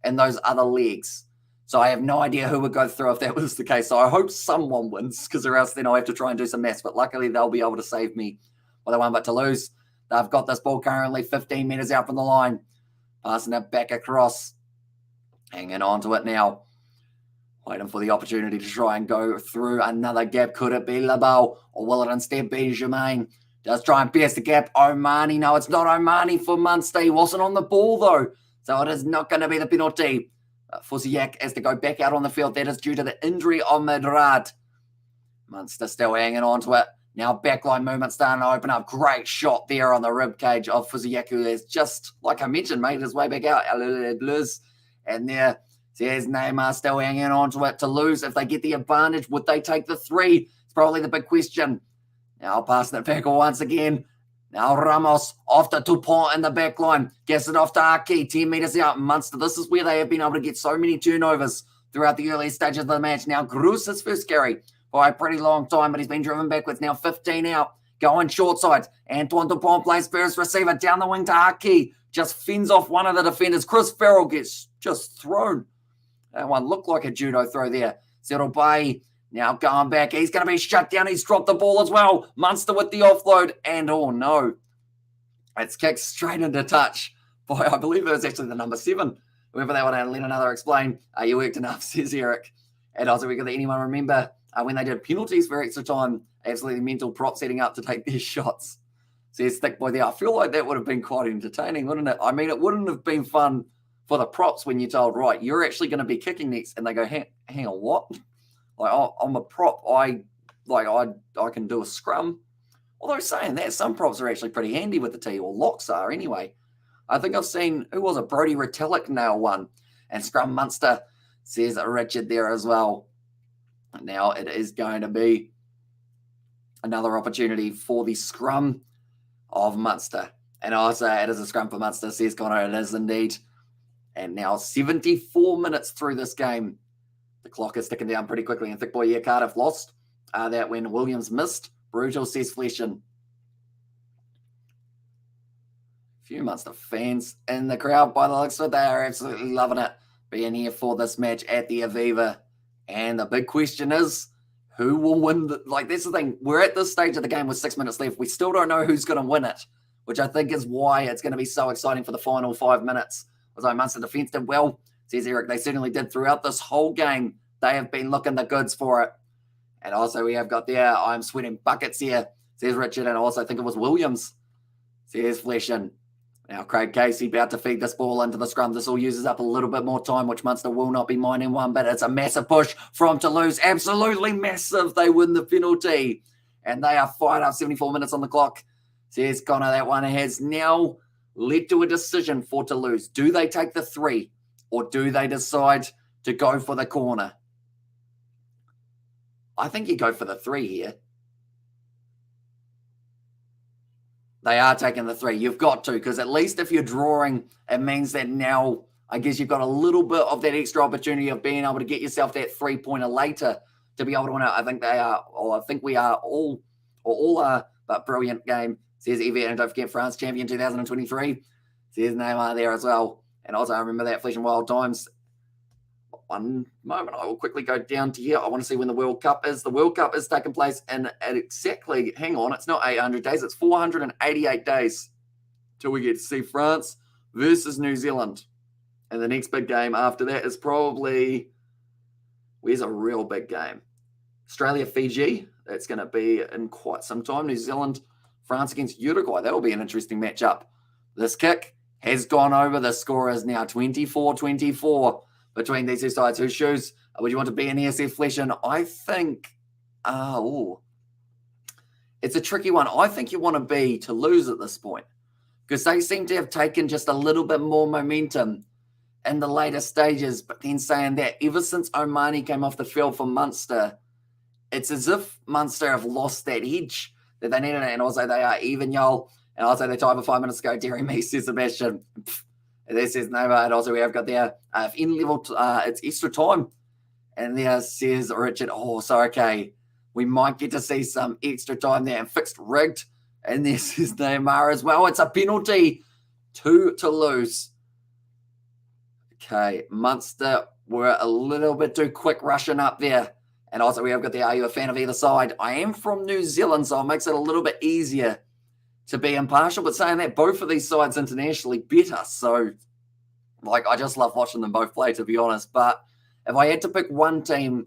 in those other legs. So I have no idea who would go through if that was the case. So I hope someone wins, because or else then I'll have to try and do some maths. But luckily, they'll be able to save me. Well, they won, but Toulouse, they've got this ball currently 15 metres out from the line. Passing it back across. Hanging on to it now. Waiting for the opportunity to try and go through another gap. Could it be LeBeau, or will it instead be Germain? Does try and pierce the gap. O'Mahony. No, it's not O'Mahony for Munster. He wasn't on the ball, though. So it is not going to be the penalty. Fusiak has to go back out on the field. That is due to the injury of Madrad. Munster still hanging on to it. Now backline movement starting to open up. Great shot there on the ribcage of Fusiak, who has just, like I mentioned, made his way back out. And there, there's Neymar still hanging on to it. Toulouse, if they get the advantage, would they take the 3? It's probably the big question. Now passing it back once again. Now Ramos off to Dupont in the back line. Gets it off to Aki, 10 metres out. Munster, this is where they have been able to get so many turnovers throughout the early stages of the match. Now Grus, his first carry for a pretty long time, but he's been driven backwards. Now 15 out, going short side. Antoine Dupont plays first receiver down the wing to Aki. Just fends off one of the defenders. Chris Farrell gets just thrown. That one looked like a judo throw there. Settle Bay now going back. He's going to be shut down. He's dropped the ball as well. Munster with the offload. And oh no. It's kicked straight into touch by, I believe it was actually the number 7. Whoever they want to let another explain. You worked enough, says Eric. And also, anyone remember when they did penalties for extra time, absolutely mental prop setting up to take their shots. Says Thick Boy there. I feel like that would have been quite entertaining, wouldn't it? I mean, it wouldn't have been fun for the props when you're told, right, you're actually going to be kicking next, and they go, hang on, what? Like, oh, I'm a prop. I can do a scrum. Although saying that, some props are actually pretty handy with the tee, or locks are anyway. I think I've seen, who was it? Brody Retallick nail one. And Scrum Munster, says Richard there as well. Now it is going to be another opportunity for the scrum of Munster. And also it is a scrum for Munster, says Connor. It is indeed. And now 74 minutes through this game. The clock is ticking down pretty quickly. And Thick Boy, yeah, Cardiff lost that when Williams missed. Brutal, says Fleshin. Few Munster fans in the crowd by the looks of it. They are absolutely loving it being here for this match at the Aviva. And the big question is, who will win? That's the thing. We're at this stage of the game with 6 minutes left. We still don't know who's going to win it, which I think is why it's going to be so exciting for the final 5 minutes. Although Munster defence did well, says Eric. They certainly did throughout this whole game. They have been looking the goods for it. And also we have got there, I'm sweating buckets here, says Richard. And also I think it was Williams, says Fleshin. Now Craig Casey about to feed this ball into the scrum. This all uses up a little bit more time, which Munster will not be minding one, but it's a massive push from Toulouse. Absolutely massive. They win the penalty. And they are fired up, 74 minutes on the clock. Says Connor, that one has now led to a decision for Toulouse. Do they take the 3 or do they decide to go for the corner? I think you go for the 3 here. They are taking the 3. You've got to, because at least if you're drawing, it means that now, I guess you've got a little bit of that extra opportunity of being able to get yourself that 3-pointer later to be able to win out. I think they are, or I think we are all are, but brilliant game, says Evie. And don't forget France champion 2023, says Neymar there as well. And also I remember that Flesh and Wild Times. One moment, I will quickly go down to here. I want to see when the World Cup is. The World Cup is taking place in exactly, hang on, it's not 800 days, it's 488 days till we get to see France versus New Zealand. And the next big game after that is probably, where's a real big game? Australia-Fiji, that's going to be in quite some time. New Zealand, France against Uruguay, that'll be an interesting matchup. This kick has gone over. The score is now 24-24. Between these two sides. Whose shoes would you want to be in ESF Flesh? And I think, it's a tricky one. I think you want to be Toulouse at this point because they seem to have taken just a little bit more momentum in the later stages. But then saying that, ever since O'Mahony came off the field for Munster, it's as if Munster have lost that edge that they needed. And also they are even, y'all. And also the time of 5 minutes ago, dearie me, says Sebastian. There says Neymar. And also we have got there, in level, it's extra time. And there says Richard, oh, so okay. We might get to see some extra time there and fixed rigged. And there says Neymar as well. It's a penalty to Toulouse. Okay, Munster were a little bit too quick rushing up there. And also we have got the, are you a fan of either side? I am from New Zealand, so it makes it a little bit easier to be impartial. But saying that, both of these sides internationally better. So, like, I just love watching them both play, to be honest. But if I had to pick one team,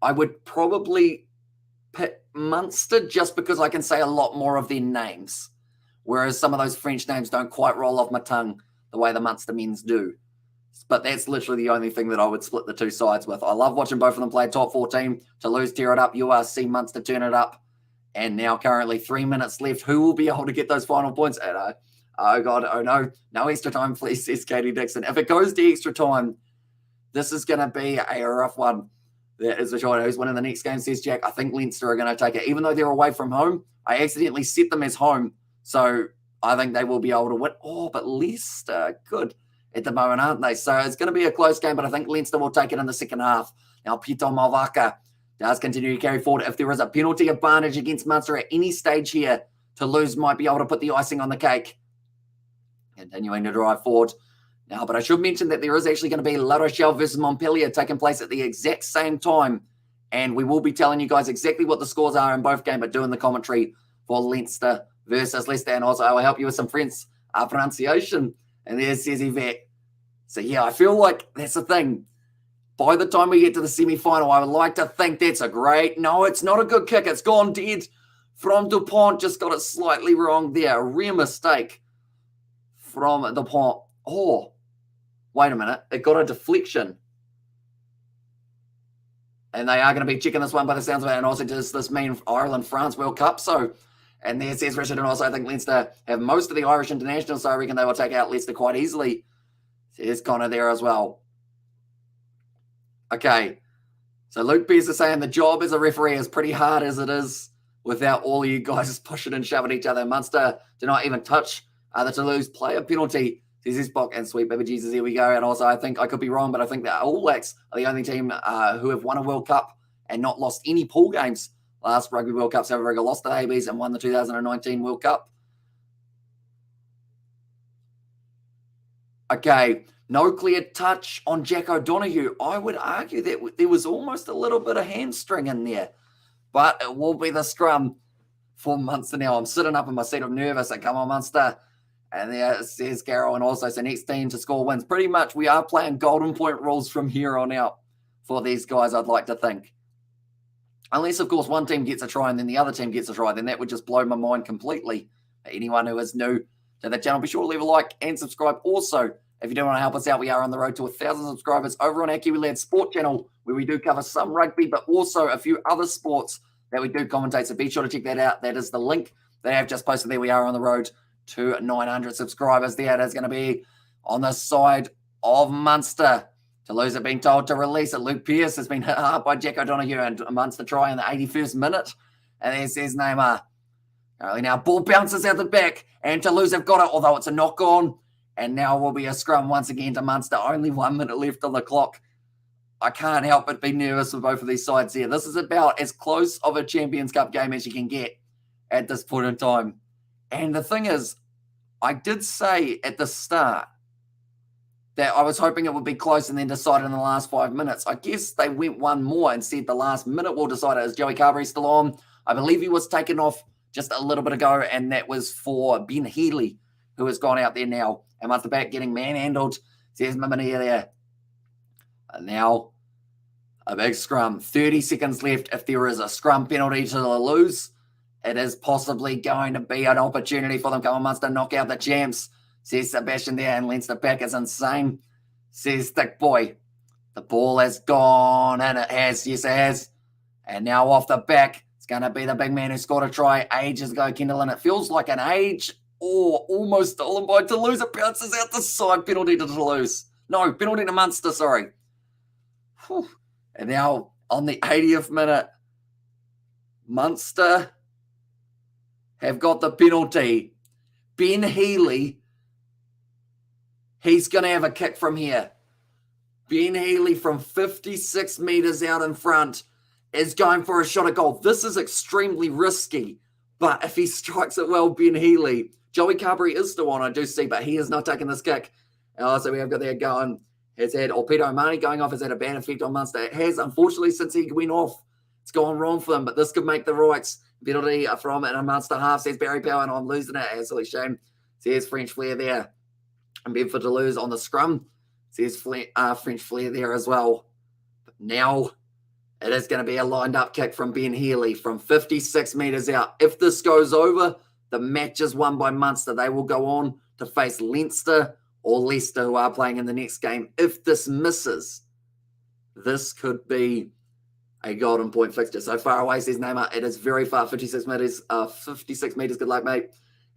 I would probably pick Munster just because I can say a lot more of their names. Whereas some of those French names don't quite roll off my tongue the way the Munster men's do. But that's literally the only thing that I would split the two sides with. I love watching both of them play top 14. Toulouse tear it up. URC Munster turn it up. And now currently 3 minutes left. Who will be able to get those final points? And, oh, God. Oh, no. No extra time, please, says Katie Dixon. If it goes to extra time, this is going to be a rough one. That is for sure. Who's winning the next game, says Jack. I think Leinster are going to take it. Even though they're away from home, I accidentally set them as home. So I think they will be able to win. Oh, but Leicester, good at the moment, aren't they? So it's going to be a close game, but I think Leinster will take it in the second half. Now, Pito Malvaka does continue to carry forward. If there is a penalty advantage against Munster at any stage here, Toulouse might be able to put the icing on the cake. Continuing to drive forward. Now, but I should mention that there is actually going to be La Rochelle versus Montpellier taking place at the exact same time. And we will be telling you guys exactly what the scores are in both games, but doing the commentary for Leinster versus Leicester. And also, I will help you with some French pronunciation. And there says Yvette. So, yeah, I feel like that's the thing. By the time we get to the semi-final, I would like to think that's a great... No, it's not a good kick. It's gone dead from Dupont. Just got it slightly wrong there. A rare mistake from Dupont. Oh, wait a minute. It got a deflection. And they are going to be checking this one by the sounds of it. And also, does this mean Ireland-France World Cup? So, and there says Richard, and also I think Leinster have most of the Irish internationals, so I reckon they will take out Leicester quite easily. There's Connor there as well. Okay. So Luke Pierce is saying the job as a referee is pretty hard as it is without all of you guys pushing and shoving each other. Munster do not even touch the Toulouse player penalty. Says this block and sweet baby Jesus, here we go. And also I think I could be wrong, but I think that All Blacks are the only team who have won a World Cup and not lost any pool games. Last Rugby World Cup, South Africa lost to the ABs and won the 2019 World Cup. Okay, no clear touch on Jack O'Donoghue. I would argue that there was almost a little bit of hamstring in there, but it will be the scrum for Munster now. I'm sitting up in my seat. I'm nervous. I come on, Munster. And there says Carol, and also, so next team to score wins. Pretty much we are playing golden point rules from here on out for these guys, I'd like to think. Unless, of course, one team gets a try and then the other team gets a try, then that would just blow my mind completely. Anyone who is new to the channel, be sure to leave a like and subscribe. Also, if you do want to help us out, we are on the road to 1,000 subscribers over on our Kiwi Lad Sport channel, where we do cover some rugby, but also a few other sports that we do commentate. So be sure to check that out. That is the link that I have just posted there. We are on the road to 900 subscribers there. That's going to be on the side of Munster. Toulouse have been told to release it. Luke Pierce has been hit hard by Jack O'Donoghue, and Munster try in the 81st minute. And there says Neymar. Now ball bounces out the back, and Toulouse have got it, although it's a knock-on. And now will be a scrum once again to Munster. Only 1 minute left on the clock. I can't help but be nervous with both of these sides here. This is about as close of a Champions Cup game as you can get at this point in time. And the thing is, I did say at the start that I was hoping it would be close and then decide in the last 5 minutes. I guess they went one more and said the last minute will decide it. Is Joey Carberry still on? I believe he was taken off just a little bit ago, and that was for Ben Healy, who has gone out there now. And Munster back getting manhandled. Says Mimini there. And now a big scrum. 30 seconds left. If there is a scrum penalty to lose, it is possibly going to be an opportunity for them. Come on, Munster, knock out the champs. Says Sebastian there, and Leinster back is insane. Says Thick Boy. The ball has gone, and it has. Yes, it has. And now off the back, it's going to be the big man who scored a try ages ago, Kendall, and it feels like an age or almost stolen by Toulouse. It bounces out the side. Penalty to Toulouse. No, penalty to Munster, sorry. Whew. And now on the 80th minute, Munster have got the penalty. Ben Healy, he's going to have a kick from here. Ben Healy from 56 metres out in front is going for a shot at goal. This is extremely risky, but if he strikes it well, Ben Healy, Joey Carberry is still on, I do see, but he is not taking this kick. So we have got there going. Has had, or Peter O'Mahony going off has had a bad effect on Munster. It has, unfortunately, since he went off. It's gone wrong for them, but this could make the rights. Penalty from a Munster half, says Barry Power, and I'm losing it. Absolutely shame. Says French Flair there. And Ben for Toulouse on the scrum. Says French Flair there as well. But now it is going to be a lined up kick from Ben Healy from 56 metres out. If this goes over, the match is won by Munster. They will go on to face Leinster or Leicester, who are playing in the next game. If this misses, this could be a golden point fixture. So far away, says Neymar. It is very far, 56 metres. 56 metres, good luck, mate.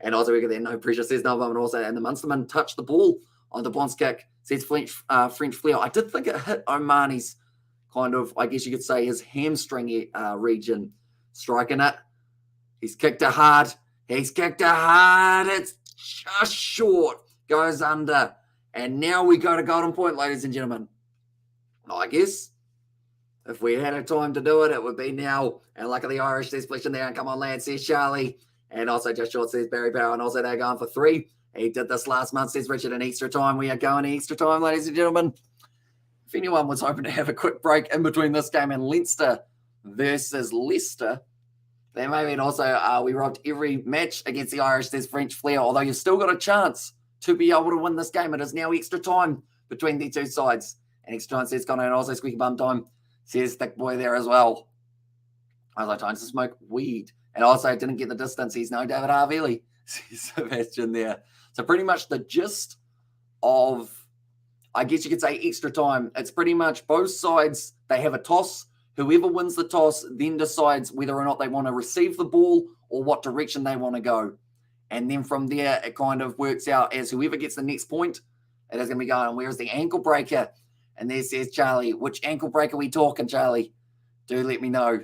And also we get there, no pressure, says Nova, and also, and the Munsterman touched the ball on the Bond's kick, says French Flair. I did think it hit O'Mahony's kind of, I guess you could say, his hamstring region, striking it. He's kicked it hard. It's just short. Goes under. And now we go to golden point, ladies and gentlemen. I guess if we had a time to do it, it would be now. And luck of the Irish, there's splishing there. And come on, lad, says Charlie. And also just short, says Barry Power. And also they're going for 3. He did this last month, says Richard, in extra time. We are going to extra time, ladies and gentlemen. If anyone was hoping to have a quick break in between this game and Leinster versus Leicester, then maybe. And also we robbed every match against the Irish, says French Flair. Although you've still got a chance to be able to win this game. It is now extra time between the two sides. And extra time, says Connor, and also squeaky bum time, says Thick Boy there as well. I was like, time to smoke weed. And also didn't get the distance. He's no David Harvey, says Sebastian there. So pretty much the gist of, I guess you could say, extra time. It's pretty much both sides, they have a toss. Whoever wins the toss then decides whether or not they want to receive the ball or what direction they want to go. And then from there, it kind of works out as whoever gets the next point, it is going to be going, where's the ankle breaker? And there says Charlie, which ankle breaker are we talking, Charlie? Do let me know.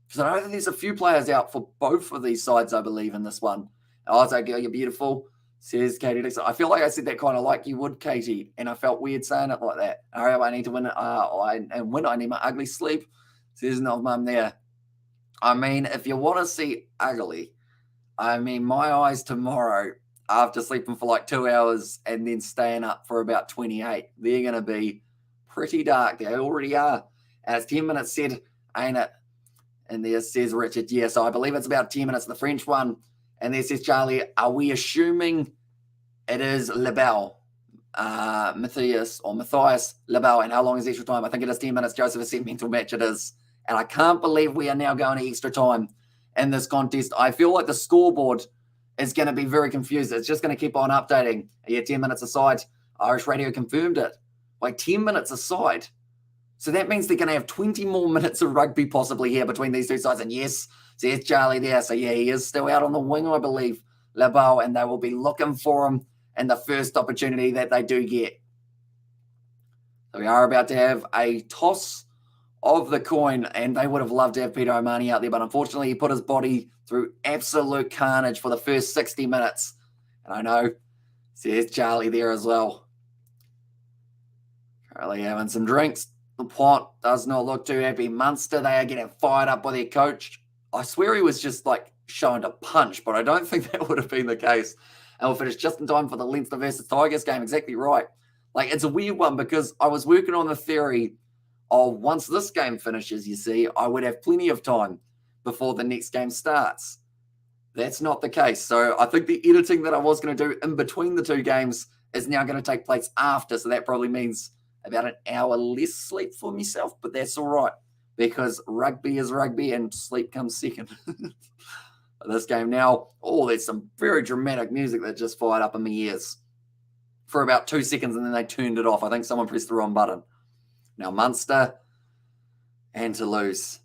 Because I know that there's a few players out for both of these sides, I believe, in this one. Also, girl, you're beautiful, says Katie Dixon. I feel like I said that kind of like you would, Katie, and I felt weird saying it like that. All right, I need to win it. I need my ugly sleep, says no mum there. I mean, if you want to see ugly, I mean, my eyes tomorrow, after sleeping for like 2 hours and then staying up for about 28, they're going to be pretty dark. They already are. And it's 10 minutes said, ain't it? And there says Richard, yeah, so I believe it's about 10 minutes, the French one. And there says Charlie, are we assuming it is Lebel, Matthias Lebel, and how long is extra time? I think it is 10 minutes. Joseph has said mental match it is. And I can't believe we are now going to extra time in this contest. I feel like the scoreboard is going to be very confused. It's just going to keep on updating. Yeah, 10 minutes aside. Irish Radio confirmed it. Like 10 minutes aside. So that means they're going to have 20 more minutes of rugby possibly here between these two sides. And yes, there's Charlie there. So yeah, he is still out on the wing, I believe, Lebel, and they will be looking for him in the first opportunity that they do get. So we are about to have a toss of the coin, and they would have loved to have Peter O'Mahony out there, but unfortunately he put his body through absolute carnage for the first 60 minutes. And I know, there's Charlie there as well. Charlie having some drinks. The plot does not look too happy. Munster, they are getting fired up by their coach. I swear he was just like showing to punch, but I don't think that would have been the case. And we'll finish just in time for the Leinster versus Tigers game. Exactly right. Like, it's a weird one because I was working on the theory of once this game finishes, you see, I would have plenty of time before the next game starts. That's not the case. So I think the editing that I was going to do in between the two games is now going to take place after. So that probably means about an hour less sleep for myself, but that's all right because rugby is rugby and sleep comes second. This game now, there's some very dramatic music that just fired up in my ears for about 2 seconds and then they turned it off. I think someone pressed the wrong button. Now Munster and Toulouse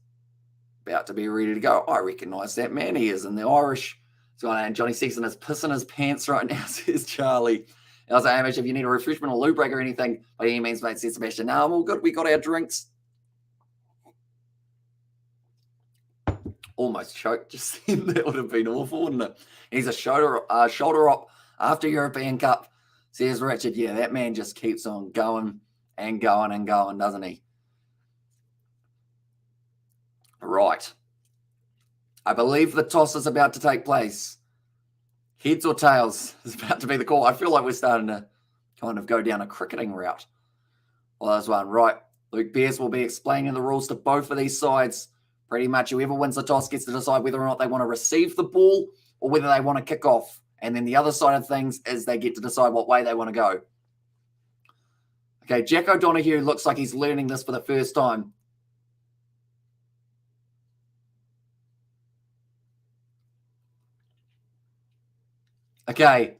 about to be ready to go. I recognise that man. He is in the Irish. And Johnny Sexton is pissing his pants right now, says Charlie. And I was like, Hamish, if you need a refreshment or loo break or anything, by any means, mate, says Sebastian. No, I'm all good. We got our drinks. almost choked just then. That would have been awful, wouldn't it? He's a shoulder up after European Cup. Says Richard, yeah, that man just keeps on going and going and going, doesn't he? Right. I believe the toss is about to take place. Heads or tails is about to be the call. I feel like we're starting to kind of go down a cricketing route. Well, that's one. Right. Luke Pearce will be explaining the rules to both of these sides. Pretty much whoever wins the toss gets to decide whether or not they want to receive the ball or whether they want to kick off. And then the other side of things is they get to decide what way they want to go. Okay, Jack O'Donoghue looks like he's learning this for the first time. Okay.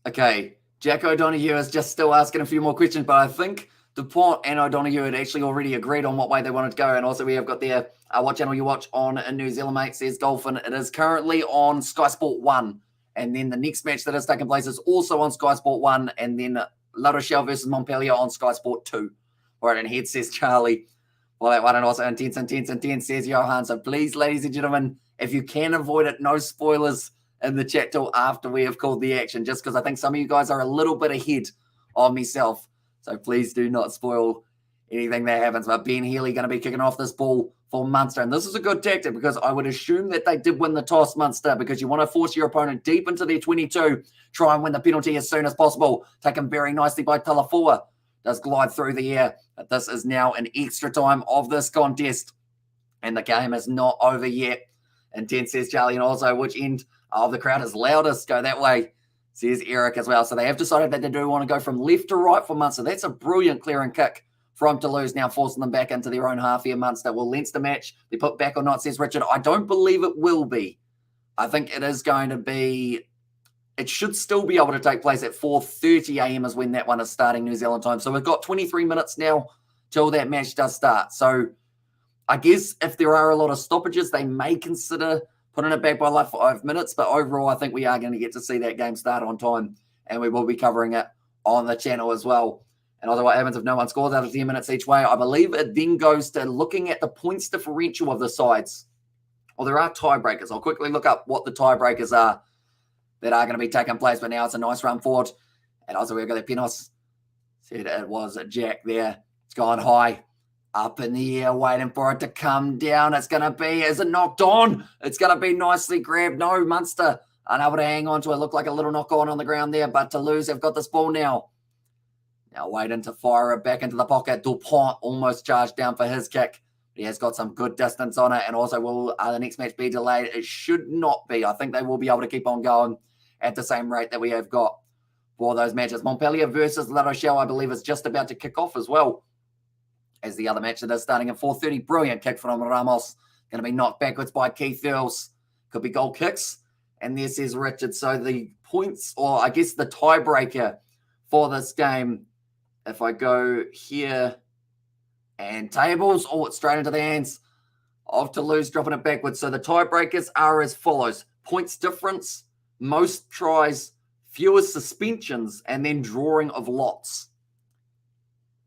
Okay, Jack O'Donoghue is just still asking a few more questions, but I think DuPont and O'Donoghue had actually already agreed on what way they wanted to go. And also we have got there, what channel you watch on in New Zealand, mate, says Dolphin. It is currently on Sky Sport 1. And then the next match that is taking place is also on Sky Sport 1. And then La Rochelle versus Montpellier on Sky Sport 2. All right, and head says Charlie. Well, that one and also intense, says Johan. So please, ladies and gentlemen, if you can avoid it, no spoilers in the chat till after we have called the action, just because I think some of you guys are a little bit ahead of myself. So please do not spoil anything that happens. But Ben Healy going to be kicking off this ball for Munster. And this is a good tactic because I would assume that they did win the toss, Munster, because you want to force your opponent deep into their 22, try and win the penalty as soon as possible. Taken very nicely by Talafua. Does glide through the air. But this is now an extra time of this contest. And the game is not over yet. Intense, says Charlie, and also which end of the crowd is loudest? Go that way, says Eric as well. So they have decided that they do want to go from left to right for Munster. That's a brilliant clearing kick from Toulouse, now forcing them back into their own half here, Munster. Will Leinster match be put back or not, says Richard? I don't believe it will be. I think it is going to be, it should still be able to take place at 4:30 a.m. is when that one is starting New Zealand time. So we've got 23 minutes now till that match does start. So I guess if there are a lot of stoppages, they may consider putting it back by like 5 minutes. But overall, I think we are going to get to see that game start on time. And we will be covering it on the channel as well. And also what happens if no one scores out of 10 minutes each way. I believe it then goes to looking at the points differential of the sides. Well, there are tiebreakers. I'll quickly look up what the tiebreakers are that are going to be taking place. But now it's a nice run forward. And also we've got the Pinos. Said it was a Jack there. It's gone high. Up in the air, waiting for it to come down. It's going to be, is it knocked on? It's going to be nicely grabbed. No, Munster unable to hang on to it. Looked like a little knock on the ground there, but Toulouse have got this ball now. Now waiting to fire it back into the pocket. DuPont almost charged down for his kick. He has got some good distance on it, and also will the next match be delayed? It should not be. I think they will be able to keep on going at the same rate that we have got for those matches. Montpellier versus La Rochelle, I believe, is just about to kick off as well as the other match that is starting at 4:30. Brilliant kick from Ramos. Going to be knocked backwards by Keith Earls. Could be goal kicks. And there says Richard. So the points, or I guess the tiebreaker for this game, if I go here and tables, oh, it's straight into the hands of Toulouse, dropping it backwards. So the tiebreakers are as follows. Points difference, most tries, fewest suspensions, and then drawing of lots,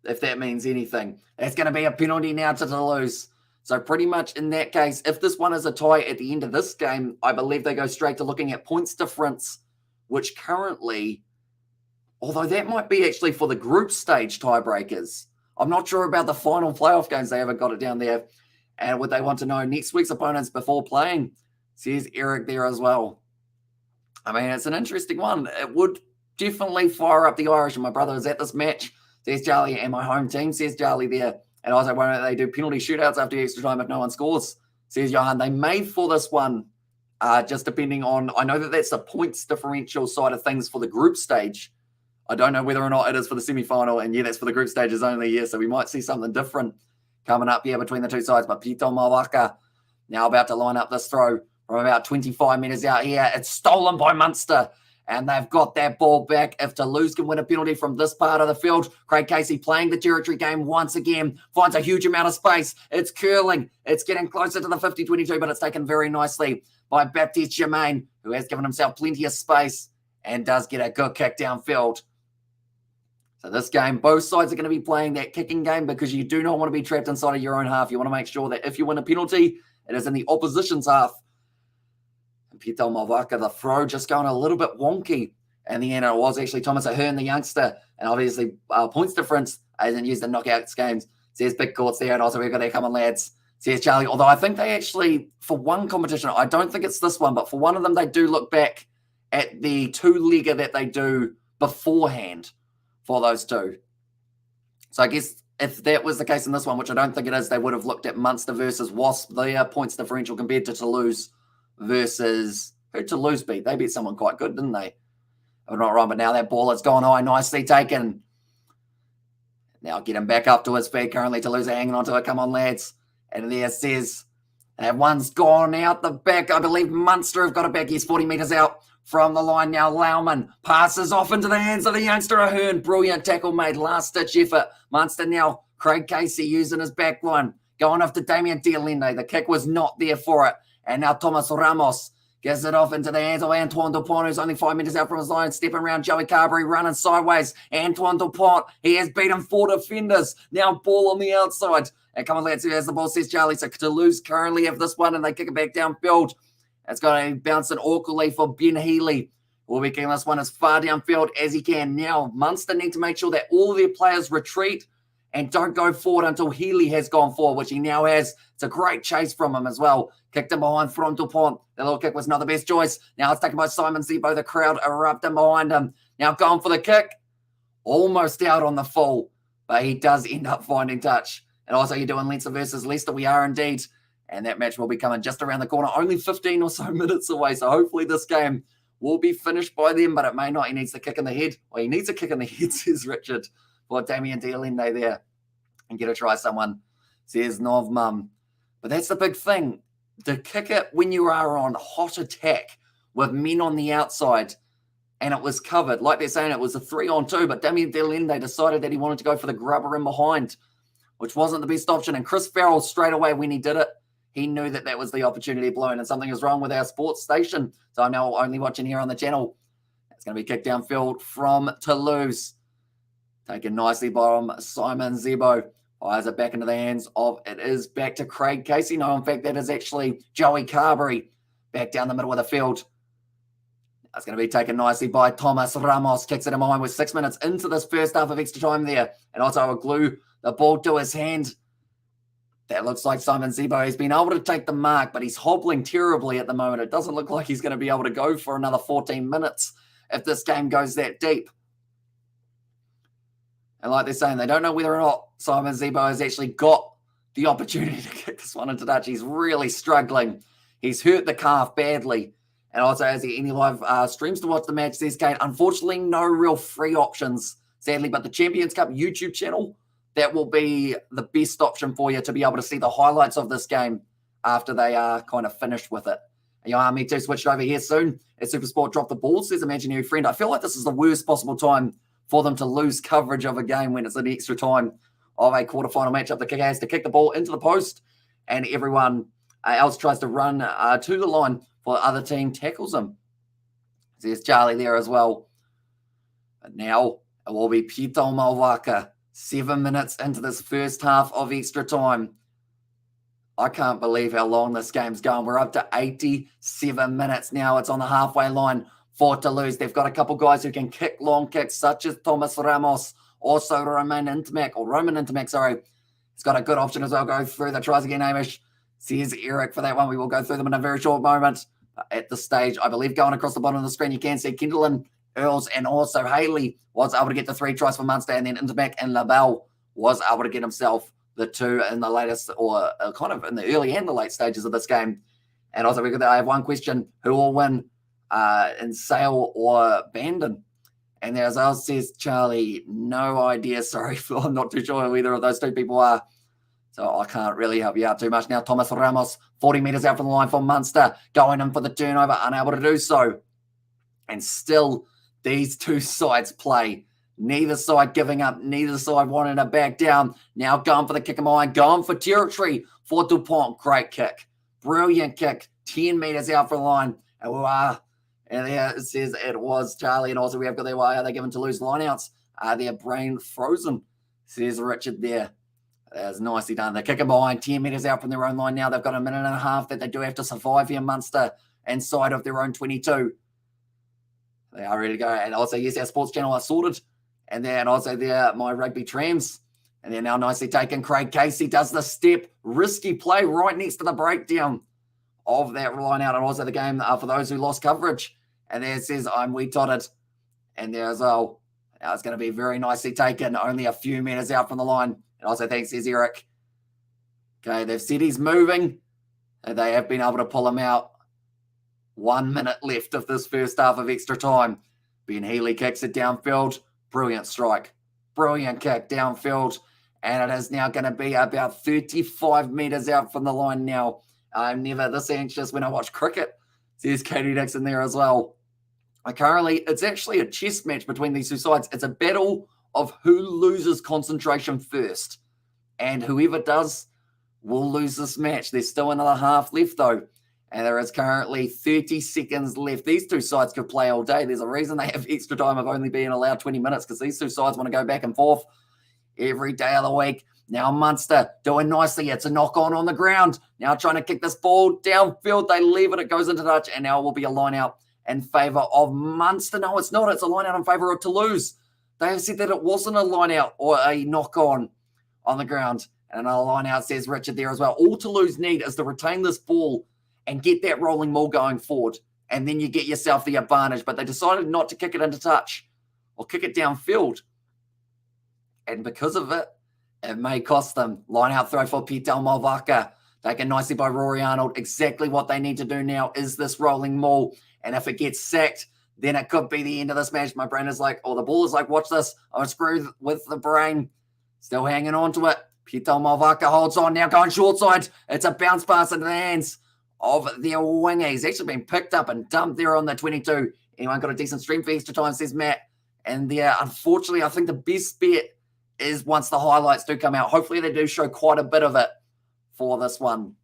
if that means anything. That's going to be a penalty now to Toulouse. So pretty much in that case, if this one is a tie at the end of this game, I believe they go straight to looking at points difference, which currently, although that might be actually for the group stage tiebreakers. I'm not sure about the final playoff games. They haven't got it down there. And would they want to know next week's opponents before playing? Says Eric there as well. I mean, it's an interesting one. It would definitely fire up the Irish. And my brother is at this match, says Charlie, and my home team, says Charlie there. And also, why don't they do penalty shootouts after extra time if no one scores, says Johan. They may for this one, just depending on, I know that that's the points differential side of things for the group stage. I don't know whether or not it is for the semi-final, and yeah, that's for the group stages only, yeah, so we might see something different coming up here between the two sides. But Pito Mawaka now about to line up this throw from about 25 metres out here. It's stolen by Munster, and they've got that ball back. If Toulouse can win a penalty from this part of the field, Craig Casey playing the territory game once again, finds a huge amount of space. It's curling. It's getting closer to the 50-22, but it's taken very nicely by Baptiste Germain, who has given himself plenty of space and does get a good kick downfield. So this game, both sides are going to be playing that kicking game because you do not want to be trapped inside of your own half. You want to make sure that if you win a penalty, it is in the opposition's half. And Pito Malvaka, the throw, just going a little bit wonky. In the end, it was actually Thomas Ahern, the youngster. And obviously, points difference isn't used in knockouts games. Says big courts there, and also we've got their coming lads. Says Charlie. Although I think they actually, for one competition, I don't think it's this one, but for one of them, they do look back at the two-legger that they do beforehand for those two. So I guess if that was the case in this one, which I don't think it is, they would have looked at Munster versus Wasp, their points differential compared to Toulouse versus, who Toulouse beat? They beat someone quite good, didn't they? I'm not wrong, but now that ball has gone high, nicely taken. Now get him back up to his feet. Currently Toulouse are hanging on to it. Come on, lads. And there says, that one's gone out the back. I believe Munster have got it back. He's 40 metres out from the line now. Laumann passes off into the hands of the youngster Ahern. Brilliant tackle made. Last-ditch effort. Munster now. Craig Casey using his back line. Going off to Damien Dialende. The kick was not there for it. And now Thomas Ramos gives it off into the hands of Antoine Dupont, who's only 5 metres out from his line, stepping around Joey Carberry, running sideways. Antoine Dupont, he has beaten 4 defenders. Now ball on the outside. And come on, let's see, as the ball says Charlie. So Toulouse currently have this one, and they kick it back downfield. It's going to bounce it awkwardly for Ben Healy. We'll be kicking this one as far downfield as he can. Now, Munster need to make sure that all their players retreat and don't go forward until Healy has gone forward, which he now has. It's a great chase from him as well. Kicked him behind from Dupont. The little kick was not the best choice. Now it's taken by Simon Zebo. The crowd erupting behind him. Now going for the kick. Almost out on the full, but he does end up finding touch. And also you're doing Leinster versus Leicester. We are indeed. And that match will be coming just around the corner. Only 15 or so minutes away. So hopefully this game will be finished by then, but it may not. He needs the kick in the head. Well, he needs a kick in the head, says Richard. For Damien Dialende there. And get to try someone, says Novmum. But that's the big thing. To kick it when you are on hot attack with men on the outside, and it was covered. Like they're saying, it was a 3-on-2, but Damien Dialende decided that he wanted to go for the grubber in behind, which wasn't the best option. And Chris Farrell, straight away when he did it, he knew that that was the opportunity blown, and something is wrong with our sports station. So I'm now only watching here on the channel. It's going to be kicked downfield from Toulouse. Taken nicely by Simon Zebo. Fires it back into the hands of, it is back to Craig Casey. No, in fact, that is actually Joey Carberry back down the middle of the field. That's going to be taken nicely by Thomas Ramos. Kicks it in behind with 6 minutes into this first half of extra time there. And also will glue the ball to his hand. That looks like Simon Zebo has been able to take the mark, but he's hobbling terribly at the moment. It doesn't look like he's going to be able to go for another 14 minutes if this game goes that deep. And like they're saying, they don't know whether or not Simon Zebo has actually got the opportunity to kick this one into touch. He's really struggling. He's hurt the calf badly. And also, has any live streams to watch the match, says Kate. Unfortunately, no real free options, sadly. But the Champions Cup YouTube channel, that will be the best option for you to be able to see the highlights of this game after they are kind of finished with it. Me too, switched over here soon. As Supersport dropped the ball, says Imaginary Friend. I feel like this is the worst possible time for them to lose coverage of a game when it's an extra time of a quarterfinal matchup. The kicker has to kick the ball into the post, and everyone else tries to run to the line for the other team tackles him. There's Charlie there as well. But now it will be Pito Malvaka. 7 minutes into this first half of extra time. I can't believe how long this game's going. We're up to 87 minutes now. It's on the halfway line for Toulouse. They've got a couple guys who can kick long kicks, such as Thomas Ramos, also Roman Intermac, sorry. He's got a good option as well. Go through the tries again, Amish. Says Eric for that one. We will go through them in a very short moment. At this stage, I believe going across the bottom of the screen, you can see Kindleton, Earls, and also Haley was able to get the 3 tries for Munster, and then Intermac and LaBelle was able to get himself the 2 in the latest, or kind of in the early and the late stages of this game. And also, I have one question: who will win in Sale or Bandon? And there's else says Charlie, no idea. Sorry, I'm not too sure who either of those 2 people are. So I can't really help you out too much. Now, Thomas Ramos, 40 metres out from the line for Munster, going in for the turnover, unable to do so. And still, these 2 sides play. Neither side giving up, neither side wanting to back down. Now going for the kick of mine, going for territory for Dupont. Great kick. Brilliant kick. 10 metres out from the line. And there it says it was Charlie. And also we have got their way. Are they giving Toulouse lineouts? their brain frozen, says Richard there. That's nicely done. They're kicking behind 10 metres out from their own line now. They've got a minute and a half that they do have to survive here, Munster, inside of their own 22. They are ready to go. And also, yes, our sports channel are sorted. And then also there, my rugby trams. And they're now nicely taken. Craig Casey does the step. Risky play right next to the breakdown of that line out. And also the game for those who lost coverage. And there it says, I'm wee-totted. And there as well. Now it's going to be very nicely taken. Only a few metres out from the line. And also thanks, says Eric. Okay, they've said he's moving. And they have been able to pull him out. 1 minute left of this first half of extra time. Ben Healy kicks it downfield. Brilliant strike. Brilliant kick downfield. And it is now going to be about 35 metres out from the line now. I'm never this anxious when I watch cricket, says Katie Dixon there as well. Currently, it's actually a chess match between these two sides. It's a battle of who loses concentration first. And whoever does will lose this match. There's still another half left, though. And there is currently 30 seconds left. These two sides could play all day. There's a reason they have extra time of only being allowed 20 minutes because these two sides want to go back and forth every day of the week. Now Munster doing nicely. It's a knock-on on the ground. Now trying to kick this ball downfield. They leave it. It goes into touch. And now it will be a line-out in favour of Munster. No, it's not. It's a line-out in favour of Toulouse. They have said that it wasn't a line-out or a knock-on the ground. And another line-out, says Richard there as well. All Toulouse need is to retain this ball and get that rolling maul going forward. And then you get yourself the advantage. But they decided not to kick it into touch or kick it downfield. And because of it, it may cost them. Line out throw for Peter Malvaka. Taken nicely by Rory Arnold. Exactly what they need to do now is this rolling maul. And if it gets sacked, then it could be the end of this match. My brain is like, the ball is like, watch this. I'm screwed with the brain. Still hanging on to it. Peter Malvaka holds on now, going short side. It's a bounce pass into the hands of their winger. He's actually been picked up and dumped there on the 22. Anyone got a decent stream for extra time, says Matt. And unfortunately, I think the best bet is once the highlights do come out. Hopefully they do show quite a bit of it for this one.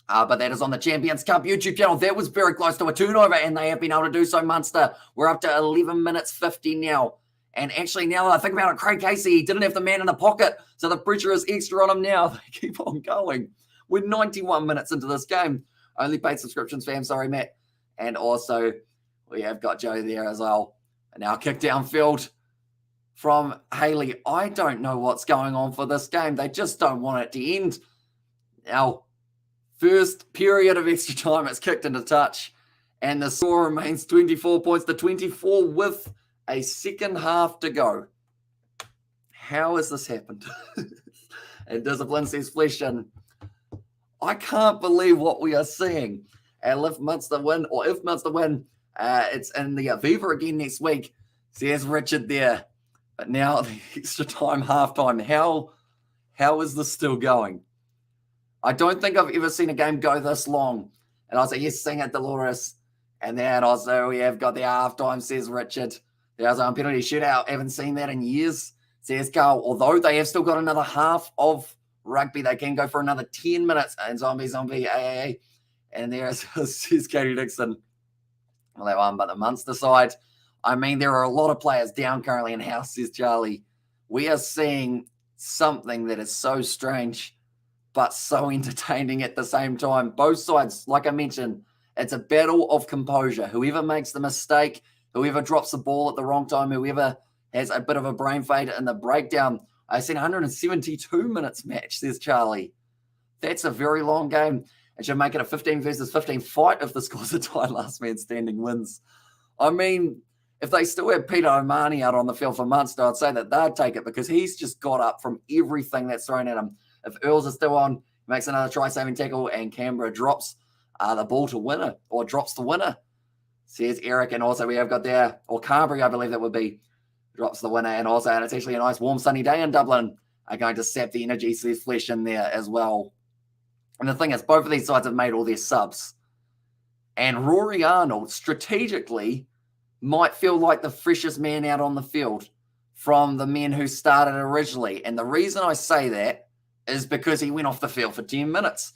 But that is on the Champions Cup YouTube channel. That was very close to a turnover, and they have been able to do so, Munster. We're up to 11 minutes 50 now. And actually, now that I think about it, Craig Casey, he didn't have the man in the pocket, so the pressure is extra on him now. They keep on going. We're 91 minutes into this game. Only paid subscriptions, fam. Sorry, Matt. And also, we have got Joe there as well. And now kick downfield from Haley. I don't know what's going on for this game. They just don't want it to end. Now, first period of extra time, it's kicked into touch. And the score remains 24 points to 24 with a second half to go. How has this happened? And Discipline says flesh in. I can't believe what we are seeing. And if Munster win, it's in the Aviva again next week, says Richard there. But now the extra time, halftime. How is this still going? I don't think I've ever seen a game go this long. And I say, yes, sing it, Dolores. And then also we have got the halftime, says Richard. There's a penalty shootout. Haven't seen that in years, says Carl. Although they have still got another half of rugby, they can go for another 10 minutes. And zombie, AAA. And there's says Katie Dixon. Well, that one, but the Munster side, I mean, there are a lot of players down currently in house, says Charlie. We are seeing something that is so strange, but so entertaining at the same time. Both sides, like I mentioned, it's a battle of composure. Whoever makes the mistake, whoever drops the ball at the wrong time, whoever has a bit of a brain fade in the breakdown. I seen 172 minutes match, says Charlie. That's a very long game. It should make it a 15 versus 15 fight if the score's a tie. Last man standing wins. I mean, if they still have Peter O'Mahony out on the field for Munster, I'd say that they'd take it because he's just got up from everything that's thrown at him. If Earls is still on, makes another try-saving tackle, and Canberra drops the ball to winner, or drops the winner, says Eric. And also we have got there, or Carberry, I believe that would be, drops the winner. And also, and it's actually a nice warm sunny day in Dublin, are going to sap the energy, says Flesh in there as well. And the thing is, both of these sides have made all their subs. And Rory Arnold, strategically, might feel like the freshest man out on the field from the men who started originally. And the reason I say that is because he went off the field for 10 minutes.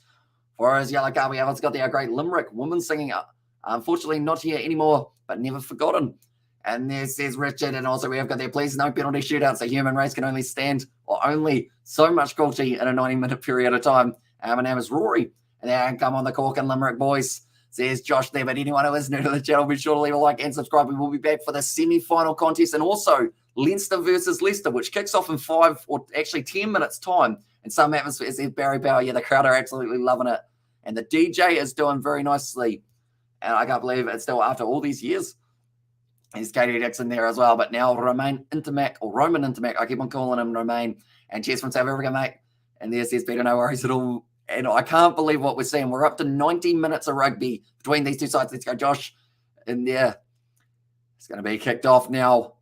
Whereas Yellow Card, we have got the great Limerick woman singing up. Unfortunately, not here anymore, but never forgotten. And there says Richard, and also we have got there, please no penalty shootouts. The human race can only stand or only so much cruelty in a 90-minute period of time. My name is Rory, and then come on the Cork and Limerick boys. Says Josh there, but anyone who is new to the channel, be sure to leave a like and subscribe. We will be back for the semi-final contest and also Leinster versus Leicester, which kicks off in 5 or actually 10 minutes time. And some atmosphere says Barry Power. Yeah, the crowd are absolutely loving it. And the DJ is doing very nicely. And I can't believe it's still after all these years. He's Katie Dixon there as well. But now Roman Intermac, I keep on calling him Romain. And cheers from South Africa, mate. And there says Peter, no worries at all. And I can't believe what we're seeing. We're up to 90 minutes of rugby between these two sides. Let's go, Josh. In there. It's going to be kicked off now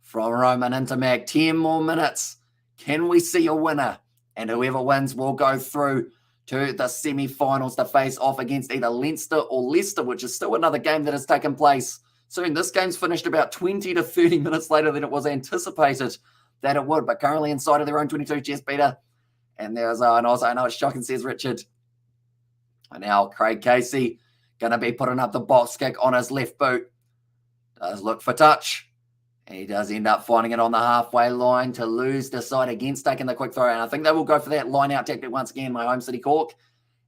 from Roman Intermac. 10 more minutes. Can we see a winner? And whoever wins will go through to the semi-finals to face off against either Leinster or Leicester, which is still another game that has taken place soon. This game's finished about 20 to 30 minutes later than it was anticipated that it would, but currently inside of their own 22. Cheers, Peter. And there's and also I know it's shocking, says Richard. And now Craig Casey going to be putting up the box kick on his left boot. Does look for touch. He does end up finding it on the halfway line. Toulouse decide against taking the quick throw. And I think they will go for that line-out tactic once again, my home city Cork.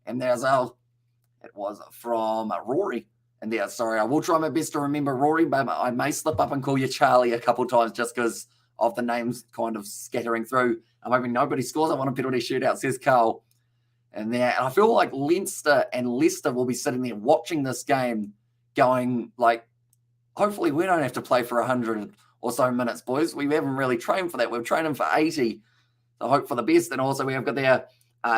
And there's it was from Rory. And there, sorry, I will try my best to remember Rory, but I may slip up and call you Charlie a couple times just because of the names kind of scattering through. I'm hoping nobody scores. I want a penalty shootout, says Carl. And I feel like Leinster and Leicester will be sitting there watching this game going like, hopefully we don't have to play for 100 or so minutes, boys. We haven't really trained for that. We've trained for 80. So hope for the best. And also we have got there,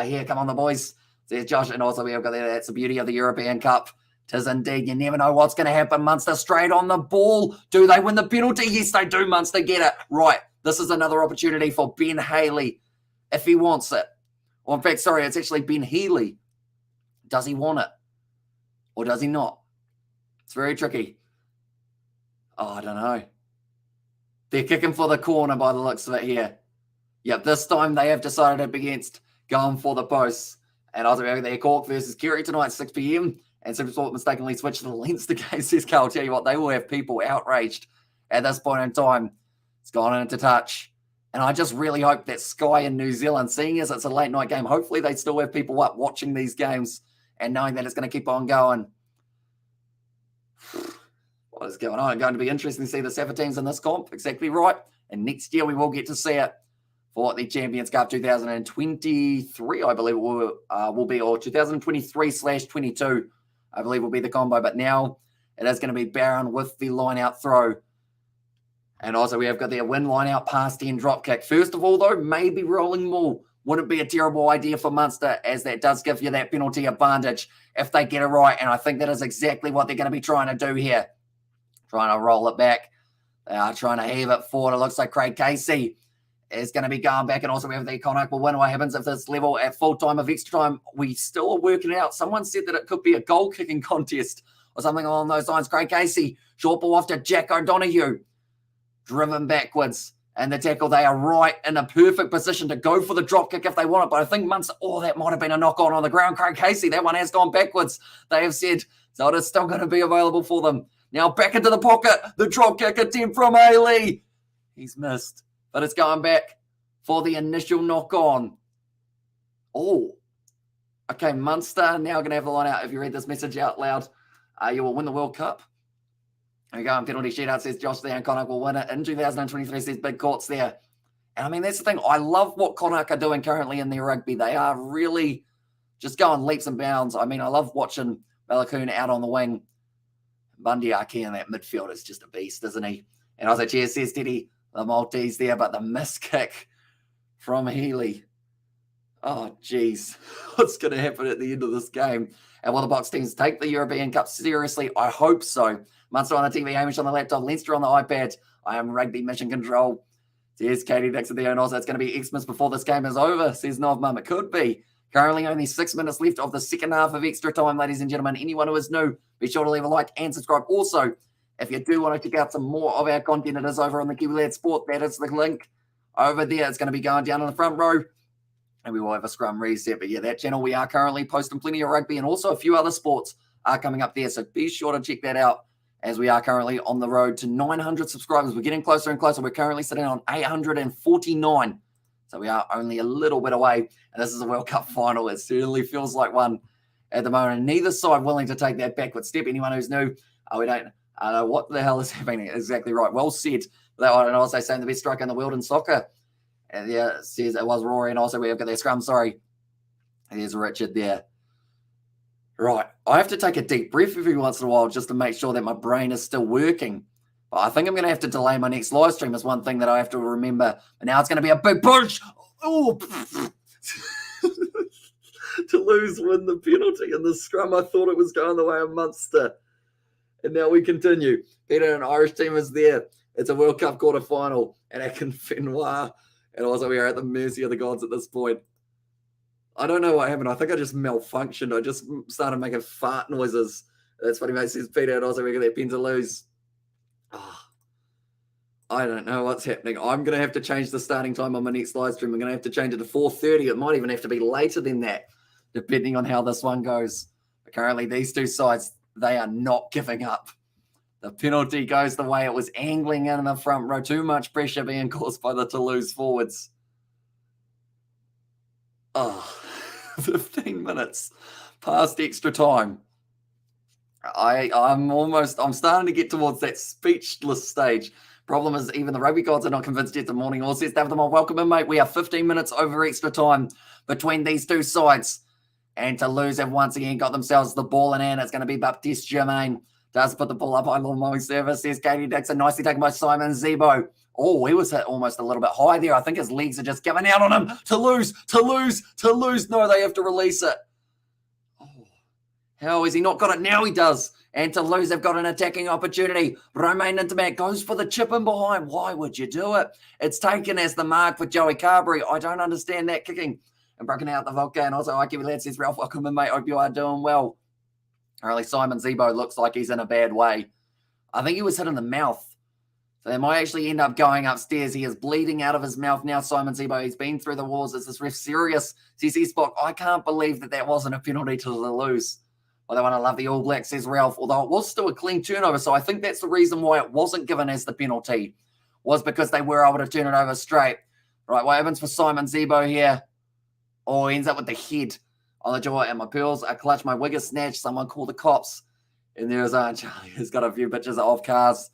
here, come on the boys. There's Josh. And also we have got there, that's the beauty of the European Cup. Tis indeed. You never know what's going to happen. Munster straight on the ball. Do they win the penalty? Yes, they do. Munster get it. Right. This is another opportunity for Ben Haley if he wants it. Or in fact, sorry, it's actually Ben Healy. Does he want it? Or does he not? It's very tricky. Oh, I don't know. They're kicking for the corner by the looks of it here. Yep, this time they have decided up against going for the posts. And also their Cork versus Kerry tonight, 6 p.m. And Supersport mistakenly switched to the Leinster game, says Carl. I'll tell you what, they will have people outraged at this point in time. It's gone into touch. And I just really hope that Sky in New Zealand, seeing as it's a late night game, hopefully they still have people up watching these games and knowing that it's going to keep on going. What is going on? It's going to be interesting to see the Safa teams in this comp. Exactly right. And next year we will get to see it for the Champions Cup 2023, I believe it will be, or 2023/22, I believe will be the combo. But now it is going to be Barron with the line-out throw. And also we have got their win line-out pass 10 drop kick. First of all, though, maybe rolling maul wouldn't be a terrible idea for Munster, as that does give you that penalty advantage if they get it right. And I think that is exactly what they're going to be trying to do here. Trying to roll it back. They are trying to heave it forward. It looks like Craig Casey is going to be going back. And also we have the Connacht will win. What happens if this level at full time of extra time? We still are working it out. Someone said that it could be a goal kicking contest or something along those lines. Craig Casey, short ball off to Jack O'Donoghue. Driven backwards. And the tackle, they are right in a perfect position to go for the drop kick if they want it. But I think Munster, that might have been a knock on the ground. Craig Casey, that one has gone backwards. They have said, so it is still going to be available for them. Now back into the pocket. The drop kick attempt from Haley. He's missed. But it's going back for the initial knock on. Oh. Okay, Munster now going to have the line out. If you read this message out loud, you will win the World Cup. There we go. Penalty shootout, says Josh there, and Connacht will win it in 2023, says Big Courts there. And I mean, that's the thing. I love what Connacht are doing currently in their rugby. They are really just going leaps and bounds. I mean, I love watching Balakoon out on the wing. Bundy Arki in that midfield is just a beast, isn't he? And also, cheers, says Teddy, the Maltese there, but the miss kick from Healy. Oh, geez. What's going to happen at the end of this game? And will the Box teams take the European Cup seriously? I hope so. Munster on the TV, Hamish on the laptop, Leinster on the iPad. I am Rugby Mission Control. There's Katie Dixon there, and also it's going to be Xmas before this game is over, says Novmum. It could be. Currently only 6 minutes left of the second half of extra time, ladies and gentlemen. Anyone who is new, be sure to leave a like and subscribe. Also, if you do want to check out some more of our content, it is over on the Kiwi Lad Sport. That is the link over there. It's going to be going down in the front row, and we will have a scrum reset. But yeah, that channel, we are currently posting plenty of rugby, and also a few other sports are coming up there. So be sure to check that out as we are currently on the road to 900 subscribers. We're getting closer and closer. We're currently sitting on 849. So we are only a little bit away. And this is a World Cup final. It certainly feels like one at the moment. And neither side willing to take that backward step. Anyone who's new, we don't know what the hell is happening. Exactly right. Well said. That one, and also saying the best striker in the world in soccer. And yeah, says it was Rory. And also we have got their scrum. Sorry. There's Richard there. Right. I have to take a deep breath every once in a while just to make sure that my brain is still working. But I think I'm going to have to delay my next live stream is one thing that I have to remember. And now it's going to be a big push. Oh, Toulouse win the penalty in the scrum. I thought it was going the way of Munster. And now we continue. Peter, an Irish team is there. It's a World Cup quarterfinal. And at Confenoir. And also we are at the mercy of the gods at this point. I don't know what happened. I think I just malfunctioned. I just started making fart noises. That's what he makes, says Peter. And also we got that pen to lose. Oh, I don't know what's happening. I'm going to have to change the starting time on my next live stream. I'm going to have to change it to 4:30. It might even have to be later than that, depending on how this one goes. But currently, these two sides, they are not giving up. The penalty goes the way it was angling in the front row. Too much pressure being caused by the Toulouse forwards. Oh, 15 minutes past extra time. I'm starting to get towards that speechless stage. Problem is, even the rugby gods are not convinced yet. The morning all says, David, welcome in, mate. We are 15 minutes over extra time between these two sides. And Toulouse have once again got themselves the ball in hand. It's going to be Baptiste Germain. Does put the ball up on long service. There's Katie Dixon. Nicely taken by Simon Zebo. Oh, he was hit almost a little bit high there. I think his legs are just giving out on him. Toulouse. No, they have to release it. Oh, how has he not got it? Now he does. And Toulouse have got an attacking opportunity. Romain Intimac goes for the chip in behind. Why would you do it? It's taken as the mark for Joey Carberry. I don't understand that kicking. And broken out the vodka. And also, IQ Lad says, Ralph, welcome in, mate. Hope you are doing well. Apparently, Simon Zebo looks like he's in a bad way. I think he was hit in the mouth. So they might actually end up going upstairs. He is bleeding out of his mouth now, Simon Zebo. He's been through the walls. Is this ref serious? CC Spock, I can't believe that wasn't a penalty to Toulouse. Well, they want to love the All Blacks, says Ralph, although it was still a clean turnover. So I think that's the reason why it wasn't given as the penalty, was because they were able to turn it over straight. Right, what happens for Simon Zebo here? Oh, he ends up with the head on the jaw. And my pearls, I clutch my wig is snatched. Someone call the cops. And there's Charlie, who's got a few pictures of cars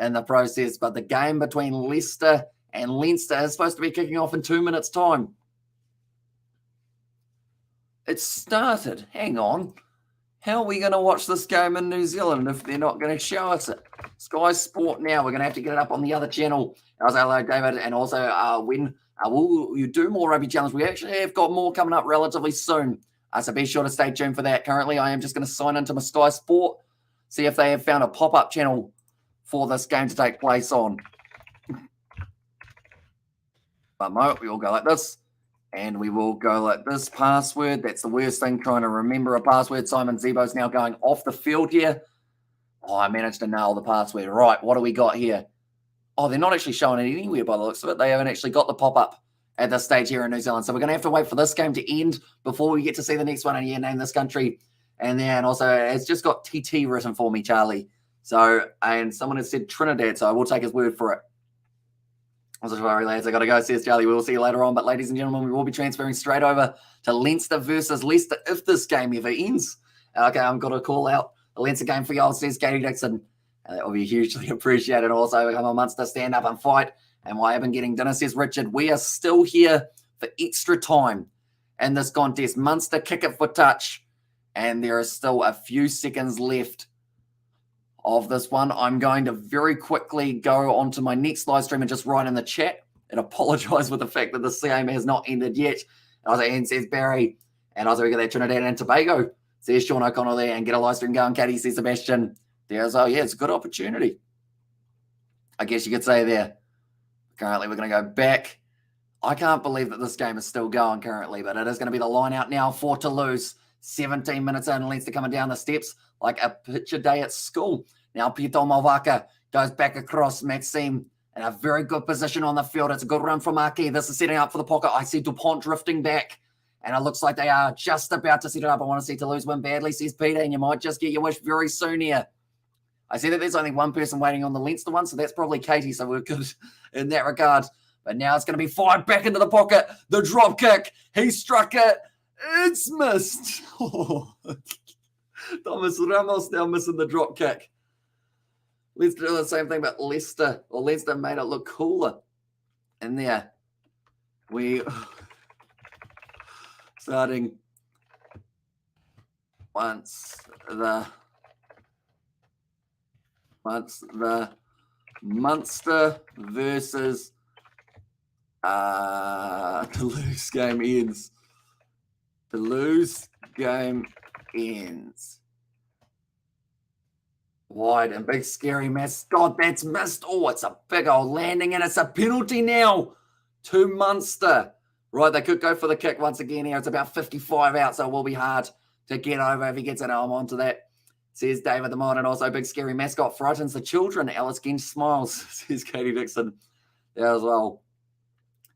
in the process. But the game between Leicester and Leinster is supposed to be kicking off in 2 minutes' time. It started. Hang on. How are we going to watch this game in New Zealand if they're not going to show us it? Sky Sport now. We're going to have to get it up on the other channel. I was hello, David. And also, when will you do more Rugby Challenge? We actually have got more coming up relatively soon. So be sure to stay tuned for that. Currently, I am just going to sign into my Sky Sport, see if they have found a pop-up channel for this game to take place on. But no, we will go like this. And we will go like this. Password. That's the worst thing, trying to remember a password. Simon Zebo's now going off the field here. Oh, I managed to nail the password. Right, what do we got here? Oh, they're not actually showing it anywhere by the looks of it. They haven't actually got the pop-up at this stage here in New Zealand. So we're going to have to wait for this game to end before we get to see the next one. And yeah, name this country. And then also, it's just got TT written for me, Charlie. So, and someone has said Trinidad, so I will take his word for it. I'm so sorry, lads. I got to go, says Charlie. We will see you later on. But ladies and gentlemen, we will be transferring straight over to Leinster versus Leicester if this game ever ends. Okay, I'm going to call out the Leinster game for y'all, says Katie Dixon. That will be hugely appreciated. Also, come on, Munster, stand up and fight. And why I've been getting dinner, says Richard. We are still here for extra time in this contest. Munster kick it for touch. And there are still a few seconds left of this one. I'm going to very quickly go on to my next live stream and just write in the chat and apologize with the fact that this game has not ended yet. And also, Ian says Barry. And also, we got that Trinidad and Tobago, says Sean O'Connell there. And get a live stream going, Katie, says Sebastian. There's, oh, yeah, it's a good opportunity, I guess you could say there. Currently, we're going to go back. I can't believe that this game is still going currently, but it is going to be the line out now for Toulouse. 17 minutes in, Leinster coming down the steps like a picture day at school. Now, Pieter Malvaka goes back across Maxime in a very good position on the field. It's a good run from Marquis. This is setting up for the pocket. I see Dupont drifting back, and it looks like they are just about to set it up. I want to see Toulouse win badly, says Peter, and you might just get your wish very soon here. I see that there's only one person waiting on the Leinster one, so that's probably Katie, so we're good in that regard. But now it's going to be fired back into the pocket. The drop kick. He struck it. It's missed. Oh. Thomas Ramos now missing the drop kick. Let's do the same thing about Leicester. Well, Leicester made it look cooler in there. We starting once the Munster versus Toulouse game ends. Toulouse game ends. Wide and big scary mess. God, that's missed. Oh, it's a big old landing and it's a penalty now to Munster. Right, they could go for the kick once again here. It's about 55 out, so it will be hard to get over if he gets an arm onto that. Says David the Mod, and also big scary mascot frightens the children. Alice Gench smiles, says Katie Dixon there as well.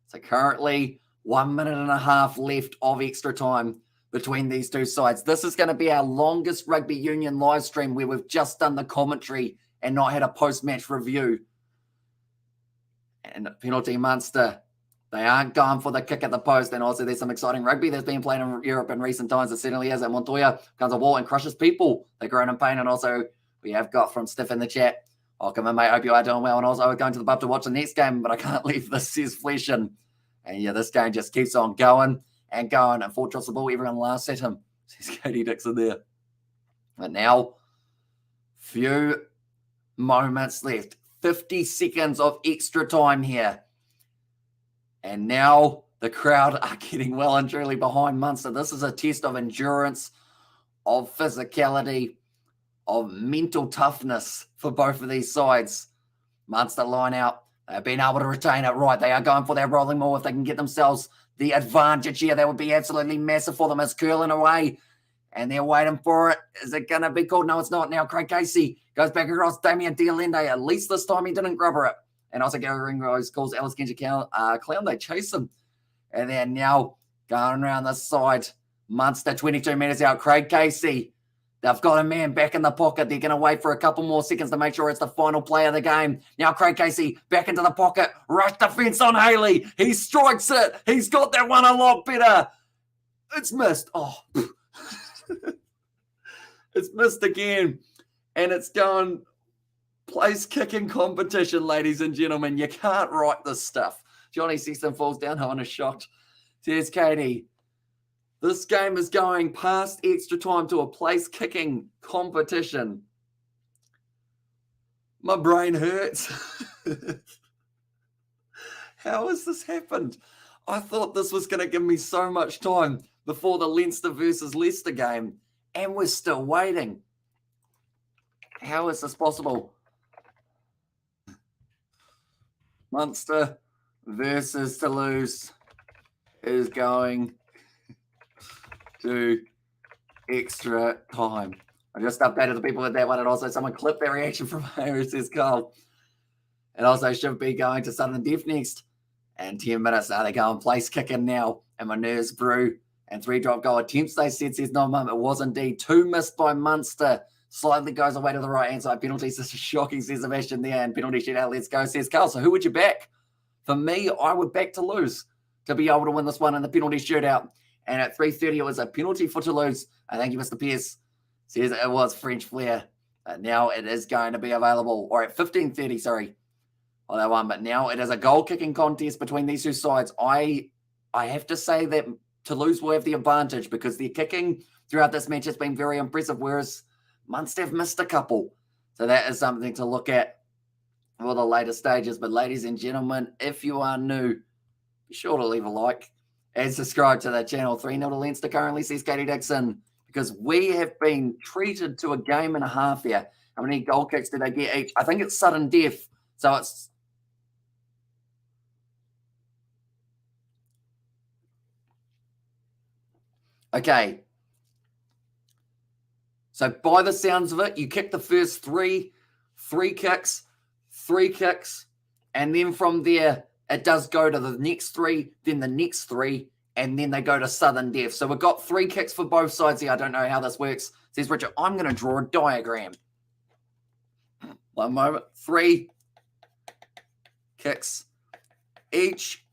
So currently 1 minute and a half left of extra time between these two sides. This is going to be our longest rugby union live stream where we've just done the commentary and not had a post-match review. And penalty Munster. They aren't going for the kick at the post. And also there's some exciting rugby that's been played in Europe in recent times. It certainly is. And Montoya comes a wall and crushes people. They groan in pain. And also we have got from Stiff in the chat. Welcome in, mate. Hope you are doing well. And also we're going to the pub to watch the next game, but I can't leave this, says Fleshin. And yeah, this game just keeps on going and going. And Ford drops the ball. Everyone laughs at him, says Katie Dixon there. But now, few moments left. 50 seconds of extra time here. And now the crowd are getting well and truly behind Munster. This is a test of endurance, of physicality, of mental toughness for both of these sides. Munster line out. They've been able to retain it right. They are going for their rolling maul. If they can get themselves the advantage here, that would be absolutely massive for them. It's curling away. And they're waiting for it. Is it going to be called? No, it's not. Now Craig Casey goes back across Damien Dialende. At least this time he didn't grubber it. And also Gary Ringrose calls Alice Gench a clown. They chase him. And then now going around the side. Munster 22 metres out. Craig Casey. They've got a man back in the pocket. They're going to wait for a couple more seconds to make sure it's the final play of the game. Now Craig Casey back into the pocket. Rush defence on Haley. He strikes it. He's got that one a lot better. It's missed. Oh, it's missed again. And it's going place kicking competition, ladies and gentlemen. You can't write this stuff. Johnny Sexton falls down. Owen is shocked. Says Katie. This game is going past extra time to a place kicking competition. My brain hurts. How has this happened? I thought this was going to give me so much time before the Leinster versus Leicester game, and we're still waiting. How is this possible? Munster versus Toulouse is going to extra time. I just updated the people with that one, and also someone clipped their reaction from Harris, says Carl. And also should be going to Southern Deaf next. And 10 minutes now, they're going place kicking now. And my nerves brew. And 3 drop goal attempts, they said, says no, mum. It was indeed 2 missed by Munster. Slightly goes away to the right hand side. Penalties, this is shocking, says Sebastian there. And penalty shootout, let's go, says Carl. So who would you back? For me, I would back Toulouse to be able to win this one in the penalty shootout. And at 3:30, it was a penalty for Toulouse. I thank you, Mr. Pierce. Says it was French flair. Now it is going to be available. Or at 15:30, sorry. On that one. But now it is a goal-kicking contest between these two sides. I have to say that Toulouse will have the advantage because their kicking throughout this match has been very impressive, whereas Munster have missed a couple. So that is something to look at for the later stages. But ladies and gentlemen, if you are new, be sure to leave a like and subscribe to the channel. 3-0 to Leinster currently, says Katie Dixon, because we have been treated to a game and a half here. How many goal kicks did they get each? I think it's sudden death. So it's... Okay. So by the sounds of it, you kick the first three kicks, and then from there, it does go to the next 3, then the next 3, and then they go to sudden death. So we've got 3 kicks for both sides here. I don't know how this works. Says Richard, I'm going to draw a diagram. One moment. 3 kicks each.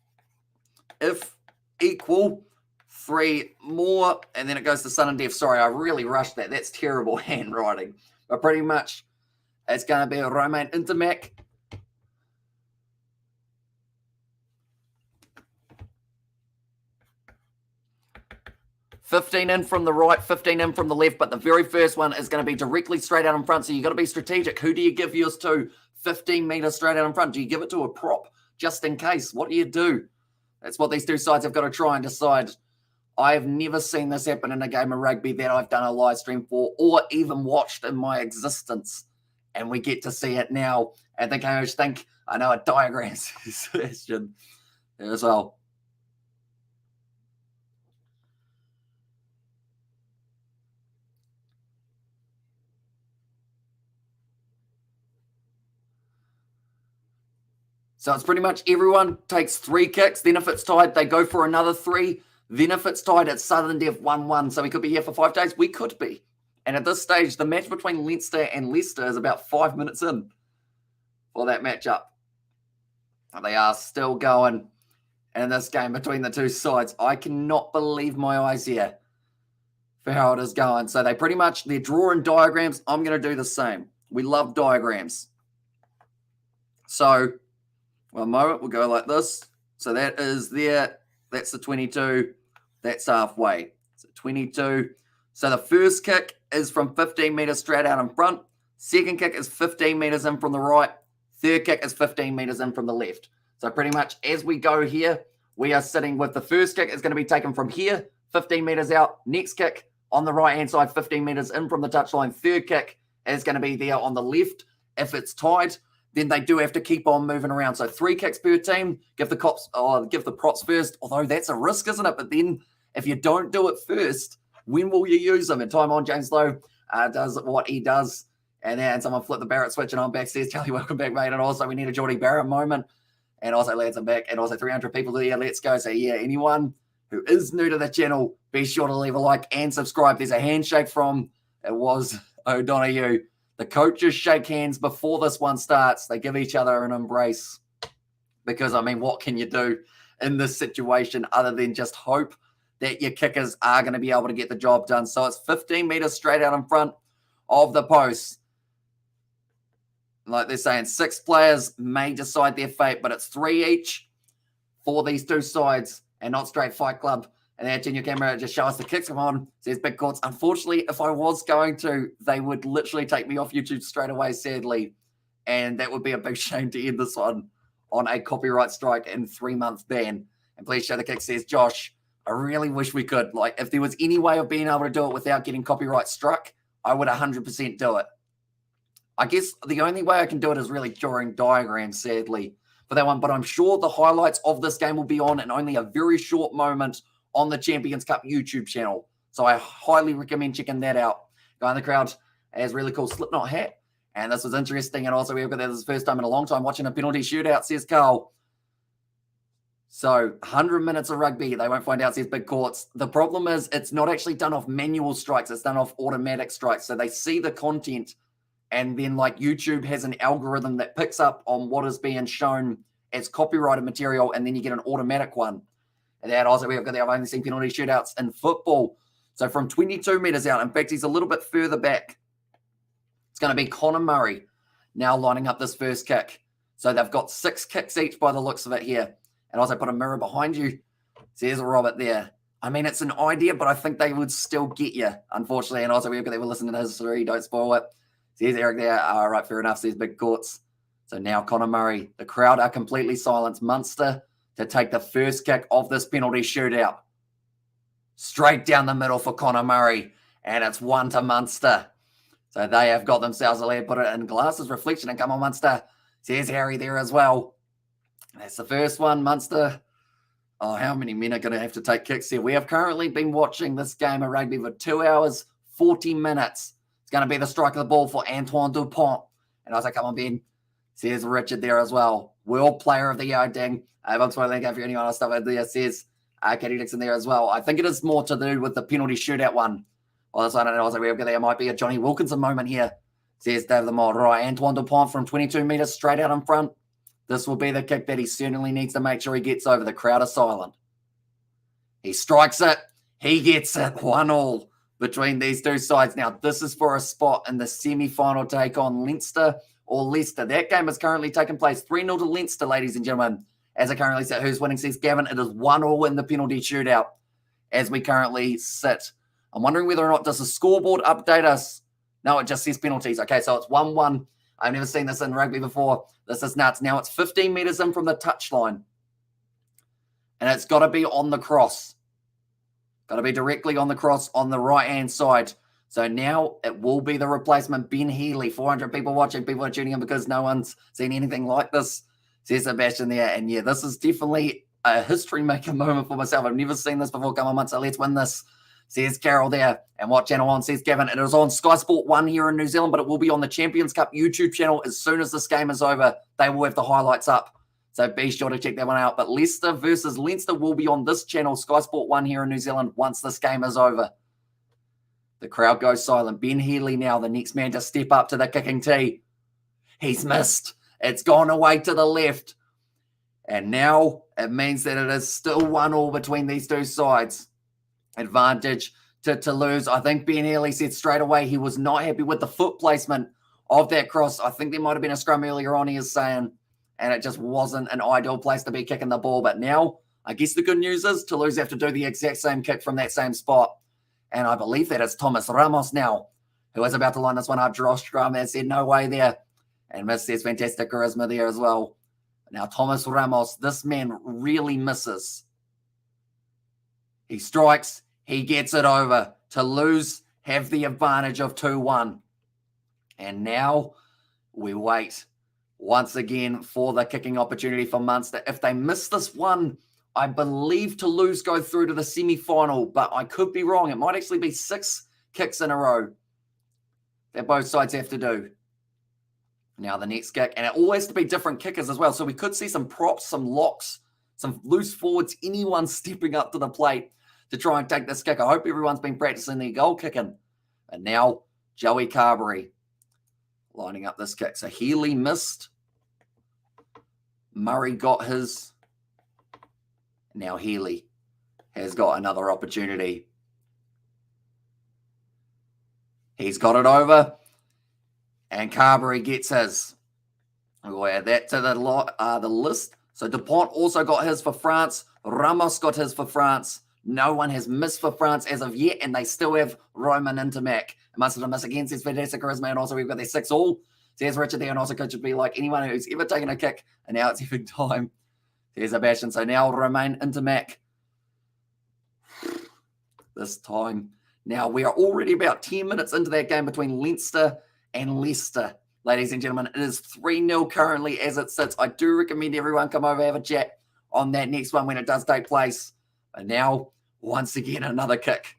If equal, 3 more, and then it goes to sudden death. Sorry, I really rushed that. That's terrible handwriting. But pretty much, it's going to be a Romain Intermac. $15 in from the right, 15 in from the left, but the very first one is going to be directly straight out in front, so you've got to be strategic. Who do you give yours to? 15 metres straight out in front. Do you give it to a prop just in case? What do you do? That's what these two sides have got to try and decide. I have never seen this happen in a game of rugby that I've done a live stream for or even watched in my existence. And we get to see it now. And the coach think, I know a diagram suggestion as well. So it's pretty much everyone takes 3 kicks. Then if it's tied, they go for another 3. Then if it's tied, it's sudden death 1-1. So we could be here for 5 days. We could be. And at this stage, the match between Leinster and Leicester is about 5 minutes in for that matchup. They are still going in this game between the two sides. I cannot believe my eyes here for how it is going. So they pretty much, they're drawing diagrams. I'm going to do the same. We love diagrams. So, one moment, we'll go like this. So that is there. That's the 22. That's halfway. So 22. So the first kick is from 15 metres straight out in front. Second kick is 15 metres in from the right. Third kick is 15 metres in from the left. So pretty much as we go here, we are sitting with the first kick is going to be taken from here, 15 metres out. Next kick on the right-hand side, 15 metres in from the touchline. Third kick is going to be there on the left. If it's tied, then they do have to keep on moving around. So 3 kicks per team. Give the props first, although that's a risk, isn't it? But then if you don't do it first, when will you use them? And time on, James Lowe does what he does. And then someone flipped the Barrett switch and I'm back, says, Charlie, welcome back, mate. And also we need a Geordie Barrett moment. And also lads, I'm back. And also 300 people there. Let's go. So yeah, anyone who is new to the channel, be sure to leave a like and subscribe. There's a handshake from, it was O'Donoghue. The coaches shake hands before this one starts. They give each other an embrace. Because, I mean, what can you do in this situation other than just hope that your kickers are going to be able to get the job done? So it's 15 metres straight out in front of the post. Like they're saying, 6 players may decide their fate, but it's 3 each for these two sides and not straight Fight Club. And then turn your camera, just show us the kicks. Come on, says Big Courts. Unfortunately, if I was going to, they would literally take me off YouTube straight away, sadly. And that would be a big shame to end this one on a copyright strike and 3-month ban. And please show the kick, says Josh. I really wish we could. Like, if there was any way of being able to do it without getting copyright struck, I would 100% do it. I guess the only way I can do it is really drawing diagrams, sadly, for that one. But I'm sure the highlights of this game will be on in only a very short moment on the Champions Cup YouTube channel. So I highly recommend checking that out. Guy in the crowd has really cool Slipknot hat. And this was interesting. And also we've got this first time in a long time watching a penalty shootout, says Carl. So 100 minutes of rugby. They won't find out, says Big Courts. The problem is it's not actually done off manual strikes. It's done off automatic strikes. So they see the content. And then like YouTube has an algorithm that picks up on what is being shown as copyrighted material. And then you get an automatic one. And then also we've got the I've only seen penalty shootouts in football. So from 22 metres out, in fact, he's a little bit further back. It's going to be Connor Murray now lining up this first kick. So they've got 6 kicks each by the looks of it here. And also put a mirror behind you. So there's a Robert there. I mean, it's an idea, but I think they would still get you, unfortunately. And also we've got they were listening to history. Don't spoil it. So here's Eric there. All right, fair enough. So there's Big Courts. So now Connor Murray. The crowd are completely silenced. Munster to take the first kick of this penalty shootout. Straight down the middle for Connor Murray. And it's 1 to Munster. So they have got themselves a lead. Put it in glasses, reflection, and come on, Munster. So here's Harry there as well. That's the first one, Munster. Oh, how many men are going to have to take kicks here? We have currently been watching this game of rugby for 2 hours, 40 minutes. It's going to be the strike of the ball for Antoine Dupont. And I was like, come on, Ben. So here's Richard there as well. World Player of the Year, ding. I'm spoiling that for anyone else stuff out there. Says Katie Dixon there as well. I think it is more to do with the penalty shootout one. Well, this one, I know, I was like, there might be a Johnny Wilkinson moment here. says David Lamont. Right, Antoine Dupont from 22 metres straight out in front. This will be the kick that he certainly needs to make sure he gets over. The crowd are silent. He strikes it. He gets it. 1-1 between these two sides. Now, this is for a spot in the semi-final take on Leinster or Leicester. That game is currently taking place 3-0 to Leinster, ladies and gentlemen. As I currently sit, who's winning, says Gavin. It is 1-1 in the penalty shootout as we currently sit. I'm wondering whether or not does the scoreboard update us. No, it just says penalties. Okay, so it's 1-1. I've never seen this in rugby before. This is nuts. Now it's 15 metres in from the touchline. And it's got to be on the cross. Got to be directly on the cross on the right-hand side. So now it will be the replacement, Ben Healy. 400 people watching. People are tuning in because no one's seen anything like this, says Sebastian there. And yeah, this is definitely a history-making moment for myself. I've never seen this before. Come on, Munster, let's win this, says Carol there. And what channel on, says Gavin. It is on Sky Sport 1 here in New Zealand, but it will be on the Champions Cup YouTube channel as soon as this game is over. They will have the highlights up. So be sure to check that one out. But Leicester versus Leinster will be on this channel, Sky Sport 1 here in New Zealand, once this game is over. The crowd goes silent. Ben Healy now, the next man to step up to the kicking tee. He's missed. It's gone away to the left. And now it means that it is still 1-1 between these two sides. Advantage to Toulouse. I think Ben Healy said straight away he was not happy with the foot placement of that cross. I think there might have been a scrum earlier on, he is saying, and it just wasn't an ideal place to be kicking the ball. But now, I guess the good news is Toulouse have to do the exact same kick from that same spot. And I believe that is Thomas Ramos now, who is about to line this one up. Josh Scrum has said no way there. And Miss says fantastic charisma there as well. Now, Thomas Ramos, this man really misses. He strikes. He gets it over. Toulouse have the advantage of 2-1. And now we wait once again for the kicking opportunity for Munster. If they miss this one, I believe Toulouse go through to the semi-final, but I could be wrong. It might actually be 6 kicks in a row that both sides have to do. Now the next kick, and it all has to be different kickers as well. So we could see some props, some locks, some loose forwards, anyone stepping up to the plate to try and take this kick. I hope everyone's been practicing their goal kicking. And now Joey Carberry lining up this kick. So Healy missed. Murray got his. Now Healy has got another opportunity. He's got it over. And Carberry gets his. We'll add that to the list. So Dupont also got his for France. Ramos got his for France. No one has missed for France as of yet, and they still have Roman Intermac. Munster to miss again, says fantastic charisma, and also we've got their 6-all. Says Richard there, and also could be like anyone who's ever taken a kick, and now it's even time. There's Sebastian. So now Romain Intermac. This time. Now we are already about 10 minutes into that game between Leinster and Leicester. Ladies and gentlemen, it is 3-0 currently as it sits. I do recommend everyone come over, have a chat on that next one when it does take place. And now, once again, another kick.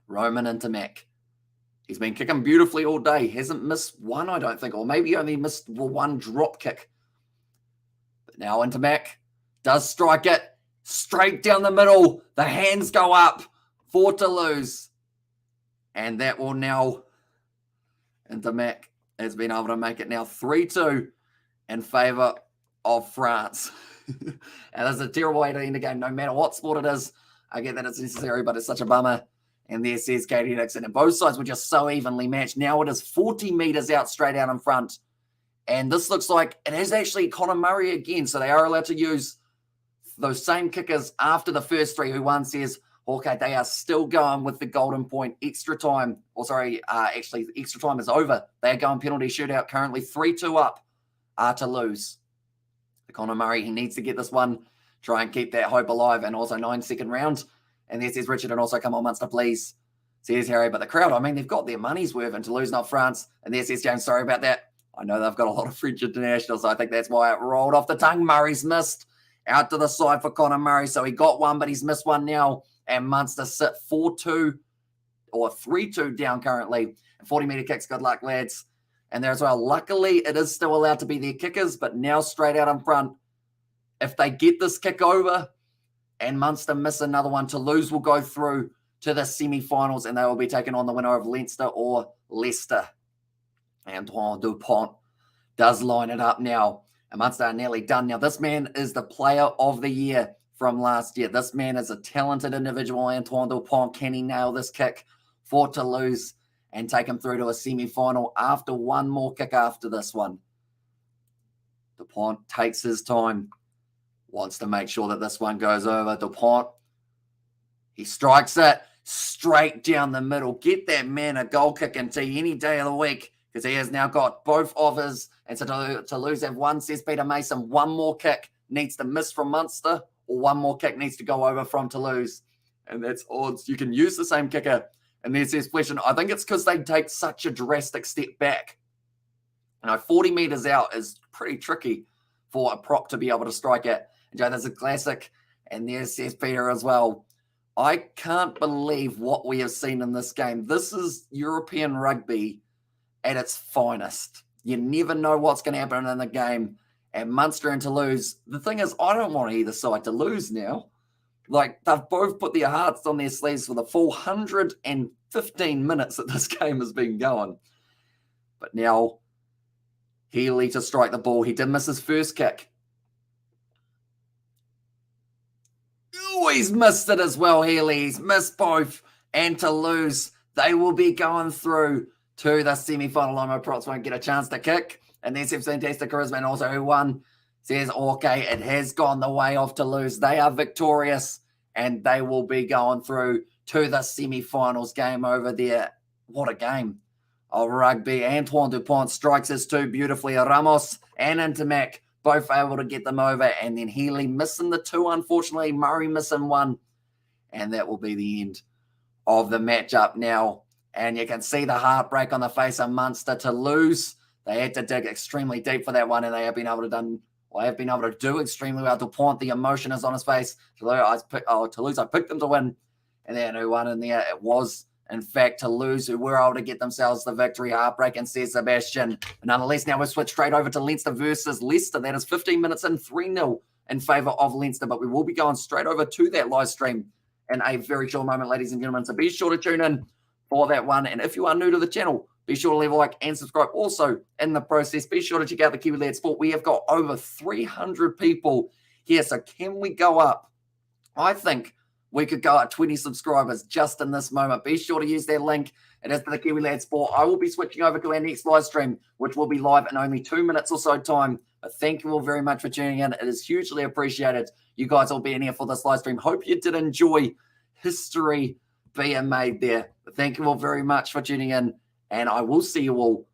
Roman Intermac. He's been kicking beautifully all day. Hasn't missed one, I don't think, or maybe only missed one drop kick. But now Intermac does strike it straight down the middle. The hands go up for Toulouse. And that will now, Intermac has been able to make it now 3-2 in favour of France. And that's a terrible way to end the game, no matter what sport it is. I get that it's necessary, but it's such a bummer. And there says Katie Dixon. And both sides were just so evenly matched. Now it is 40 metres out, straight out in front. And this looks like it is actually Conor Murray again. So they are allowed to use those same kickers after the first 3, who one says, okay, they are still going with the golden point extra time. Or sorry, actually, the extra time is over. They are going penalty shootout currently 3-2 up to lose. Conor Murray, he needs to get this one, try and keep that hope alive, and also 9-second round. And there says Richard, and also come on, Munster, please. Says Harry, but the crowd, I mean, they've got their money's worth, and Toulouse, not France. And there says James, sorry about that. I know they've got a lot of French internationals, so I think that's why it rolled off the tongue. Murray's missed out to the side for Conor Murray. So he got one, but he's missed one now. And Munster sit 4-2 or 3-2 down currently. And 40-metre kicks, good luck, lads. And there as well. Luckily, it is still allowed to be their kickers, but now straight out in front. If they get this kick over and Munster miss another one, Toulouse will go through to the semi-finals, and they will be taking on the winner of Leinster or Leicester. Antoine Dupont does line it up now. And Munster are nearly done now. This man is the player of the year from last year. This man is a talented individual, Antoine Dupont. Can he nail this kick for Toulouse and take him through to a semi-final after one more kick after this one? Dupont takes his time, wants to make sure that this one goes over. Dupont, he strikes it straight down the middle. Get that man a goal kick and tee any day of the week, because he has now got both of his. And so Toulouse have one, says Peter Mason. One more kick needs to miss from Munster, or one more kick needs to go over from Toulouse. And that's odds. You can use the same kicker. And there's this question. I think it's because they take such a drastic step back. 40 metres out is pretty tricky for a prop to be able to strike it. And Joe, there's a classic. And there's says Peter as well. I can't believe what we have seen in this game. This is European rugby at its finest. You never know what's going to happen in the game. And Munster and Toulouse, the thing is, I don't want either side to lose now. Like, they've both put their hearts on their sleeves for the full 115 minutes that this game has been going. But now, Healy to strike the ball. He did miss his first kick. Oh, he's missed it as well, Healy. He's missed both. And Toulouse, they will be going through to the semi-final. Lomo Props won't get a chance to kick. And then Seb Fantastic Charisma, and also who won, says, okay, it has gone the way of Toulouse. They are victorious, and they will be going through to the semi-finals. Game over there. What a game of rugby. Antoine Dupont strikes his two beautifully. Ramos and Intermac both able to get them over. And then Healy missing the two, unfortunately. Murray missing one. And that will be the end of the matchup now. And you can see the heartbreak on the face of Munster. Toulouse, they had to dig extremely deep for that one, and they have been able to do extremely well. Dupont, the emotion is on his face. Toulouse, I picked them to win. And then who won in there? It was, in fact, Toulouse, who were able to get themselves the victory. Heartbreak, and says Sebastian. And nonetheless, now we'll switch straight over to Leinster versus Leicester. That is 15 minutes in, 3-0 in favour of Leinster. But we will be going straight over to that live stream in a very short moment, ladies and gentlemen. So be sure to tune in for that one. And if you are new to the channel, be sure to leave a like and subscribe. Also, in the process, be sure to check out the Kiwi Lad Sport. We have got over 300 people here. So can we go up? I think we could go at 20 subscribers just in this moment. Be sure to use that link. It is for the Kiwi Lad Sport. I will be switching over to our next live stream, which will be live in only 2 minutes or so time. But thank you all very much for tuning in. It is hugely appreciated. You guys all being here for this live stream. Hope you did enjoy history being made there. But thank you all very much for tuning in. And I will see you all